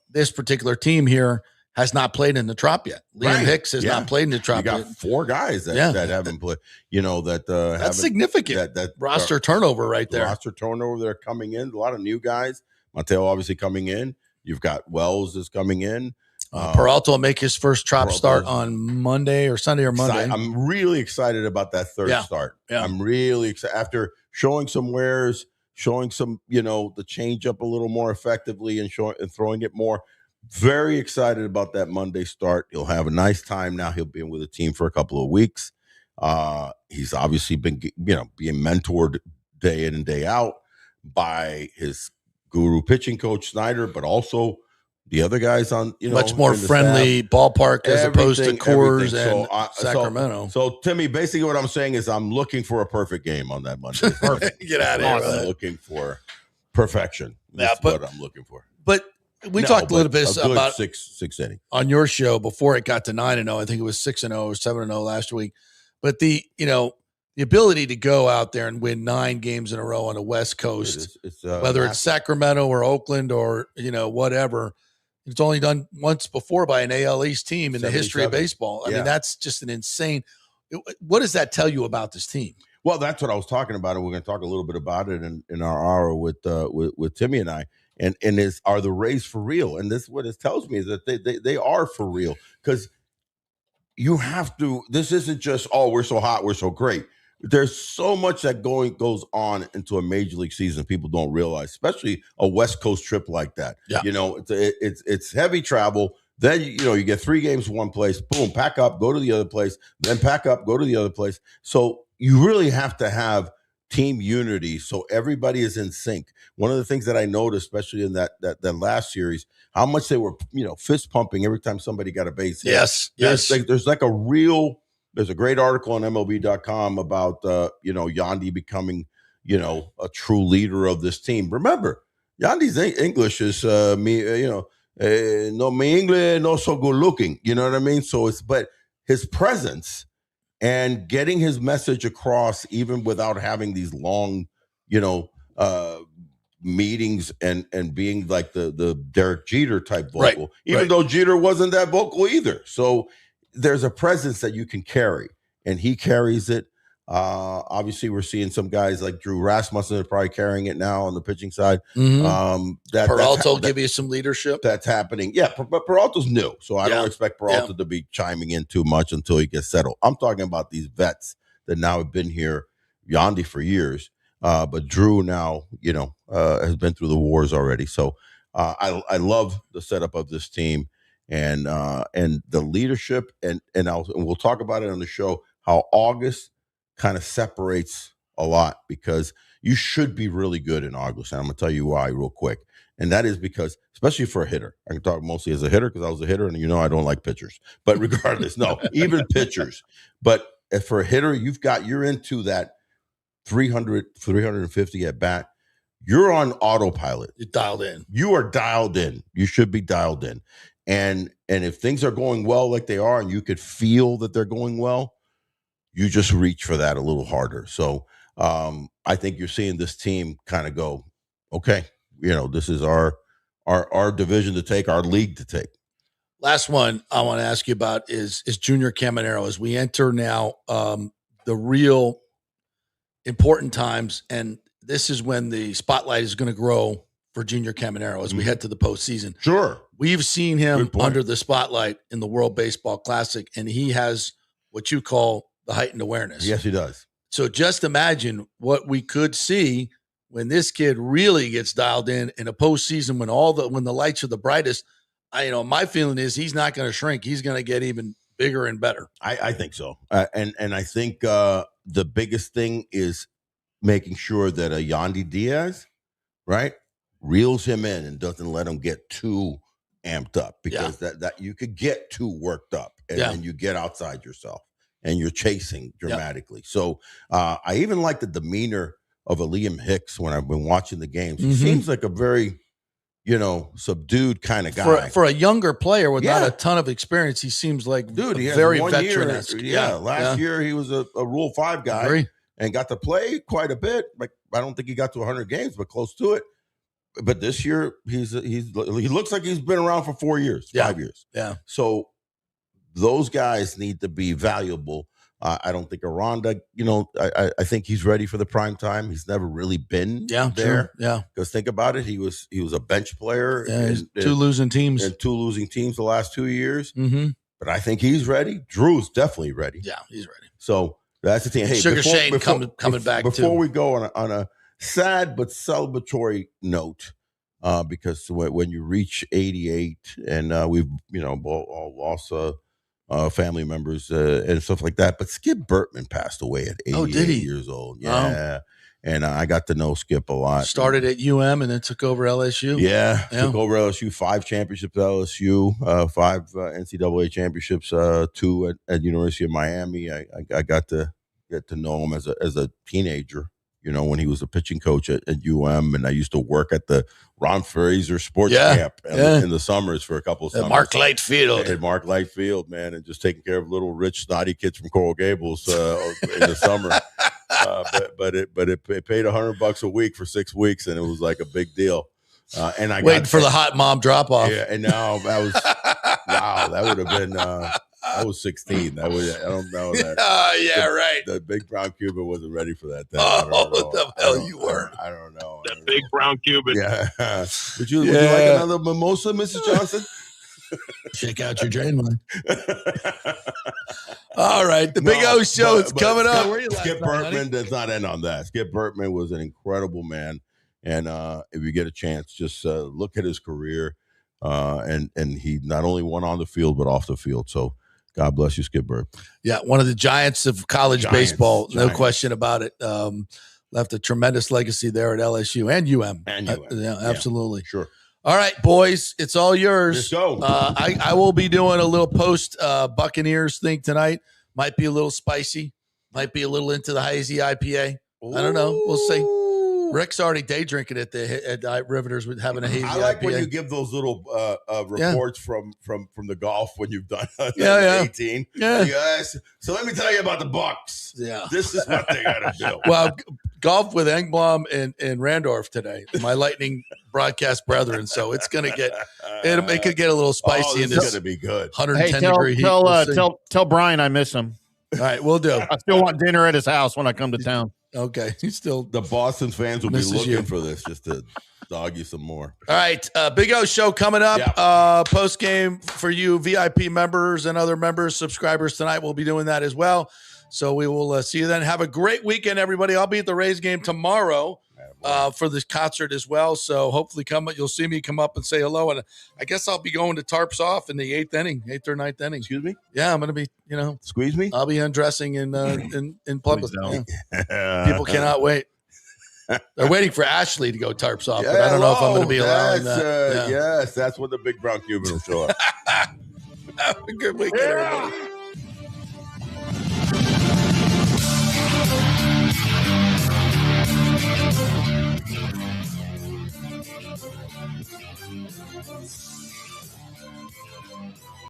This particular team here has not played in the Trop yet. Liam Hicks has not played in the Trop yet. You got 4 guys that haven't played, that's significant. That roster turnover right there. Roster turnover. They're coming in. A lot of new guys. Mateo obviously coming in. You've got Wells is coming in. Peralta will make his first Trop start on Monday or Sunday or Monday. I'm really excited about that third start. Yeah. I'm really excited after showing some wares, showing some, the change up a little more effectively and throwing it more. Very excited about that Monday start. He'll have a nice time now. He'll be with the team for a couple of weeks. He's obviously been, being mentored day in and day out by his guru pitching coach Snyder, but also the other guys on, much more friendly staff. Ballpark as opposed to Coors and Sacramento. So Timmy, basically what I'm saying is I'm looking for a perfect game on that Monday. Perfect. Get out of here. I'm looking for perfection. That's what I'm looking for. But We talked a little bit about six inning on your show before it got to 9-0. I think it was 6-0 or 7-0 last week. But the ability to go out there and win 9 games in a row on the West Coast, whether it's Sacramento or Oakland or whatever, it's only done once before by an AL East team in the history of baseball. I mean, that's just an insane. What does that tell you about this team? Well, that's what I was talking about, and we're going to talk a little bit about it in our hour with Timmy and I. And are the Rays for real? And this what it tells me is that they are for real, because you have to. This isn't just we're so hot, we're so great. There's so much that goes on into a major league season people don't realize, especially a West Coast trip like that. Yeah. It's heavy travel. Then you get 3 games in one place. Boom, pack up, go to the other place. Then pack up, go to the other place. So you really have to have team unity, so everybody is in sync. One of the things that I noticed, especially in that last series, how much they were, fist pumping every time somebody got a base hit. Yes. There's a great article on MLB.com about Yandy becoming, a true leader of this team. Remember, Yandy's English is no me English not so good looking. You know what I mean? So but his presence and getting his message across, even without having these long, meetings and being like the Derek Jeter type vocal, even though Jeter wasn't that vocal either. So there's a presence that you can carry, and he carries it. Obviously, we're seeing some guys like Drew Rasmussen are probably carrying it now on the pitching side. Mm-hmm. Peralta will give you some leadership. That's happening. Yeah, but Peralta's new, so I don't expect Peralta to be chiming in too much until he gets settled. I'm talking about these vets that now have been here, Yandy for years, but Drew now, has been through the wars already. So I love the setup of this team and the leadership, and we'll talk about it on the show, how August kind of separates a lot, because you should be really good in August. And I'm going to tell you why real quick. And that is because, especially for a hitter, I can talk mostly as a hitter because I was a hitter, and I don't like pitchers. But regardless, no, even pitchers. But for a hitter, you're into that 300, 350 at bat. You're on autopilot. You're dialed in. You are dialed in. You should be dialed in. And if things are going well like they are, and you could feel that they're going well, you just reach for that a little harder. So I think you're seeing this team kind of go, okay, this is our division to take, our league to take. Last one I want to ask you about is Junior Caminero. As we enter now the real important times, and this is when the spotlight is going to grow for Junior Caminero as we head to the postseason. Sure. We've seen him under the spotlight in the World Baseball Classic, and he has what you call the heightened awareness. Yes, he does. So just imagine what we could see when this kid really gets dialed in a postseason when the lights are the brightest. My feeling is he's not going to shrink. He's going to get even bigger and better. I think so. And I think the biggest thing is making sure that a Yandy Diaz, right, reels him in and doesn't let him get too amped up, because that you could get too worked up, and then you get outside yourself and you're chasing dramatically. So I even like the demeanor of a Liam Hicks when I've been watching the games. He seems like a very, subdued kind of guy. For a younger player with not a ton of experience, he seems like he very veteran-esque. Last year he was a Rule 5 guy and got to play quite a bit. Like, I don't think he got to 100 games, but close to it. But this year he looks like he's been around for 4 years, 5 years. Yeah. So those guys need to be valuable. I don't think Aranda, I think he's ready for the prime time. He's never really been there. Sure. Yeah. Because think about it. He was a bench player. Yeah, two losing teams the last 2 years. Mm-hmm. But I think he's ready. Drew's definitely ready. Yeah, he's ready. So that's the thing. Hey, Sugar Shane coming back before too. we go on a sad but celebratory note, because when you reach 88, and we've all lost family members and stuff like that, but Skip Bertman passed away at 88 years old. Yeah. Oh. And I got to know Skip a lot. Started at UM and then took over LSU. Yeah. Took over LSU, 5 championships at LSU, 5 NCAA championships, 2 at University of Miami. I got to get to know him as a teenager, when he was a pitching coach at UM, and I used to work at the Ron Fraser Sports Camp in the summers for a couple of summers. Mark Light Field. At Mark Light Field, man, and just taking care of little rich, snotty kids from Coral Gables in the summer. But it paid $100 a week for 6 weeks, and it was like a big deal. And I waiting for the hot mom drop off. Yeah, and now that was wow. That would have been. I was 16. I don't know that. Right. The big brown Cuban wasn't ready for that. What the hell you were? I don't know. The big brown Cuban. Yeah. Would you like another mimosa, Mrs. Johnson? Shake out your drain line. All right. The Big O Show is coming up. Skip Bertman does not end on that. Skip Bertman was an incredible man. And if you get a chance, just look at his career. And he not only won on the field, but off the field. So God bless you, Skip Bertman. Yeah, one of the giants of college baseball, no question about it. Left a tremendous legacy there at LSU and UM. Yeah, absolutely. Yeah, sure. All right, boys, it's all yours. Let's go. I will be doing a little post Buccaneers thing tonight. Might be a little spicy. Might be a little into the hazy IPA. I don't know. We'll see. Rick's already day drinking at Riveters with having a hazy IPA. I like when you give those little reports from the golf when you've done 18. Yeah. So let me tell you about the Bucs. Yeah. This is what they got to do. Well, golf with Engblom and Randorf today, my Lightning broadcast brethren. So it's going to get it could get a little spicy in this. It's going to be good. 110 degree heat. Tell Brian I miss him. All right, we'll do. I still want dinner at his house when I come to town. Okay, he's still. The Boston fans will be looking for this just to dog you some more. All right, Big O Show coming up. Yeah. Post game for you VIP members and other members, subscribers tonight. We'll be doing that as well. So we will see you then. Have a great weekend, everybody. I'll be at the Rays game tomorrow for this concert as well. So hopefully you'll see me come up and say hello. And I guess I'll be going to Tarps Off in the 8th or 9th inning. Excuse me? Yeah, I'm going to be, Squeeze me? I'll be undressing in public. Yeah. People cannot wait. They're waiting for Ashley to go Tarps Off, but I don't know if I'm going to be allowing that. Yes, that's when the big brown Cuban will show up. Have a good weekend, everybody.